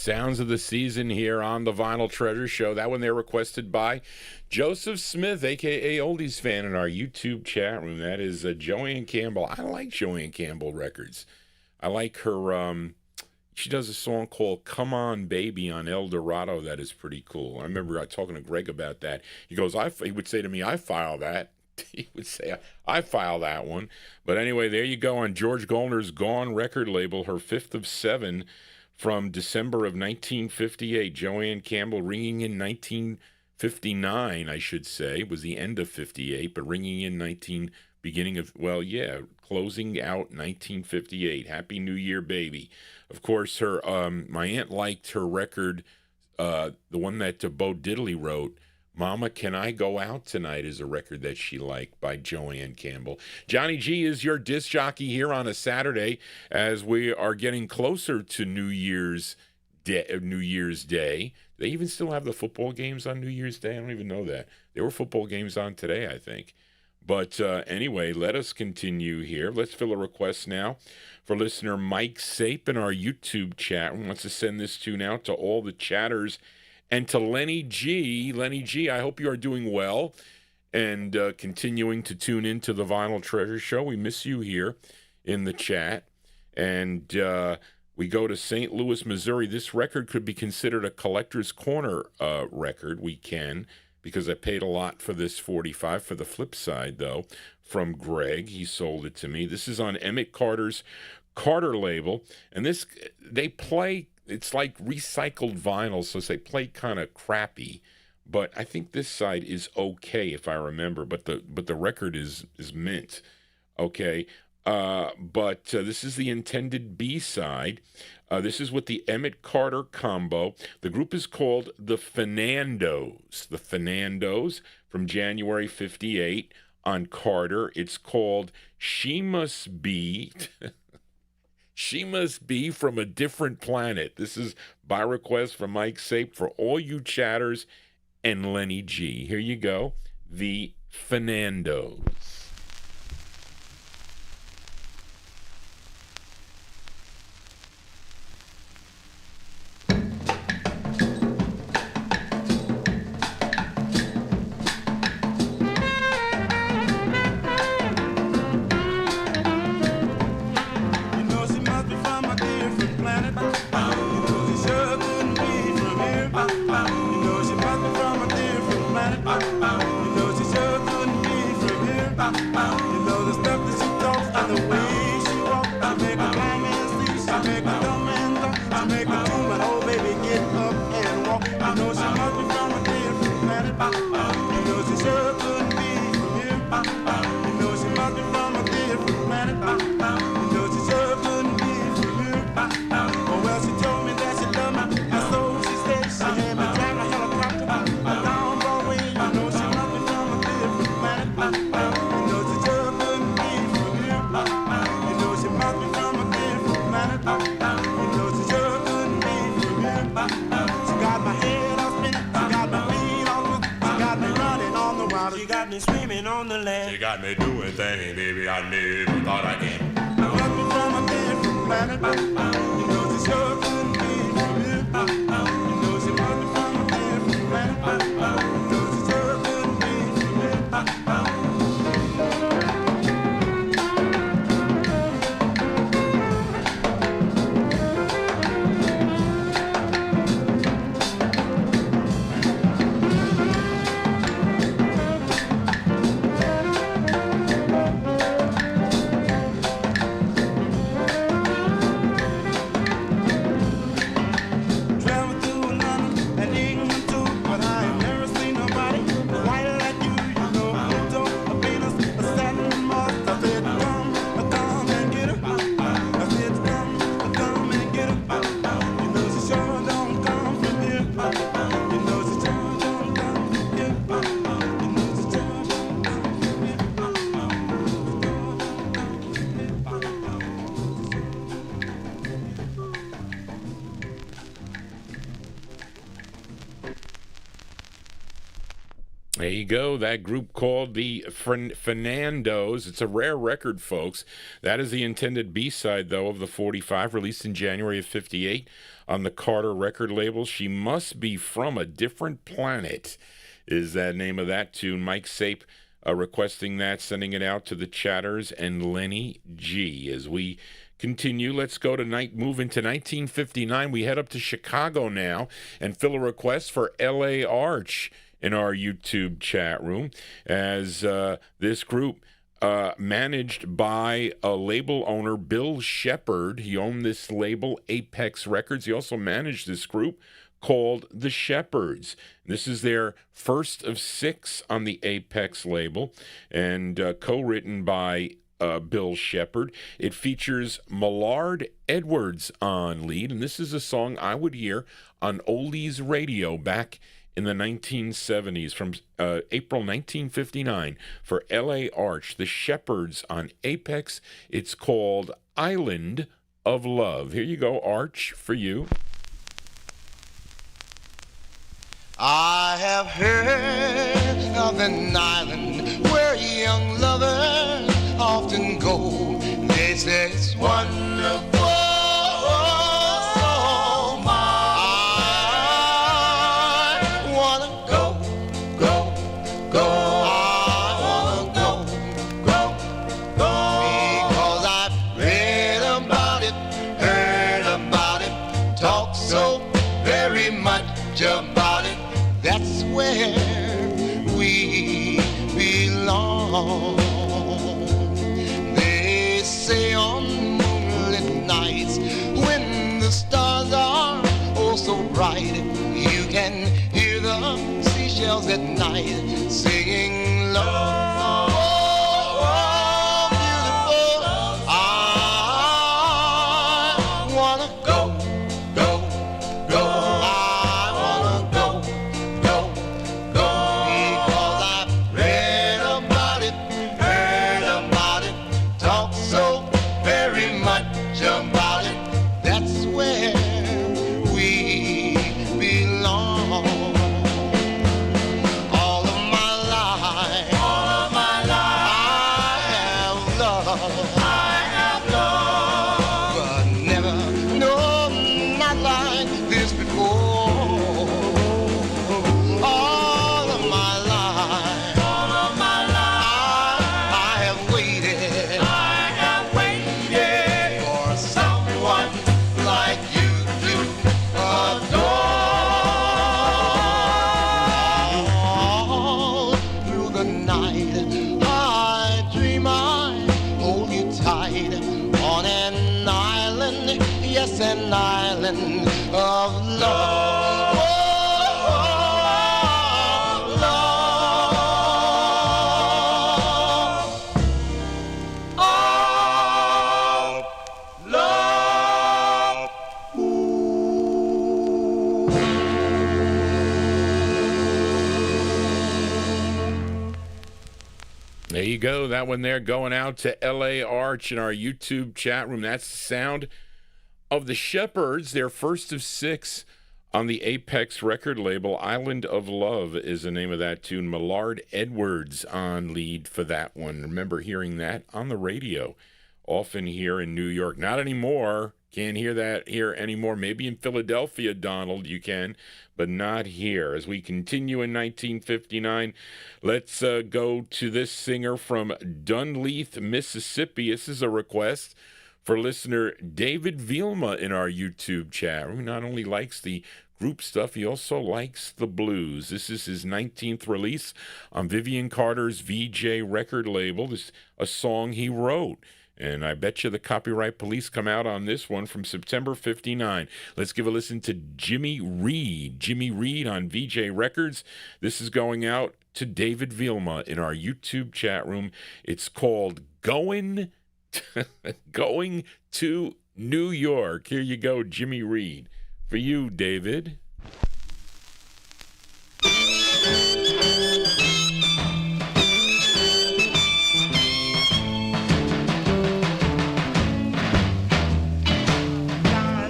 Sounds of the Season here on the Vinyl Treasure Show. That one there requested by Joseph Smith, a.k.a. Oldies Fan, in our YouTube chat room. That is Joanne Campbell. I like Joanne Campbell records. I like her, she does a song called Come On Baby on El Dorado that is pretty cool. I remember talking to Greg about that. He goes, he would say to me, I file that. He would say, I file that one. But anyway, there you go on George Goldner's Gone record label, her 5th of 7 from December of 1958. Joanne Campbell ringing in 1959, I should say. It was the end of 58, but ringing in closing out 1958. Happy New Year, baby. Of course, her my aunt liked her record, the one that Bo Diddley wrote, Mama, Can I Go Out Tonight, is a record that she liked by Joanne Campbell. Johnny G is your disc jockey here on a Saturday as we are getting closer to New Year's Day. They even still have the football games on New Year's Day? I don't even know that. There were football games on today, I think. But anyway, let us continue here. Let's fill a request now for listener Mike Sape in our YouTube chat. Wants to send this tune out to all the chatters and to Lenny G. Lenny G, I hope you are doing well and continuing to tune into the Vinyl Treasure Show. We miss you here in the chat. And we go to St. Louis, Missouri. This record could be considered a collector's corner record. We can, because I paid a lot for this 45. For the flip side, though, from Greg, he sold it to me. This is on Emmett Carter's Carter label. And this, they play... It's like recycled vinyl, so they play kind of crappy. But I think this side is okay, if I remember. But the record is mint, okay. But this is the intended B side. This is with the Emmett Carter combo. The group is called the Fernandos. The Fernandos from January '58 on Carter. It's called She Must Be. She Must Be From a Different Planet. This is by request from Mike Sape for all you chatters and Lenny G. Here you go. The Fernandos. She got me doing things, baby, I never thought I can. Love me from a different planet. You know she sure couldn't be from here. You know she love me from a different planet. You know she sure couldn't be from here. There you go. That group called the Fernandos. It's a rare record, folks. That is the intended B-side, though, of the 45, released in January of 58 on the Carter record label. She Must Be From a Different Planet is that name of that tune. Mike Sape requesting that, sending it out to the Chatters and Lenny G. As we continue, let's go to move into 1959. We head up to Chicago now and fill a request for L.A. Arch in our YouTube chat room, as this group managed by a label owner, Bill Shepard. He owned this label, Apex Records. He also managed this group called the Shepherds. This is their first of 6 on the Apex label, and co-written by Bill Shepard. It features Millard Edwards on lead, and this is a song I would hear on oldies radio back in the 1970s, from April 1959, for L.A. Arch, the Shepherds on Apex. It's called Island of Love. Here you go, Arch, for you. I have heard of an island where young lovers often go. They say it's wonderful. About it, that's where we belong. They say on moonlit nights, when the stars are oh so bright, you can hear the seashells at night singing love. An island of love. There you go. That one there going out to L.A. Arch in our YouTube chat room. That's the sound of the Shepherds, their first of 6 on the Apex record label. Island of Love is the name of that tune. Millard Edwards on lead for that one. Remember hearing that on the radio often here in New York. Not anymore. Can't hear that here anymore. Maybe in Philadelphia, Donald, you can, but not here. As we continue in 1959, let's go to this singer from Dunleith, Mississippi. This is a request for listener David Vilma in our YouTube chat. He not only likes the group stuff, he also likes the blues. This is his 19th release on Vivian Carter's VJ record label. This is a song he wrote, and I bet you the copyright police come out on this one from September 59. Let's give a listen to Jimmy Reed. Jimmy Reed on VJ Records. This is going out to David Vilma in our YouTube chat room. It's called Going to New York. Here you go, Jimmy Reed. For you, David.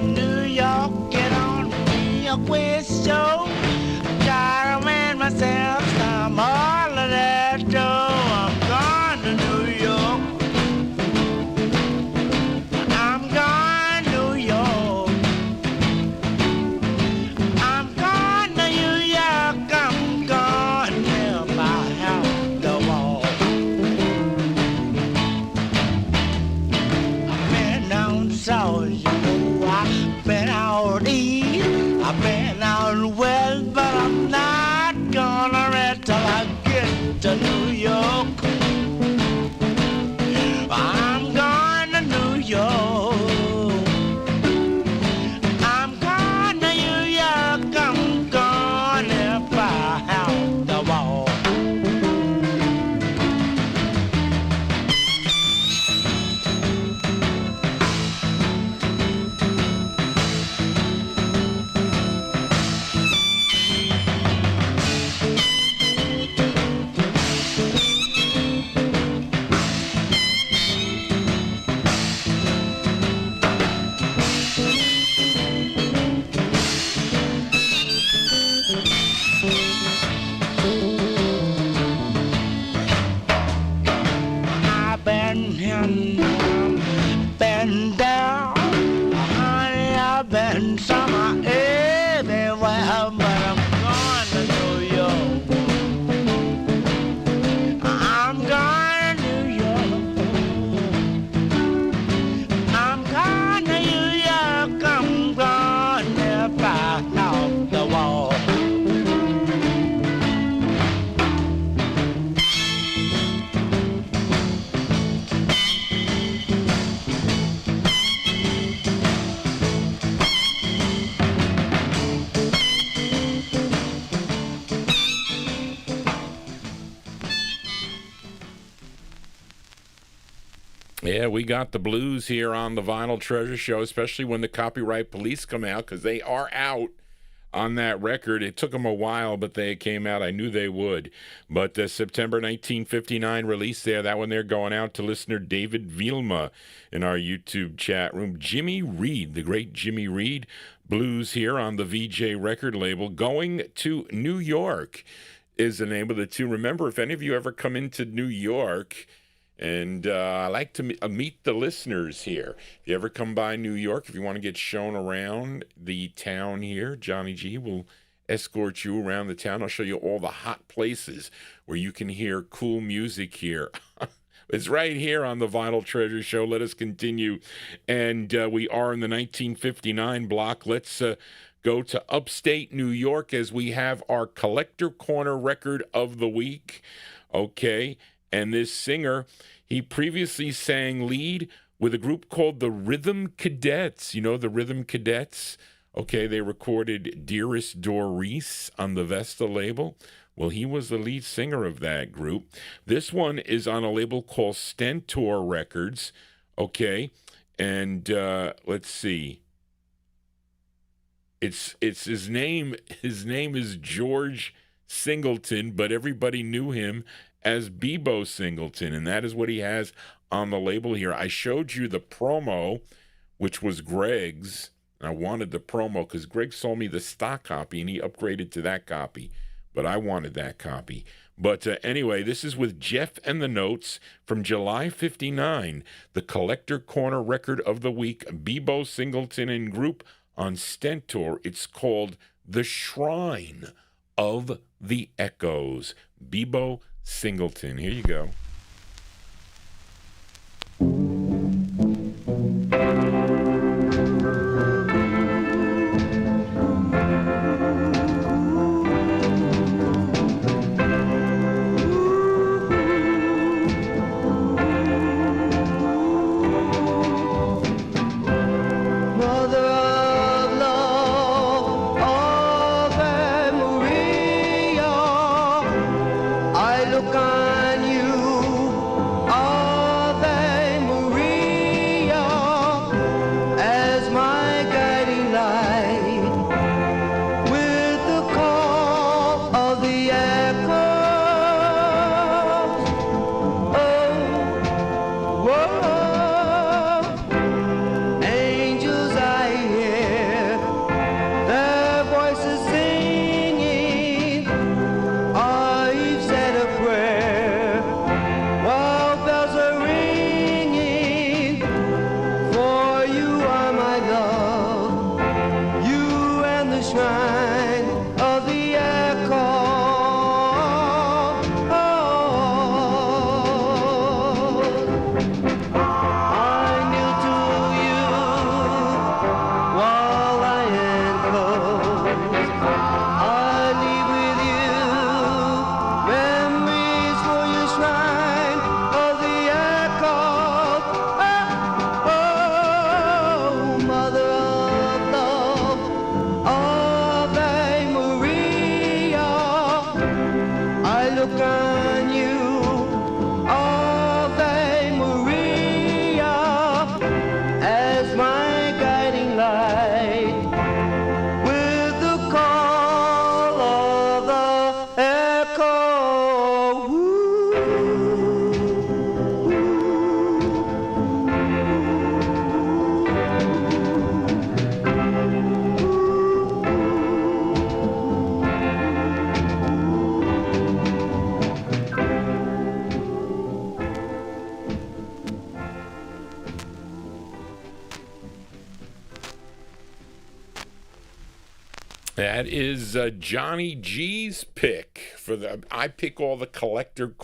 New York, get on the New York West Show. Gotta win myself some more. to New York. I'm going to New York. I'm going to New York. I'm going to buy out the wall. Been down, honey, I've been summer everywhere, but I'm going to New York. I'm going to New York. I'm going to New York. I'm going to buy out the wall. Yeah, we got the blues here on the Vinyl Treasure Show, especially when the copyright police come out, because they are out on that record. It took them a while, but they came out. I knew they would. But September 1959 release there, that one there going out to listener David Vielma in our YouTube chat room. Jimmy Reed, the great Jimmy Reed, blues here on the VJ record label. Going to New York is the name of the tune. Remember, if any of you ever come into New York, and I like to meet the listeners here. If you ever come by New York, if you want to get shown around the town here, Johnny G will escort you around the town. I'll show you all the hot places where you can hear cool music here. It's right here on the Vinyl Treasure Show. Let us continue. And we are in the 1959 block. Let's go to upstate New York as we have our Collector Corner record of the week. Okay. And this singer, he previously sang lead with a group called the Rhythm Cadets. You know the Rhythm Cadets? Okay, they recorded Dearest Doris on the Vesta label. Well, he was the lead singer of that group. This one is on a label called Stentor Records. Okay, and let's see. It's his name. His name is George Singleton, but everybody knew him as Bibbo Singleton, and that is what he has on the label here. I showed you the promo, which was Greg's. I wanted the promo because Greg sold me the stock copy, and he upgraded to that copy, but I wanted that copy. But anyway, this is with Jeff and the Notes from July 59, the Collector Corner record of the week, Bibbo Singleton and group on Stentor. It's called The Shrine of the Echoes. Bibbo Singleton. Here you go. Prayer That is Johnny G's pick for the. I pick all the collector.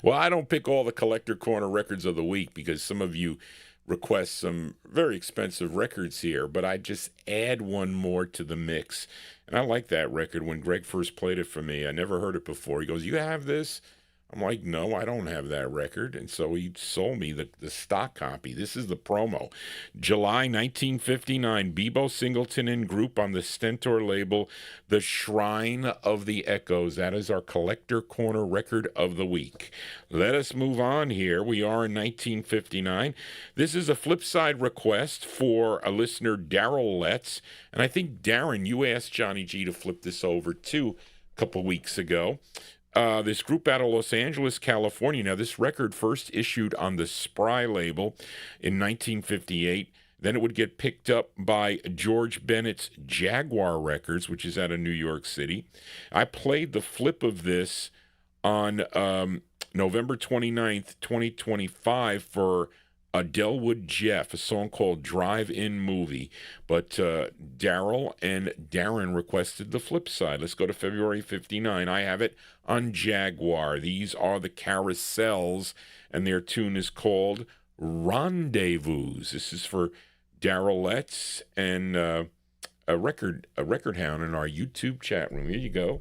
Well, I don't pick all the collector corner records of the week because some of you request some very expensive records here, but I just add one more to the mix. And I like that record. When Greg first played it for me, I never heard it before. He goes, "You have this?" I'm like, "No, I don't have that record." And so he sold me the stock copy. This is the promo. July 1959, Bibbo Singleton and Group on the Stentor label, The Shrine of the Echoes. That is our Collector Corner record of the week. Let us move on here. We are in 1959. This is a flip side request for a listener, Darrell Letts. And I think, Darren, you asked Johnny G to flip this over too a couple weeks ago. This group out of Los Angeles, California. Now, this record first issued on the Spry label in 1958. Then it would get picked up by George Bennett's Jaguar Records, which is out of New York City. I played the flip of this on November 29th, 2025 for Delwood Jeff, a song called Drive-In Movie. But Darrell and Darren requested the flip side. Let's go to February 59. I have it on Jaguar. These are the Carousels, and their tune is called Rendezvous. This is for Darrell Letts and a record hound in our YouTube chat room. Here you go.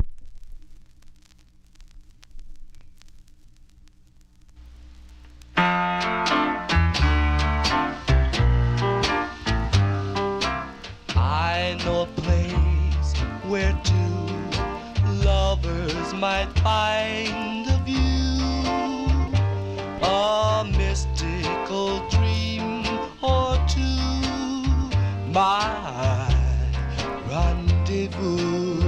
I know a place where two lovers might find a view, a mystical dream or two, my rendezvous.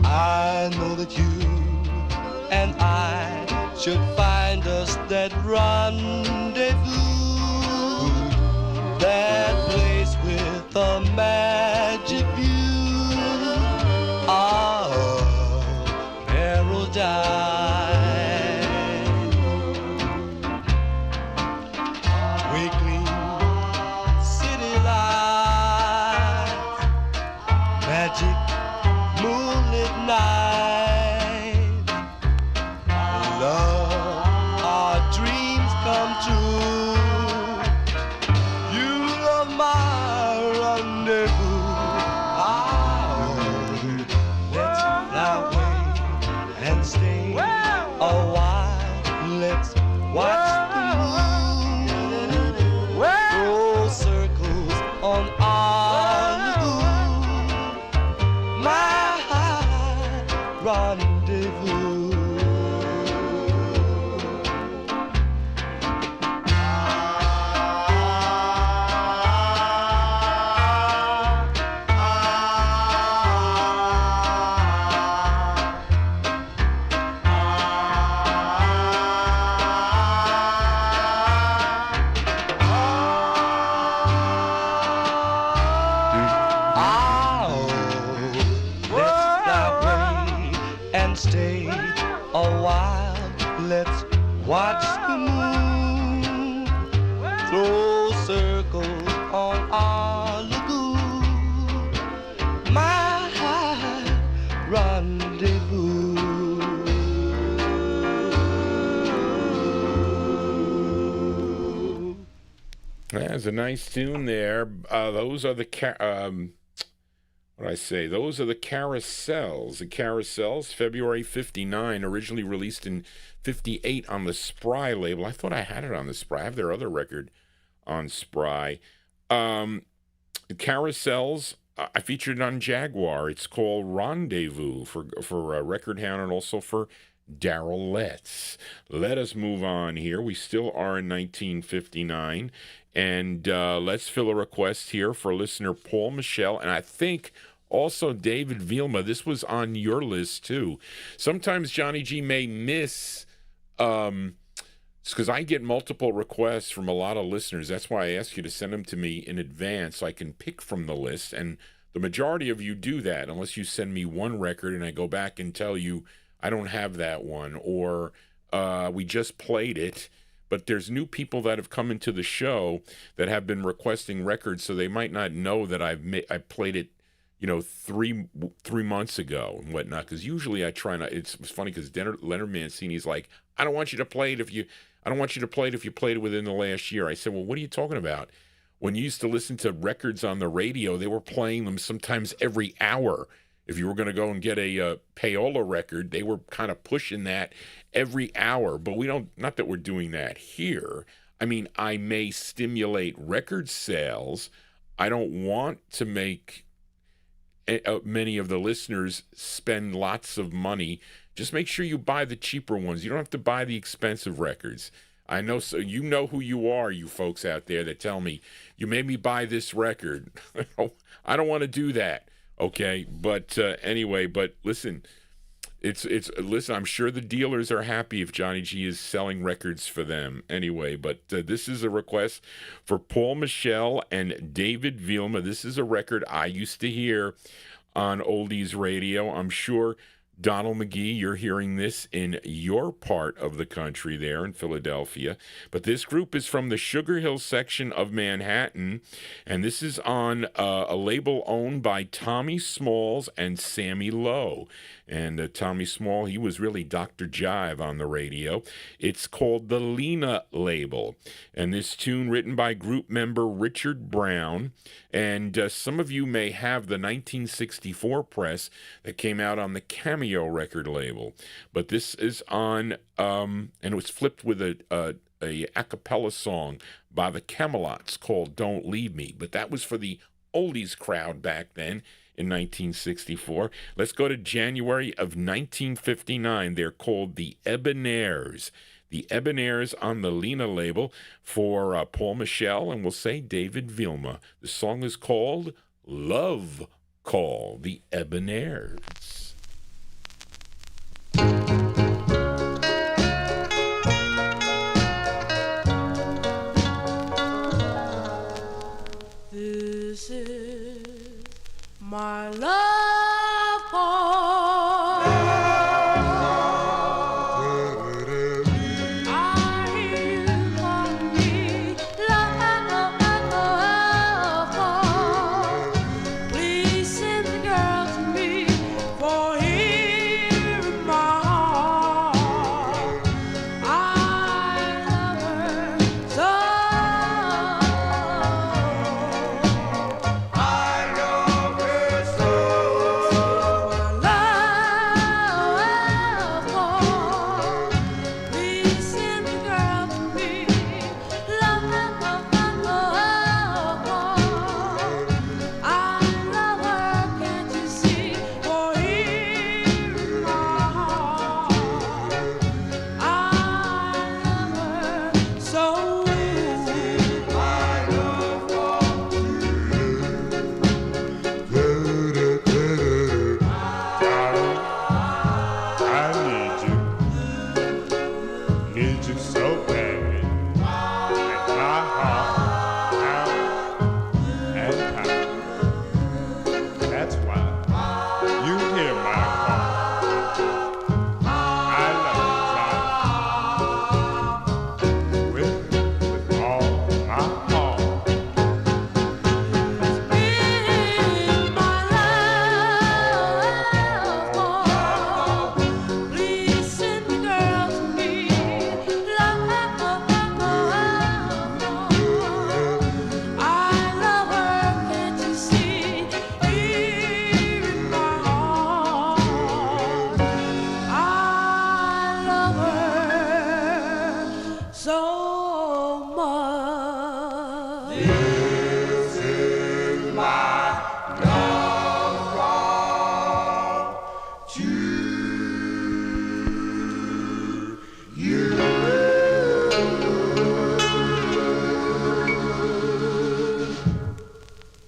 I know that you and I should find us that rendezvous, that place with a magic view of paradise. Twinkling city lights, magic moonlit night, love, our dreams come true. My rendezvous. Let's fly away and stay a while. Let's watch the moon throw circles on our lagoon. My rendezvous. Stay a while, let's watch the moon throw circles on our lagoon, my rendezvous. That's a nice tune there. Those are the Those are the Carousels. The Carousels, February 59, originally released in 58 on the Spry label. I thought I had it on the Spry. I have their other record on Spry. The Carousels, I featured it on Jaguar. It's called Rendezvous for Record Hound and also for Darrell Letts. Let us move on here. We still are in 1959. And let's fill a request here for listener Paul Michel. And I think also David Vilma. This was on your list too. Sometimes Johnny G may miss, because I get multiple requests from a lot of listeners. That's why I ask you to send them to me in advance so I can pick from the list. And the majority of you do that unless you send me one record and I go back and tell you I don't have that one, or we just played it. but there's new people that have come into the show that have been requesting records, so they might not know that I played it, 3 months ago and whatnot. Because usually I try not. It's funny because Leonard Mancini's like, I don't want you to play it if you played it within the last year. I said, well, what are you talking about? When you used to listen to records on the radio, they were playing them sometimes every hour. If you were going to go and get a payola record, they were kind of pushing that every hour. But we don't, not that we're doing that here. I mean, I may stimulate record sales. I don't want to make many of the listeners spend lots of money. Just make sure you buy the cheaper ones. You don't have to buy the expensive records. I know, so you know who you are, you folks out there that tell me, you made me buy this record. I don't want to do that. Okay, but anyway, but listen, listen, I'm sure the dealers are happy if Johnny G is selling records for them anyway, but this is a request for Paul Michel and David Vilma. This is a record I used to hear on Oldies Radio. I'm sure, Donald McGee, you're hearing this in your part of the country there in Philadelphia. But this group is from the Sugar Hill section of Manhattan, and this is on a label owned by Tommy Smalls and Sammy Lowe. And Tommy Small, he was really Dr. Jive on the radio. It's called the Lena label. And this tune written by group member Richard Brown. And some of you may have the 1964 press that came out on the Cameo record label. But this is on, and it was flipped with a a cappella song by the Camelots called Don't Leave Me. But that was for the oldies crowd back then. In 1964. Let's go to January of 1959. They're called the Ebonaires. The Ebonaires on the Lena label for Paul Michel and we'll say David Vilma. The song is called Love Call, the Ebonaires. This is my love call. I hear you calling me love call. Please send the girl to me for hearing my heart. I love her so.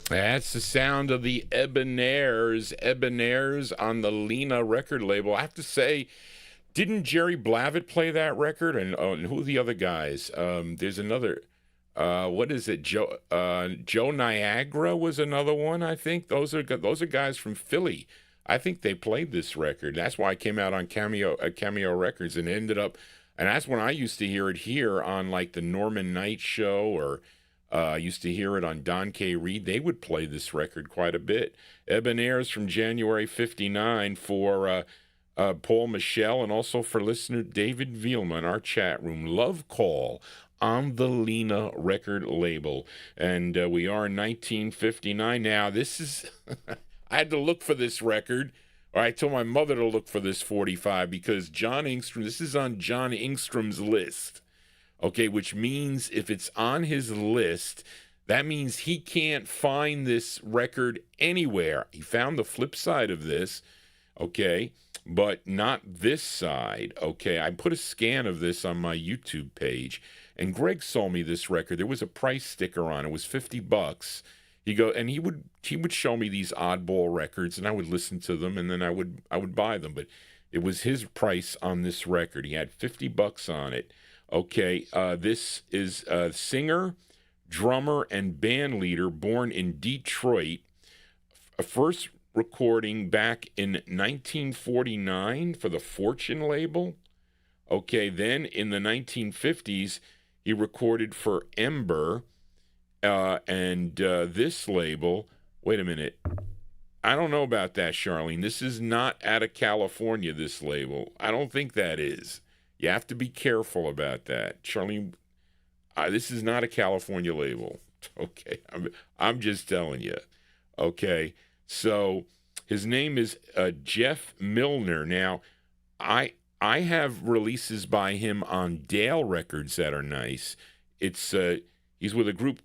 That's the sound of the Ebonaires on the Lena record label. I have to say, didn't Jerry Blavat play that record? And who are the other guys? There's another, what is it? Joe Niagara was another one, I think. Those are guys from Philly. I think they played this record. That's why it came out on Cameo Records and ended up And that's when I used to hear it here on like the Norman Knight show, or I used to hear it on Don K. Reed. They would play this record quite a bit. Ebonaires from January 59 for Paul Michel, and also for listener David Vielma in our chat room. Love Call on the Lena record label. And we are in 1959 now. This is, I had to look for this record. Or I told my mother to look for this 45 because John Engstrom, this is on John Engstrom's list. Okay, which means if it's on his list, that means he can't find this record anywhere. He found the flip side of this, okay, but not this side, okay. I put a scan of this on my YouTube page, and Greg sold me this record. There was a price sticker on it. It was $50. He would show me these oddball records, and I would listen to them, and then I would buy them. But it was his price on this record. He had $50 on it. Okay, this is a singer, drummer, and band leader born in Detroit. A first recording back in 1949 for the Fortune label. Okay, then in the 1950s, he recorded for Ember. And this label, wait a minute. I don't know about that, Charlene. This is not out of California, this label. I don't think that is. You have to be careful about that. Charlene, this is not a California label. Okay, I'm just telling you. Okay, so his name is Jeff Milner. Now, I have releases by him on Dale Records that are nice. It's... he's with a group,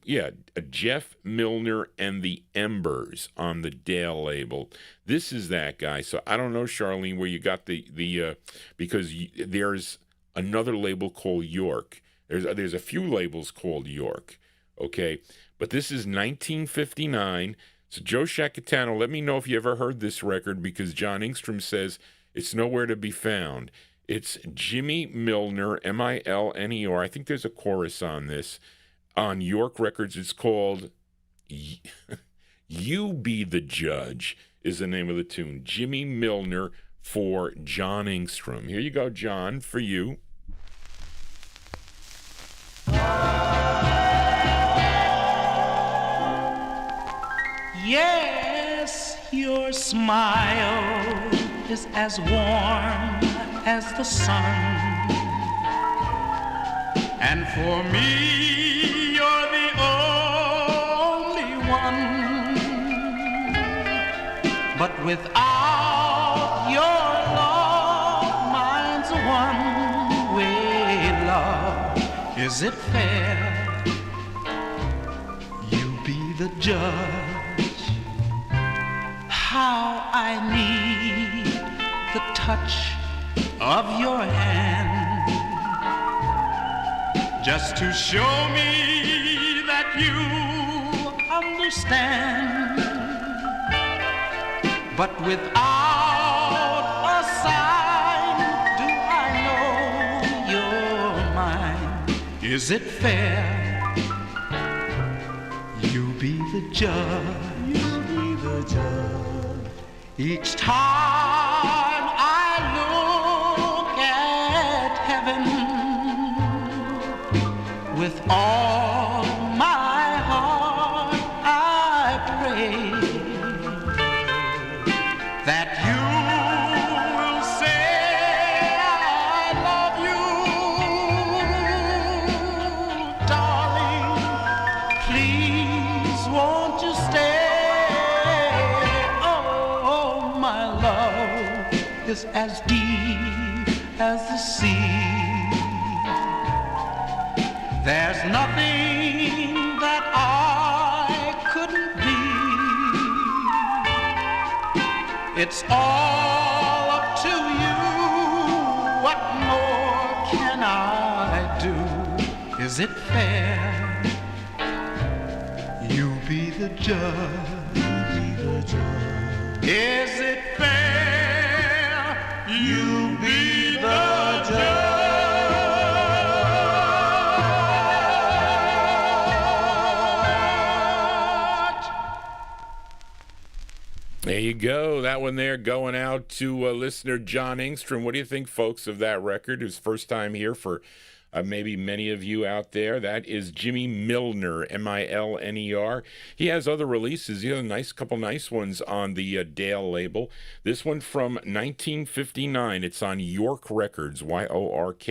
Jeff Milner and the Embers on the Dale label. This is that guy. So I don't know, Charlene, where you got the because there's another label called York. There's a few labels called York, okay? But this is 1959. So Joe Shacatano, let me know if you ever heard this record, because John Engstrom says it's nowhere to be found. It's Jimmy Milner, M-I-L-N-E-R. I think there's a chorus on this. On York Records, it's called You Be the Judge is the name of the tune. Jimmy Milner for John Engstrom. Here you go, John, for you. Yes, your smile is as warm as the sun. And for me, you're the only one. But without your love, mine's a one-way love. Is it fair? You be the judge. How I need the touch of your hand, just to show me that you understand. But without a sign, do I know you're mine? Is it fair? You be the judge. You be the judge. Each time I look at heaven, with all my heart I pray that you will say I love you, darling. Please won't you stay? Oh, my love is as deep as the sea. There's nothing that I couldn't be. It's all up to you. What more can I do? Is it fair? You be the judge. You be the judge. Is it fair? You be the judge. There you go. that one there going out to listener John Engstrom. What do you think, folks, of that record? His first time here for maybe many of you out there. That is Jimmy Milner, Milner. He has other releases. He has a couple nice ones on the Dale label. This one from 1959. It's on York Records, York.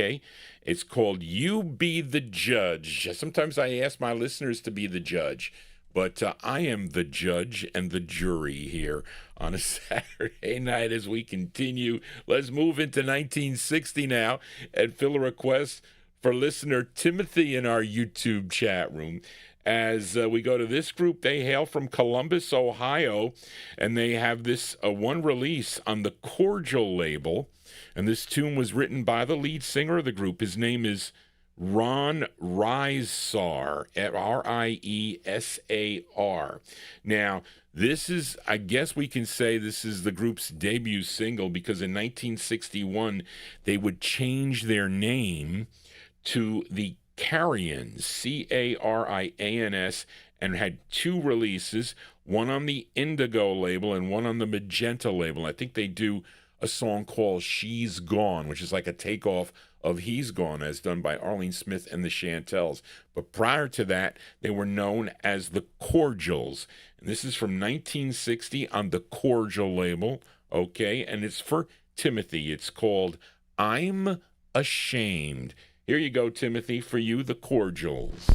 It's called You Be the Judge. Sometimes I ask my listeners to be the judge, but I am the judge and the jury here on a Saturday night as we continue. Let's move into 1960 now and fill a request for listener Timothy in our YouTube chat room. As we go to this group, they hail from Columbus, Ohio, and they have this one release on the Cordial label. And this tune was written by the lead singer of the group. His name is Ron Riesar, Riesar. Now, this is, I guess we can say this is the group's debut single, because in 1961, they would change their name to the Carians, Carians, and had two releases, one on the Indigo label and one on the Magenta label. I think they do a song called She's Gone, which is like a takeoff of He's Gone, as done by Arlene Smith and the Chantels. But prior to that, they were known as the Cordials. And this is from 1960 on the Cordial label, okay? And it's for Timothy. It's called I'm Ashamed. Here you go, Timothy, for you, the Cordials.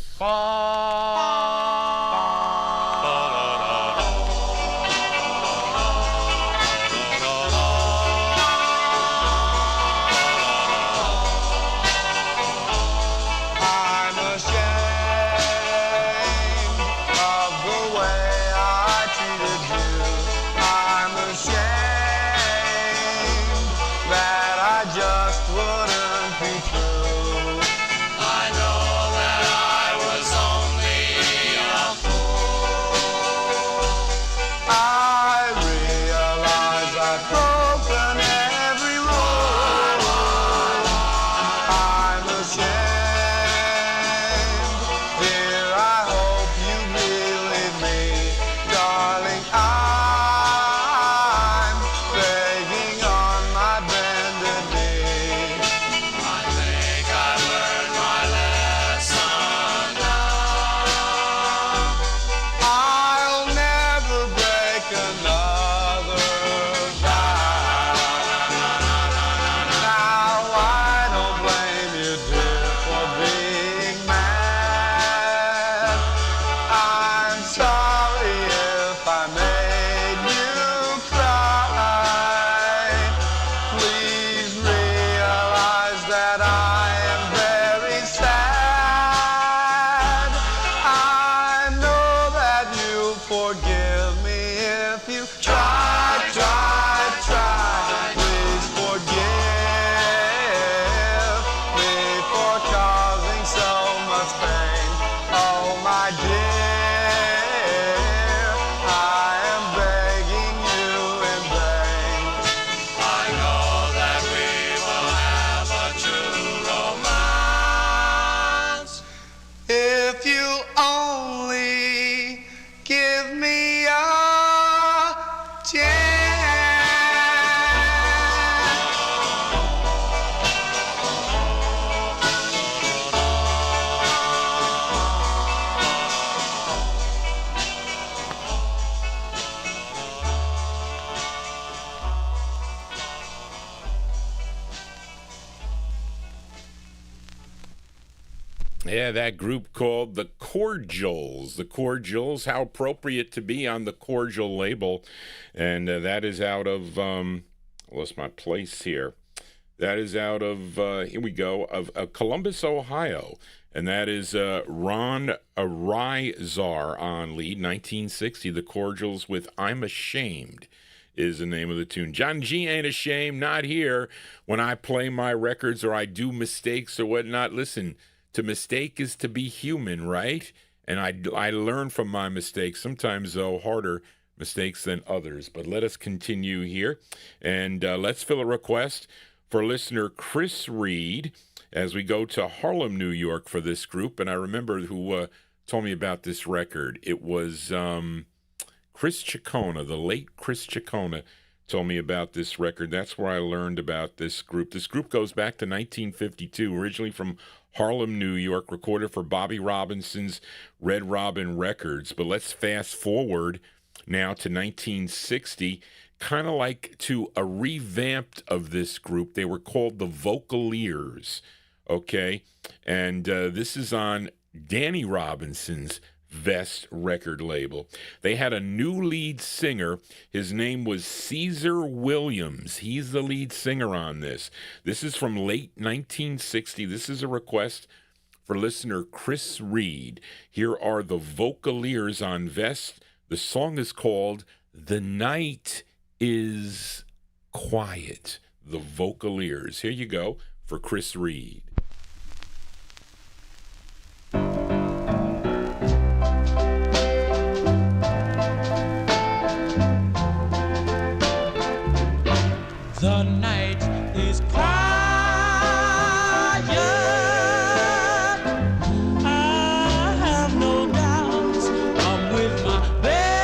Yeah, that group called the Cordials. The Cordials, how appropriate to be on the Cordial label. And that is out of, lost my place here. That is out of, here we go, of Columbus, Ohio. And that is Ron Riesar on lead, 1960. The Cordials with I'm Ashamed is the name of the tune. John G ain't ashamed, not here. When I play my records or I do mistakes or whatnot, listen, to mistake is to be human, right? And I learn from my mistakes, sometimes, though, harder mistakes than others. But let us continue here. And let's fill a request for listener Chris Reed as we go to Harlem, New York for this group. And I remember who told me about this record. It was Chris Ciccone, the late Chris Ciccone, told me about this record. That's where I learned about this group. This group goes back to 1952, originally from Harlem, New York, recorded for Bobby Robinson's Red Robin Records. But let's fast forward now to 1960, kind of like to a revamped of this group. They were called the Vocaleers, okay? And this is on Danny Robinson's Vest record label. They had a new lead singer. His name was Caesar Williams. He's the lead singer on this. This is from late 1960. This is a request for listener Chris Reed. Here are the Vocaleers on Vest. The song is called The Night is Quiet. The Vocaleers. Here you go for Chris Reed. The night is quiet. I have no doubts. I'm with my baby,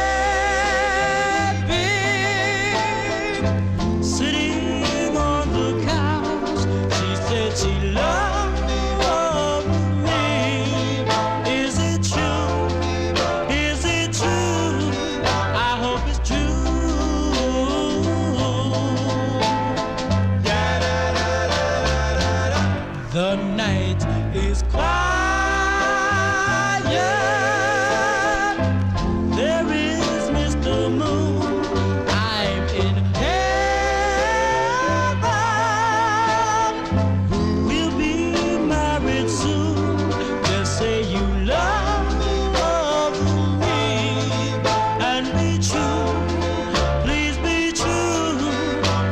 sitting on the couch. She said she loved me. Is it true? Is it true? I hope it's true. The night is quiet. There is Mr. Moon. I'm in heaven. We'll be married soon. Just say you love me and be true. Please be true.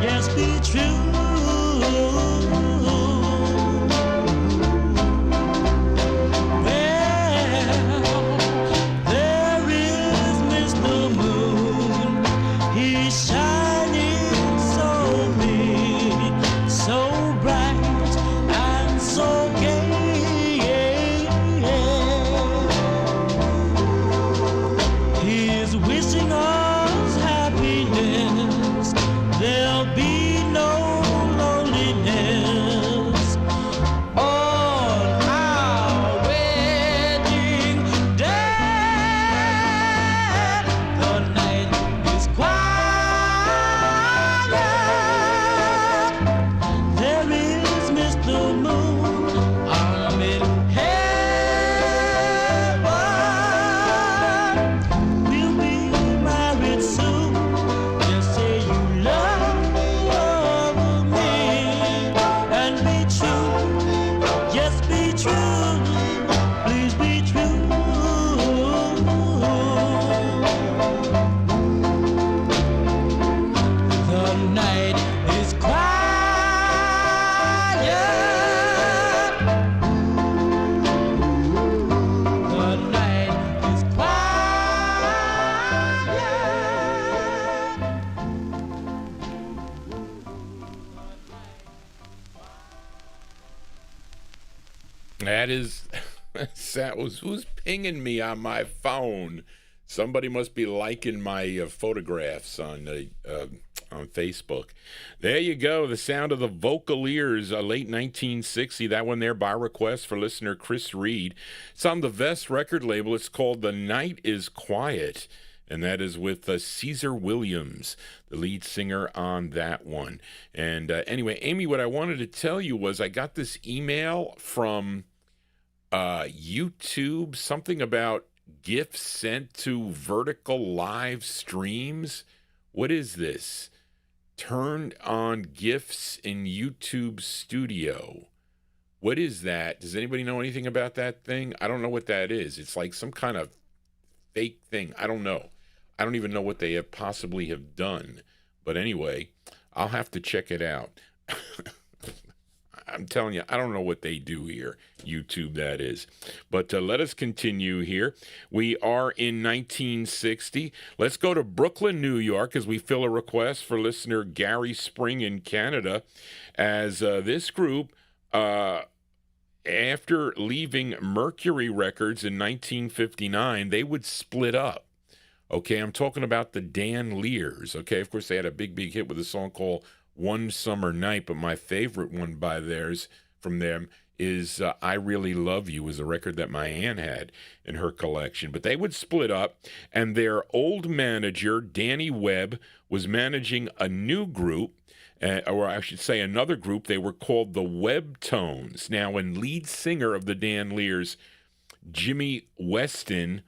Yes, be true. That was who's pinging me on my phone. Somebody must be liking my photographs on Facebook. There you go, the sound of the Vocaleers, late 1960. That one there by request for listener Chris Reed. It's on the Vest record label. It's called The Night is Quiet, and that is with Caesar Williams, the lead singer on that one. And anyway, Amy, what I wanted to tell you was I got this email from YouTube, something about gifts sent to vertical live streams. What is this? Turned on gifts in YouTube Studio. What is that? Does anybody know anything about that thing? I don't know what that is. It's like some kind of fake thing. I don't know. I don't even know what they have possibly have done. But anyway, I'll have to check it out. I'm telling you, I don't know what they do here. YouTube, that is. But let us continue here. We are in 1960. Let's go to Brooklyn, New York, as we fill a request for listener Gary Spring in Canada, as this group, after leaving Mercury Records in 1959, they would split up. Okay, I'm talking about the Danleers. Okay, of course, they had a big hit with a song called One Summer Night, but my favorite one from them is I Really Love You, is a record that my aunt had in her collection. But they would split up, and their old manager, Danny Webb, was managing a new group, or I should say another group. They were called the Webtones. Now, when lead singer of the Danleers, Jimmy Weston,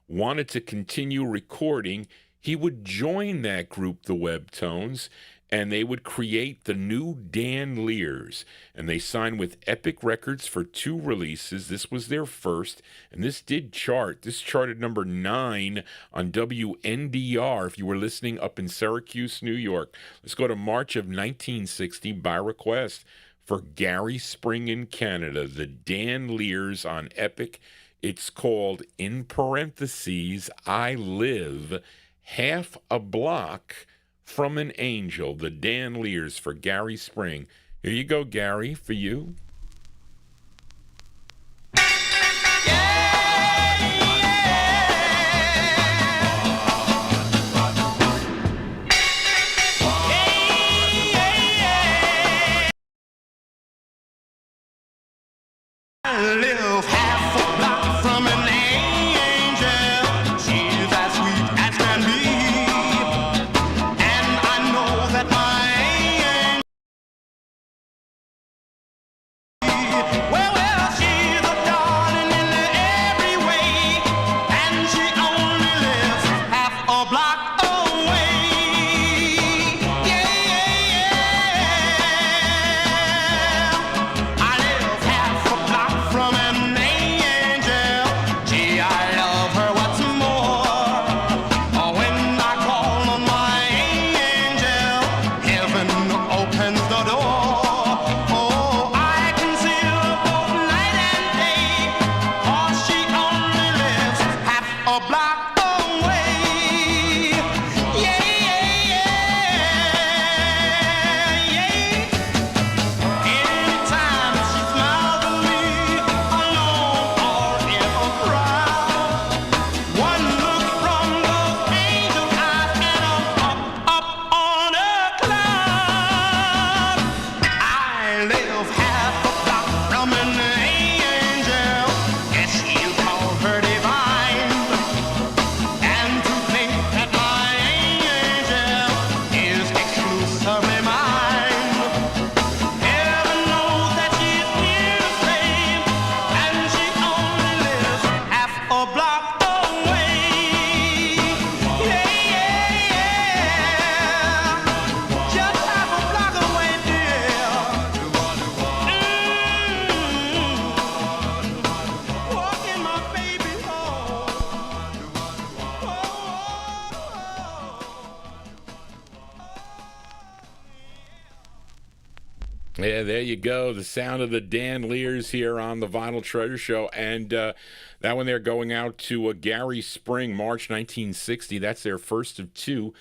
wanted to continue recording, he would join that group, the Webtones, and they would create the new Danleers. And they signed with Epic Records for 2 releases. This was their first, and this did chart. This charted number 9 on WNDR, if you were listening up in Syracuse, New York. Let's go to March of 1960 by request for Gary Spring in Canada, the Danleers on Epic. It's called, in parentheses, I Live Half a Block from an Angel, the Danleers for Gary Spring. Here you go, Gary, for you. I live half a block from an angel. She's as sweet as can be. And I know that my angel, well, she's a darling in every way. And she only lives half a block away. I live half a block from an angel. Gee, I love her, what's more. When I call on my angel, heaven opens the door. Oh, I can see her both night and day, 'cause she only lives half a block away. Anytime she smiles at me, alone or in a crowd, one look from those angel eyes and I'm up on a cloud. I live half a block from an angel. Guess you call her divine. And to think that my angel is exclusively mine. Heaven knows that she's near the same, and she only lives half a block away. Just half a block away, dear. Walking my baby home. Yeah, there you go. The sound of the Danleers here on the Vinyl Treasure Show. And that one there going out to Gary Spring, March 1960. That's their first of 2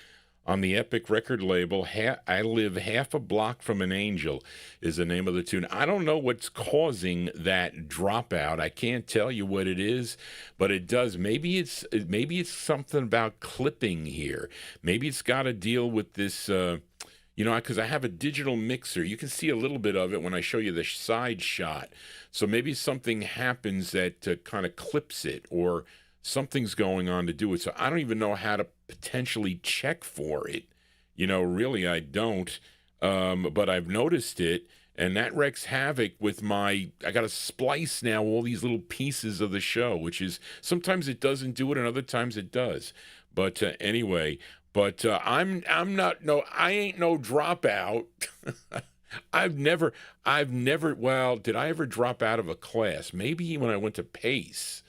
on the Epic record label. I Live Half a Block from an Angel is the name of the tune. I don't know what's causing that dropout. I can't tell you what it is, but it does. Maybe it's something about clipping here. Maybe it's got to deal with this... because I have a digital mixer. You can see a little bit of it when I show you the side shot. So maybe something happens that kind of clips it, or something's going on to do it. So I don't even know how to potentially check for it. Really, I don't. But I've noticed it, and that wreaks havoc with I got to splice now all these little pieces of the show, which is, sometimes it doesn't do it and other times it does. But anyway... But I ain't no dropout. I've never, well, did I ever drop out of a class? Maybe when I went to Pace,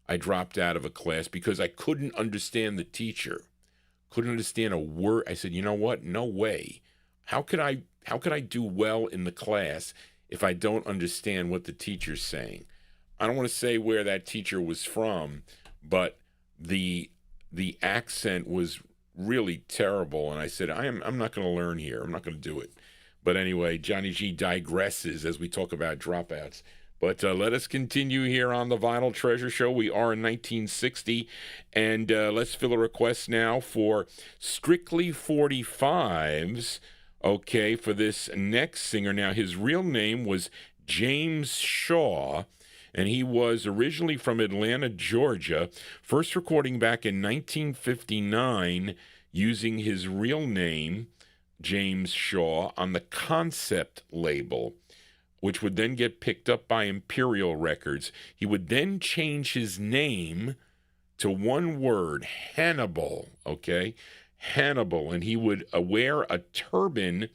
I dropped out of a class because I couldn't understand the teacher. Couldn't understand a word. I said, you know what? No way. How could I do well in the class if I don't understand what the teacher's saying? I don't want to say where that teacher was from, but the accent was really terrible, and I said, I'm not going to learn here. I'm not going to do it. But anyway, Johnny G digresses as we talk about dropouts. But let us continue here on the Vinyl Treasure Show. We are in 1960, and let's fill a request now for Strictly 45's, okay, for this next singer. Now, his real name was James Shaw, and he was originally from Atlanta, Georgia, first recording back in 1959 using his real name, James Shaw, on the Concept label, which would then get picked up by Imperial Records. He would then change his name to one word, Hannibal, okay? Hannibal, and he would wear a turban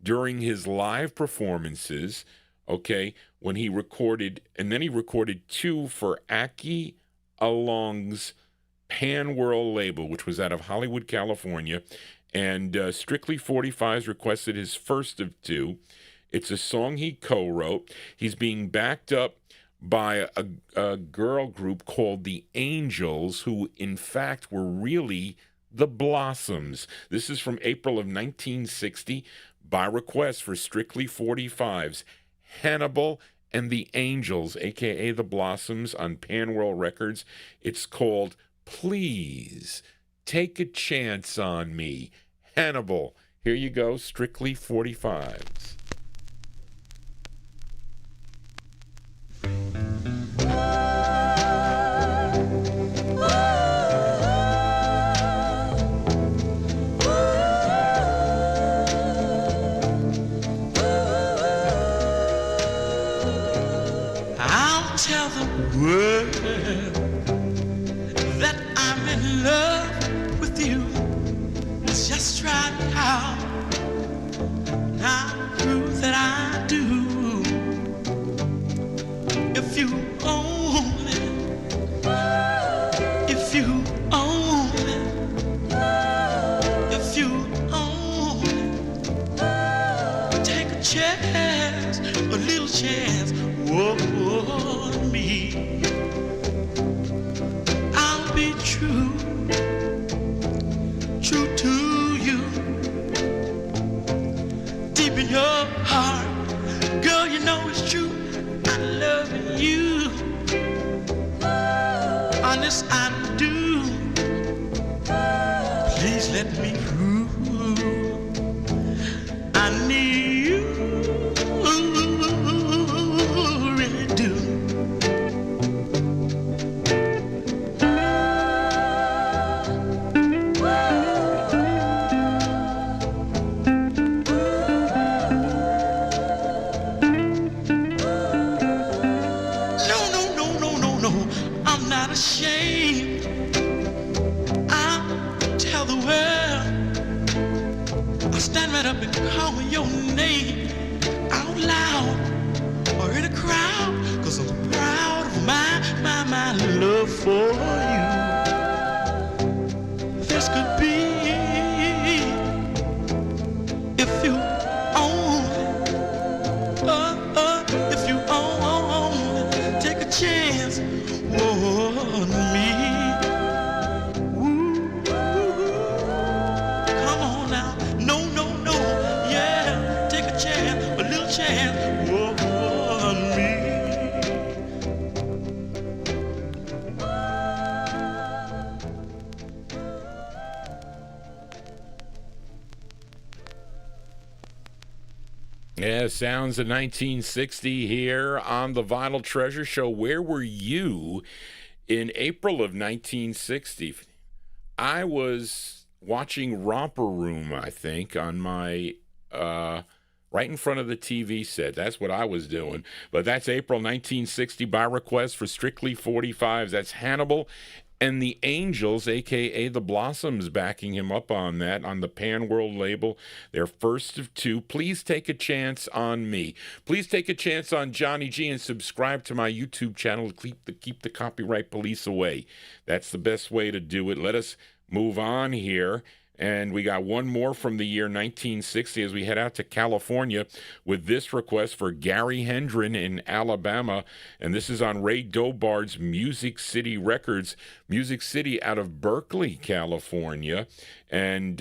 during his live performances, okay, when he recorded, and then he recorded 2 for Aki Along's Pan World label, which was out of Hollywood, California, and Strictly 45's requested his first of 2. It's a song he co-wrote. He's being backed up by a girl group called the Angels, who in fact were really the Blossoms. This is from April of 1960 by request for Strictly 45's Hannibal and the Angels, a.k.a. the Blossoms, on Pan World Records. It's called Please Take a Chance on Me. Hannibal. Here you go, Strictly 45's. I'll tell the world that I'm in love with you. Just try it out. I'll prove that I do. If you only, if you only, if you only take a chance, a little chance, on me, I'll be true, true to you. Deep in your heart, girl, you know it's true. I love you, honest I do. Please let me through. I need you, really do. Ashamed, I'll tell the world. I'll stand right up and call your name out loud or in a crowd, 'cause I'm proud of my love for you. This could be if you only, if you only take a chance on me. Ooh, come on now. No, yeah. Take a chance, a little chance on me. Yeah, sounds of 1960 here on the Vinyl Treasure Show. Where were you in April of 1960? I was watching Romper Room, I think, on my right in front of the TV set. That's what I was doing. But that's April 1960 by request for Strictly 45's. That's Hannibal and the Angels, a.k.a. the Blossoms, backing him up on that, on the Pan World label. Their first of 2. Please take a chance on me. Please take a chance on Johnny G and subscribe to my YouTube channel to keep the copyright police away. That's the best way to do it. Let us move on here. And we got one more from the year 1960 as we head out to California with this request for Gary Hendren in Alabama. And this is on Ray Dobard's Music City Records, Music City out of Berkeley, California. And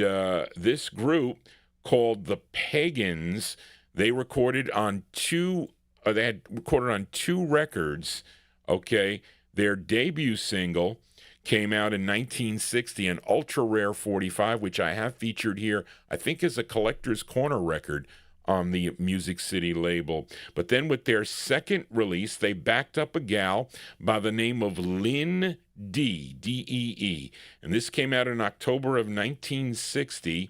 this group called the Pagans, they recorded on 2 they had recorded on 2 records. Okay, their debut single came out in 1960, an ultra rare 45, which I have featured here, I think is a Collector's Corner record on the Music City label. But then with their second release, they backed up a gal by the name of Lynn D, D-E-E. And this came out in October of 1960.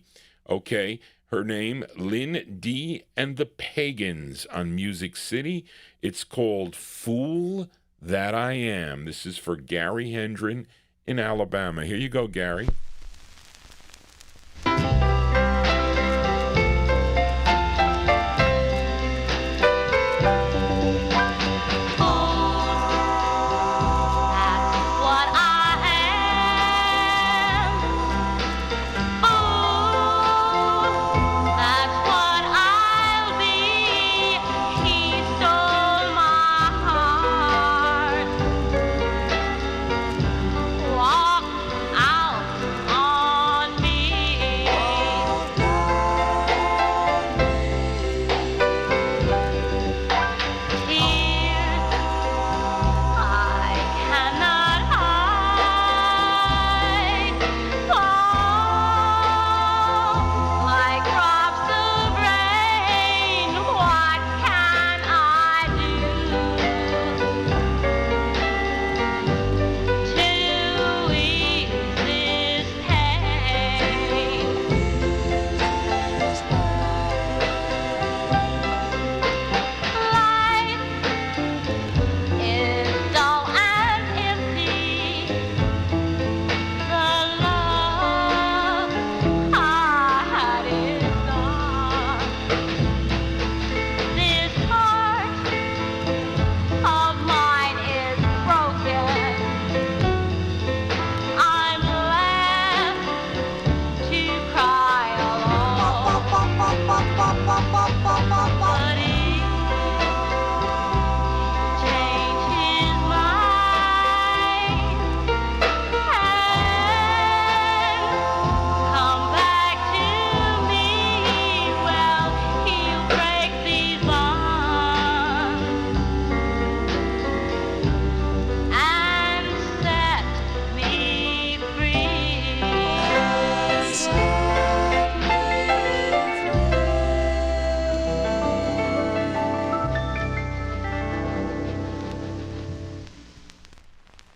Okay, her name, Lynn D and the Pagans on Music City. It's called Fool That I Am. This is for Gary Hendren in Alabama. Here you go, Gary.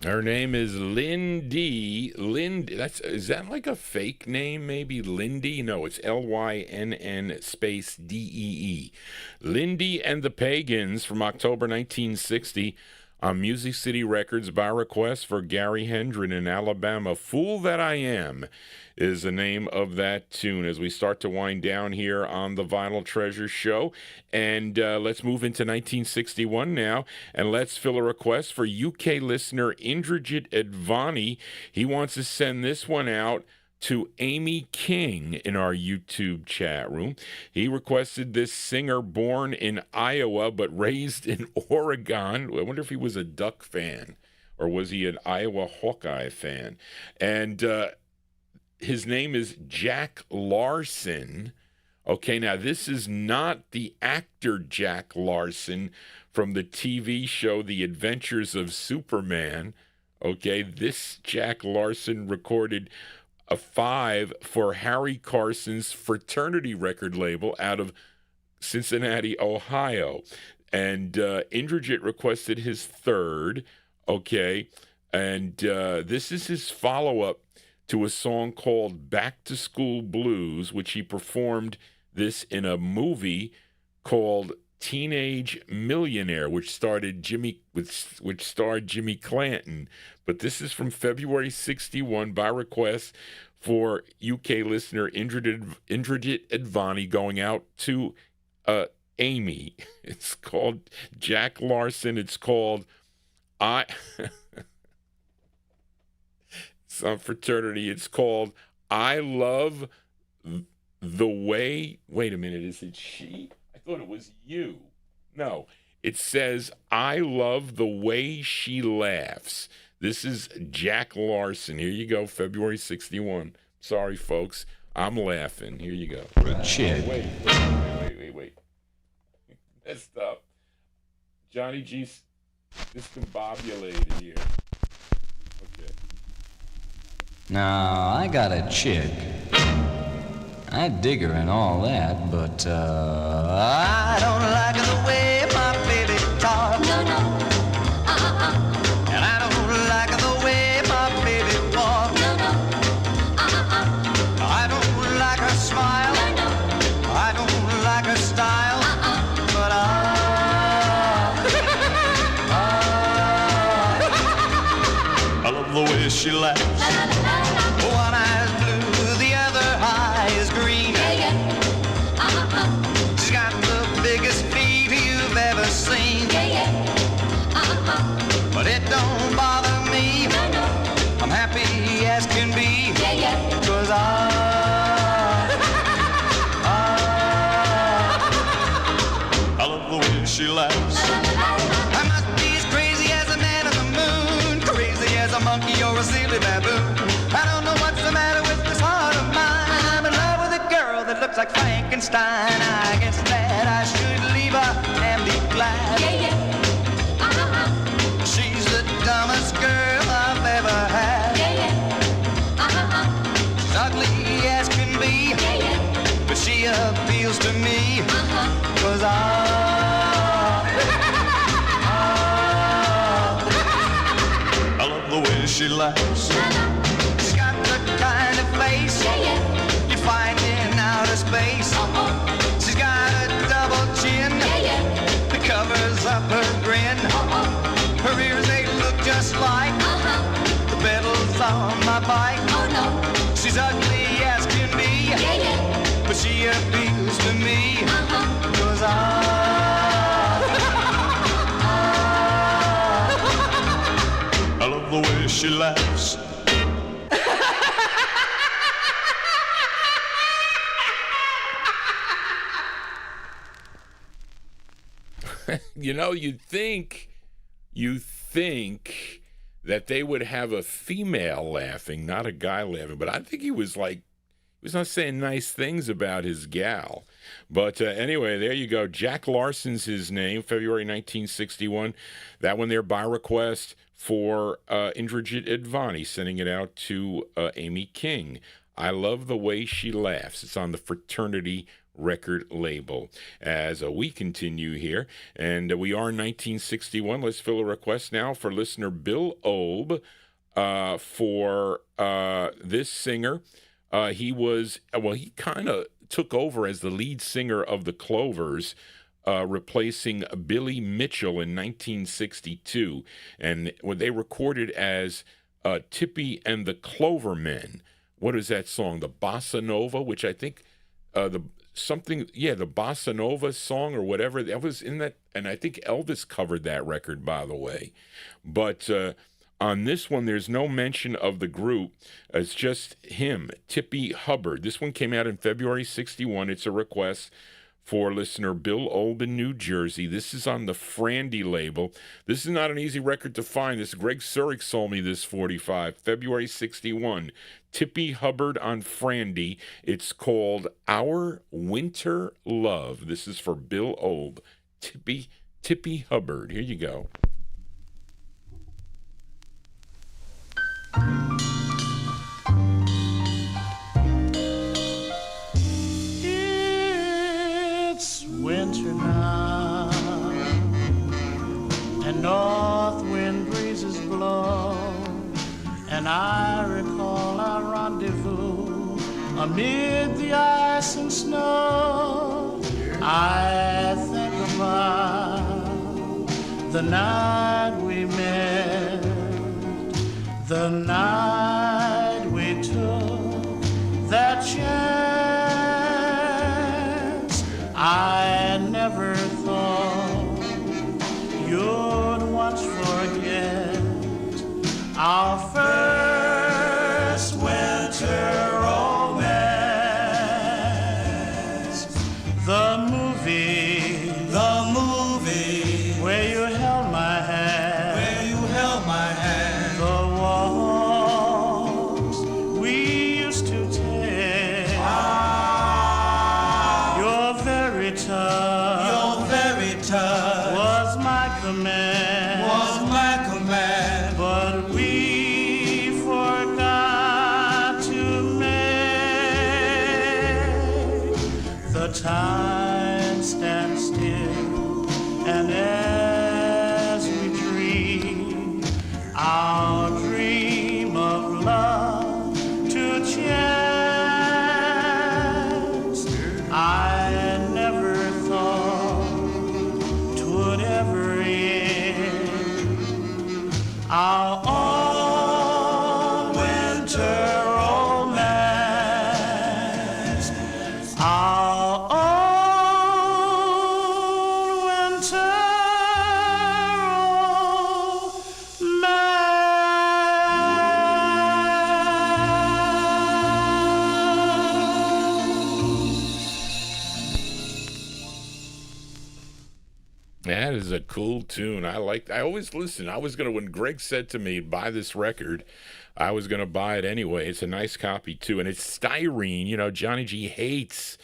Her name is Lindy. Is that like a fake name? Maybe Lindy? No, it's Lynn space Dee. Lindy and the Pagans from October 1960 on Music City Records by request for Gary Hendren in Alabama. Fool That I Am is the name of that tune as we start to wind down here on the Vinyl Treasure Show. And let's move into 1961 now, and let's fill a request for UK listener Indrajit Advani. He wants to send this one out to Amy King in our YouTube chat room. He requested this singer born in Iowa but raised in Oregon. I wonder if he was a Duck fan or was he an Iowa Hawkeye fan? And his name is Jack Larson. Okay, now this is not the actor Jack Larson from the TV show The Adventures of Superman. Okay, this Jack Larson recorded a 5 for Harry Carson's fraternity record label out of Cincinnati, Ohio. And Indrajit requested his 3rd, okay? And this is his follow-up to a song called Back to School Blues, which he performed this in a movie called Teenage Millionaire, which starred Jimmy Clanton. But this is from February 61 by request for UK listener Indrajit Advani, going out to Amy. It's called Jack Larson. It's called it's on fraternity. It's called I Love the Way. Wait a minute. Is it she? I thought it was you. No. It says I Love the Way She Laughs. This is Jack Larson. Here you go, February 61. Sorry, folks. I'm laughing. Here you go. Chin. Wait. Messed up. Johnny G's discombobulated here. Okay. Now, I got a chick. I dig her and all that, but I don't like the way my baby talks. No, no. And I don't like the way my baby walks. No, no. I don't like her smile. No, no. I don't like her style. But I love the way she laughs. One eye's blue, the other eye is green. She's got the biggest feet you've ever seen. But it don't bother me. I'm happy as can be. 'Cause I love the way she laughs. I must be as crazy as a man on the moon, crazy as a monkey or a silly baboon. I don't know what's the matter with this heart of mine. I'm in love with a girl that looks like Frankenstein. I guess that I should leave her and be glad. She's the dumbest girl I've ever had. She's ugly as can be, but she appeals to me. 'Cause I love the way she laughs. She's got the kind of face you find in outer space. She's got a double chin that covers up her grin. Her ears, they look just like the pedals on my bike. She's ugly as can be, but she appeals to me. 'Cause I love the way she laughs. You know, you'd think that they would have a female laughing, not a guy laughing. But I think he was not saying nice things about his gal. But anyway, there you go. Jack Larson's his name, February 1961. That one there by request for Indrajit Advani, sending it out to Amy King. I love the way she laughs. It's on the Fraternity record label. As we continue here, and we are in 1961. Let's fill a request now for listener Bill Obe for this singer. He kind of took over as the lead singer of the Clovers, replacing Billy Mitchell in 1962, and when they recorded as Tippy and the Clovermen. What is that song? The Bossa Nova, which I think the Bossa Nova song or whatever, that was in that, and I think Elvis covered that record, by the way. But on this one, there's no mention of the group. It's just him, Tippy Hubbard. This one came out in February 61. It's a request for listener Bill Old in New Jersey. This is on the Frandy label. This is not an easy record to find. This Greg Surik sold me this 45, February 61. Tippy Hubbard on Frandy. It's called Our Winter Love. This is for Bill Old. Tippy Hubbard. Here you go. It's winter now, and north wind breezes blow, and I recall our rendezvous amid the ice and snow. I think about the night we met, the night we took that chance. I never thought you'd once forget our first winter romance. The movie where you held my hand, the walks we used to take. Your very touch was my That is a cool tune. I always listen. When Greg said to me, buy this record, I was going to buy it anyway. It's a nice copy, too. And it's styrene. You know, Johnny G hates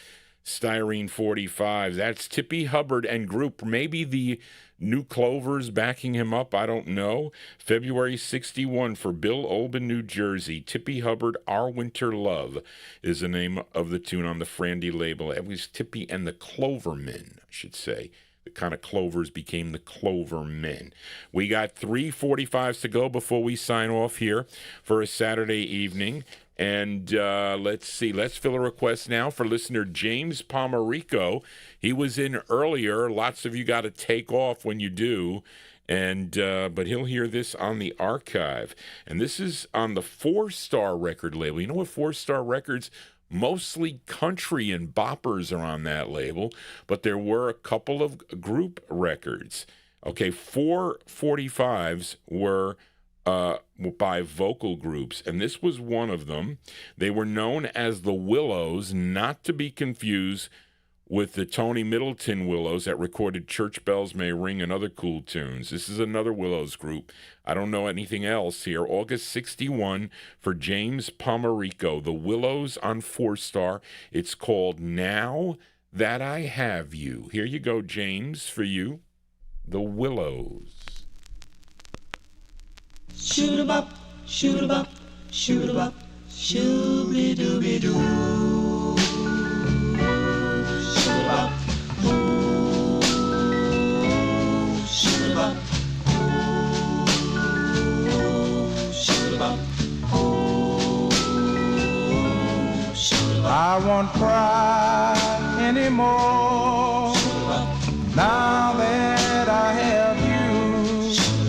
styrene 45s. That's Tippy Hubbard and group. Maybe the new Clovers backing him up. I don't know. February 61 for Bill Olben, New Jersey. Tippy Hubbard, Our Winter Love is the name of the tune on the Frandy label. It was Tippy and the Clovermen, I should say. The kind of Clovers became the Clovermen. We got 3:45s to go before we sign off here for a Saturday evening. And let's see. Let's fill a request now for listener James Pomerico. He was in earlier. Lots of you got to take off when you do. And but he'll hear this on the archive. And this is on the 4-Star record label. You know what 4-Star Records? Mostly country and boppers are on that label, but there were a couple of group records. Okay, 445s were by vocal groups, and this was one of them. They were known as the Willows, not to be confused with the Tony Middleton Willows that recorded Church Bells May Ring and other cool tunes. This is another Willows group. I don't know anything else here. August 61 for James Pomerico. The Willows on 4-Star. It's called Now That I Have You. Here you go, James, for you. The Willows. Shoot-a-bop, shoot-a-bop, shoot-a-bop, shoo-be-doo-be-doo. Shoot-a-bop, shoot-a-bop, shoot-a-bop, shoot-a-bop. I won't cry anymore now that I have you.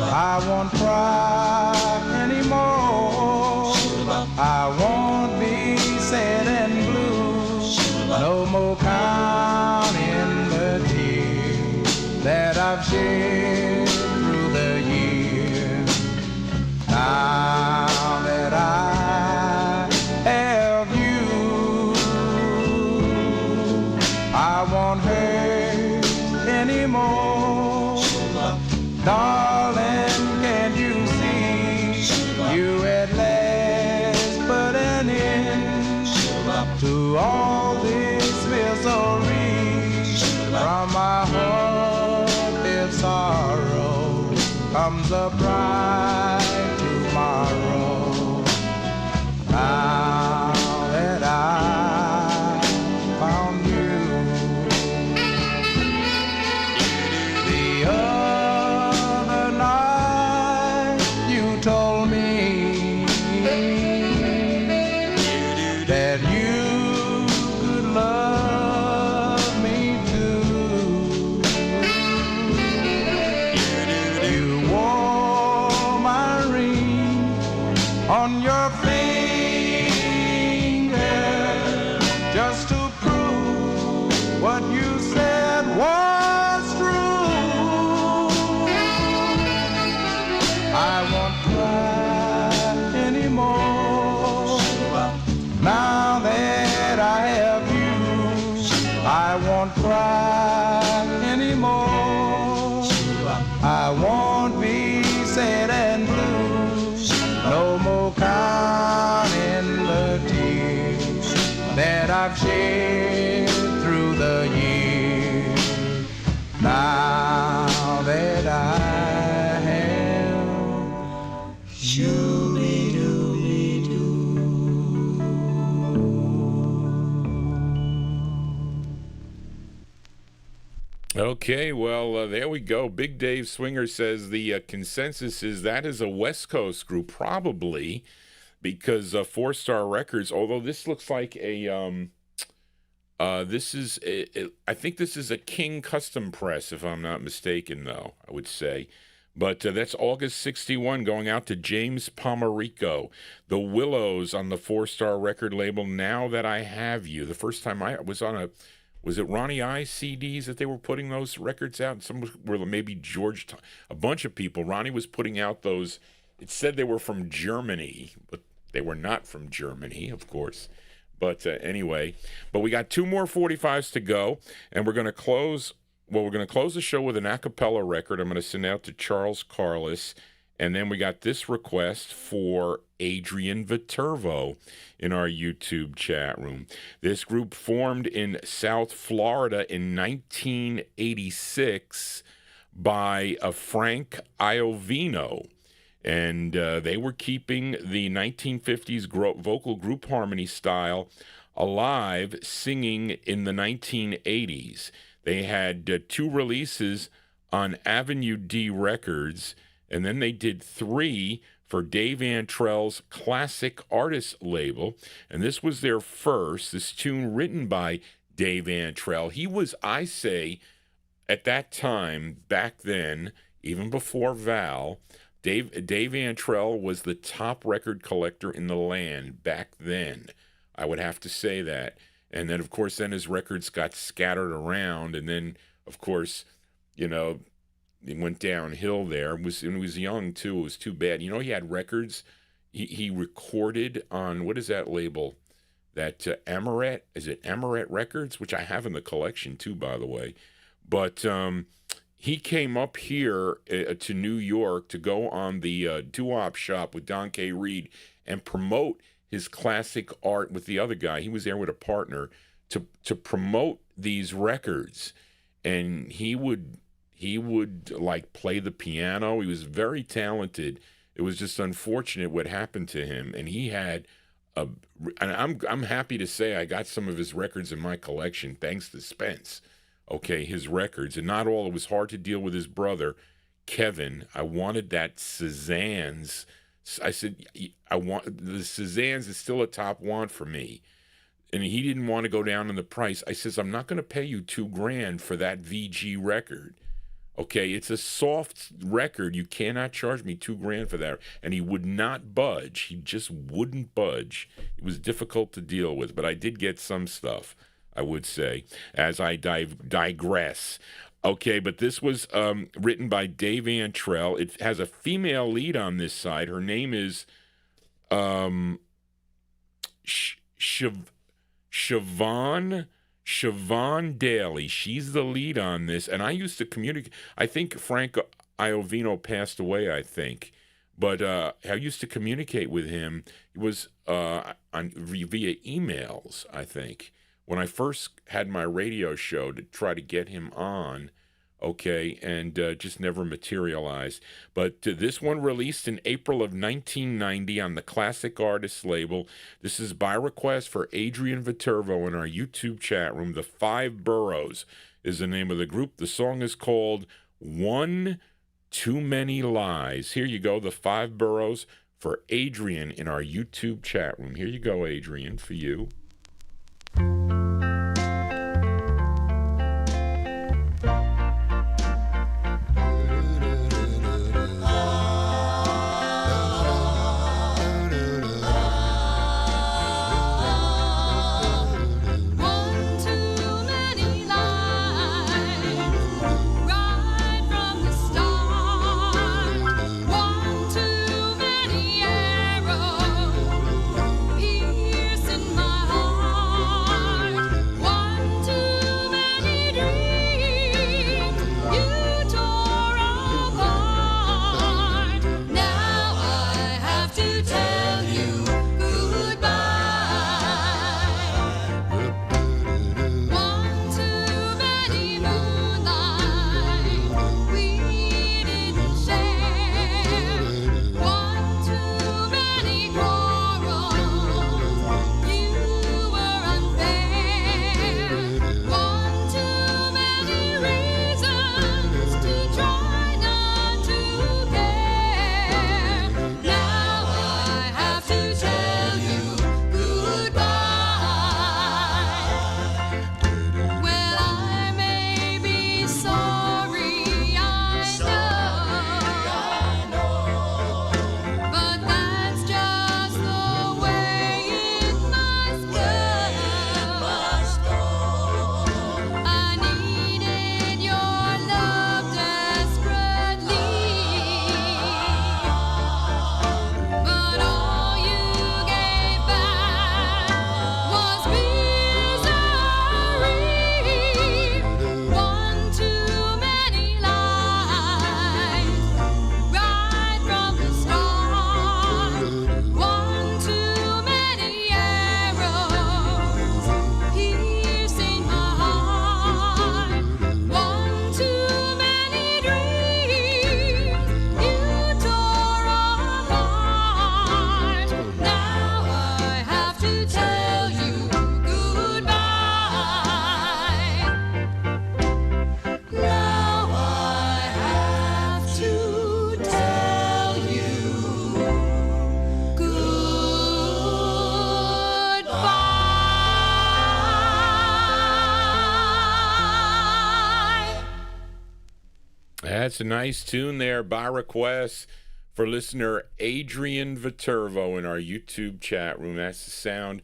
I won't cry anymore. I won't be sad and blue. No more counting the tears that I've shed through the years. Now that I have you, I won't hurt anymore. Darling, can't you see you at last put an end to all this misery? From my heart if sorrow comes a bright tomorrow. Now that I found you, the other night you told me that you could love me too. You wore my ring on your finger just to prove what you said was true. I won't cry anymore now that I have you. I won't cry anymore. I won't be sad and blue. No more counting the tears that I've shed through the years. Now that I have Okay, well, there we go. Big Dave Swinger says the consensus is that is a West Coast group, probably, because 4-Star Records, although this looks like a, I think this is a King Custom Press, if I'm not mistaken, though, I would say. But that's August 61 going out to James Pomerico. The Willows on the 4-Star record label, Now That I Have You. The first time I was was it Ronnie I CDs that they were putting those records out? Some were maybe George, a bunch of people. Ronnie was putting out those. It said they were from Germany, but they were not from Germany, of course. But anyway, but we got 2 more 45s to go, and we're going to close. Well, we're going to close the show with an a cappella record. I'm going to send out to Charles Carlos. And then we got this request for Adrian Viterbo in our YouTube chat room. This group formed in South Florida in 1986 by Frank Iovino. And they were keeping the 1950s vocal group harmony style alive, singing in the 1980s. They had 2 releases on Avenue D Records, and then they did 3 for Dave Antrell's Classic Artists label. And this was their first, this tune written by Dave Antrell. He was, I say, at that time, back then, even before Val, Dave Antrell was the top record collector in the land back then. I would have to say that. And then, of course, then his records got scattered around. And then, of course, you know, it went downhill there. And he was young, too. It was too bad. You know, he had records. He recorded on, what is that label? That Amaret, is it Amaret Records? Which I have in the collection, too, by the way. But he came up here to New York to go on the doo-wop shop with Don K. Reed and promote his classic art with the other guy. He was there with a partner to promote these records. And he would like play the piano. He was very talented. It was just unfortunate what happened to him. And he had and I'm happy to say I got some of his records in my collection thanks to Spence. Okay, his records. And not all. It was hard to deal with his brother, Kevin. I wanted that Cézanne's. I said, I want the Cézanne's is still a top want for me. And he didn't want to go down in the price. I says, I'm not going to pay you $2,000 for that VG record. Okay, it's a soft record. You cannot charge me $2,000 for that. And he would not budge. He just wouldn't budge. It was difficult to deal with, but I did get some stuff, I would say, as I digress. Okay, but this was written by Dave Antrell. It has a female lead on this side. Her name is Siobhan Daly. She's the lead on this. And I used to communicate. I think Frank Iovino passed away, I think. But I used to communicate with him. It was via emails, I think. When I first had my radio show to try to get him on, okay, and just never materialized. But this one released in April of 1990 on the Classic Artists label. This is by request for Adrian Viterbo in our YouTube chat room. The Five Burrows is the name of the group. The song is called One Too Many Lies. Here you go, the Five Burrows for Adrian in our YouTube chat room. Here you go, Adrian, for you. My heart. That's a nice tune there by request for listener Adrian Viterbo in our YouTube chat room. That's the sound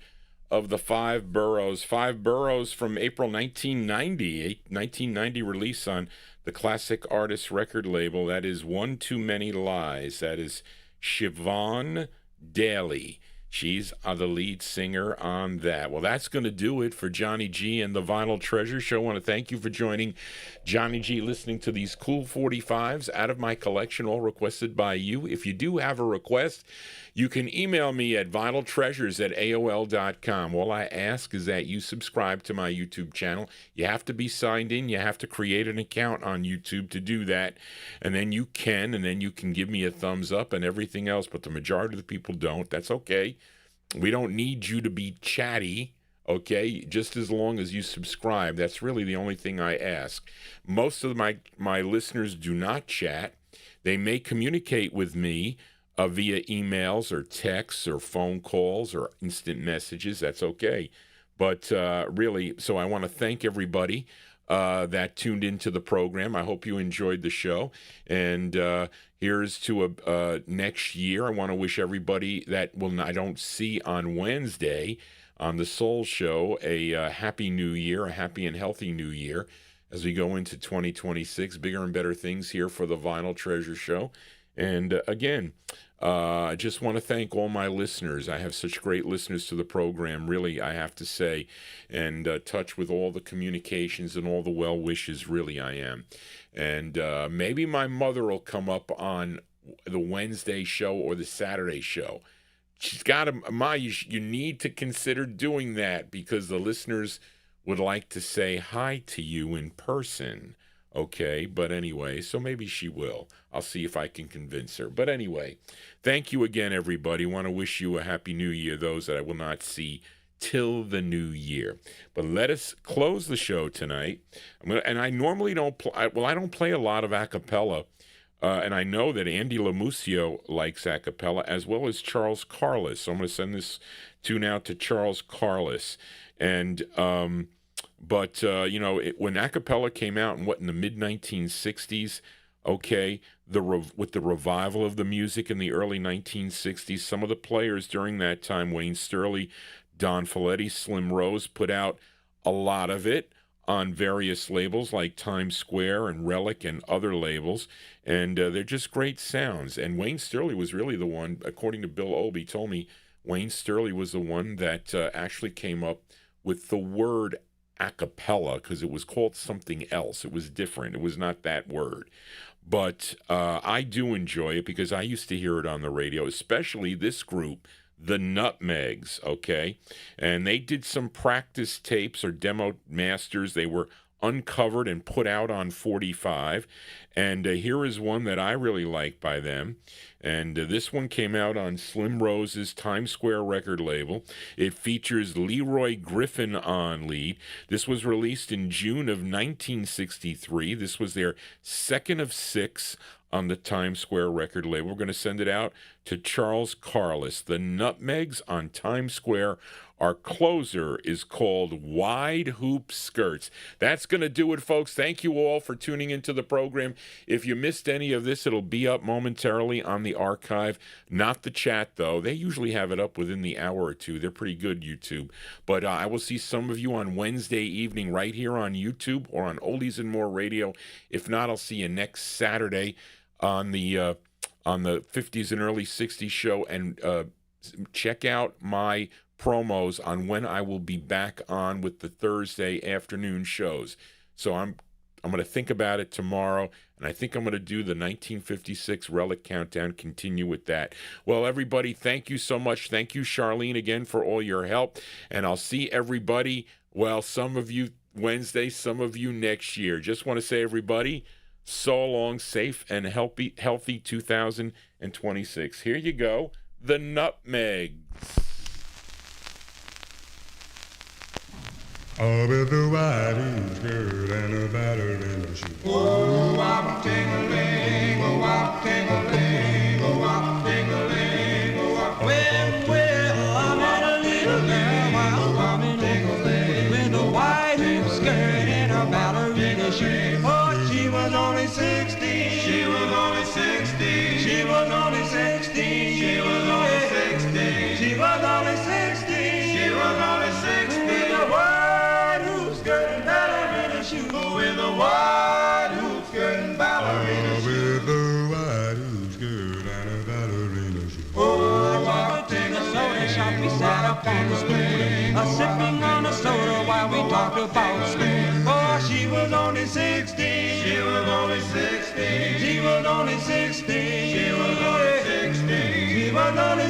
of the Five Burrows. Five Burrows from April 1990 release on the Classic Artists record label. That is One Too Many Lies. That is Siobhan Daly. She's the lead singer on that. Well, that's going to do it for Johnny G and the Vinyltreasure Show. I want to thank you for joining Johnny G, listening to these cool 45s out of my collection, all requested by you. If you do have a request, you can email me at vinyltreasures@aol.com. All I ask is that you subscribe to my YouTube channel. You have to be signed in. You have to create an account on YouTube to do that. And then you can give me a thumbs up and everything else. But the majority of the people don't. That's okay. We don't need you to be chatty, okay? Just as long as you subscribe. That's really the only thing I ask. Most of my listeners do not chat. They may communicate with me via emails or texts or phone calls or instant messages. That's okay. But really, so I want to thank everybody that tuned into the program. I hope you enjoyed the show. And here's to next year. I want to wish everybody that I don't see on Wednesday on the Soul Show a happy new year, a happy and healthy new year as we go into 2026. Bigger and better things here for the Vinyltreasure Show. And again, I just want to thank all my listeners. I have such great listeners to the program, really, I have to say, and touch with all the communications and all the well wishes, really, I am. And maybe my mother will come up on the Wednesday show or the Saturday show. She's got you need to consider doing that because the listeners would like to say hi to you in person. Okay, but anyway, so maybe she will. I'll see if I can convince her. But anyway, thank you again, everybody. Want to wish you a happy new year, those that I will not see till the new year. But let us close the show tonight. I normally don't play, I don't play a lot of a cappella, and I know that Andy Lamusio likes a cappella, as well as Charles Carless. So I'm going to send this tune out to Charles Carless. And, But, when a cappella came out in the mid-1960s, okay, with the revival of the music in the early 1960s, some of the players during that time, Wayne Sterling, Don Folletti, Slim Rose, put out a lot of it on various labels like Times Square and Relic and other labels, and they're just great sounds. And Wayne Sterling was really the one, according to Bill Obi, told me Wayne Sterling was the one that actually came up with the word a cappella, because it was called something else. It was different. It was not that word. But I do enjoy it because I used to hear it on the radio, especially this group, the Nutmegs, okay? And they did some practice tapes or demo masters. They were uncovered and put out on 45. And here is one that I really like by them. And this one came out on Slim Rose's Times Square record label. It features Leroy Griffin on lead. This was released in June of 1963. This was their second of 6 on the Times Square record label. We're going to send it out to Charles Carless. The Nutmegs on Times Square. Our closer is called Wide Hoop Skirts. That's going to do it, folks. Thank you all for tuning into the program. If you missed any of this, it'll be up momentarily on the archive. Not the chat, though. They usually have it up within the hour or two. They're pretty good, YouTube. But I will see some of you on Wednesday evening right here on YouTube or on Oldies and More Radio. If not, I'll see you next Saturday on the 50s and early 60s show. And check out my promos on when I will be back on with the Thursday afternoon shows. So I'm going to think about it tomorrow, and I think I'm going to do the 1956 Relic Countdown, continue with that. Well, everybody, thank you so much. Thank you, Charlene, again for all your help, and I'll see everybody, well, some of you Wednesday, some of you next year. Just want to say, everybody, so long, safe and healthy 2026. Here you go, the Nutmegs. I'll be the whitey skirt and a ballerina shoe. Oh, wop ting-a-ling, oh, wop ting-a-ling, oh, wop ting-a-ling, oh, wop. Well, I met a little girl while wopping ting-a-ling with a white hoop skirt and a ballerina shoe. Oh, she was only 16. up on the stool, sipping on a soda while we talked about school. Oh, she was only 16. She was only 16. She was only 16. She was only 16. She was only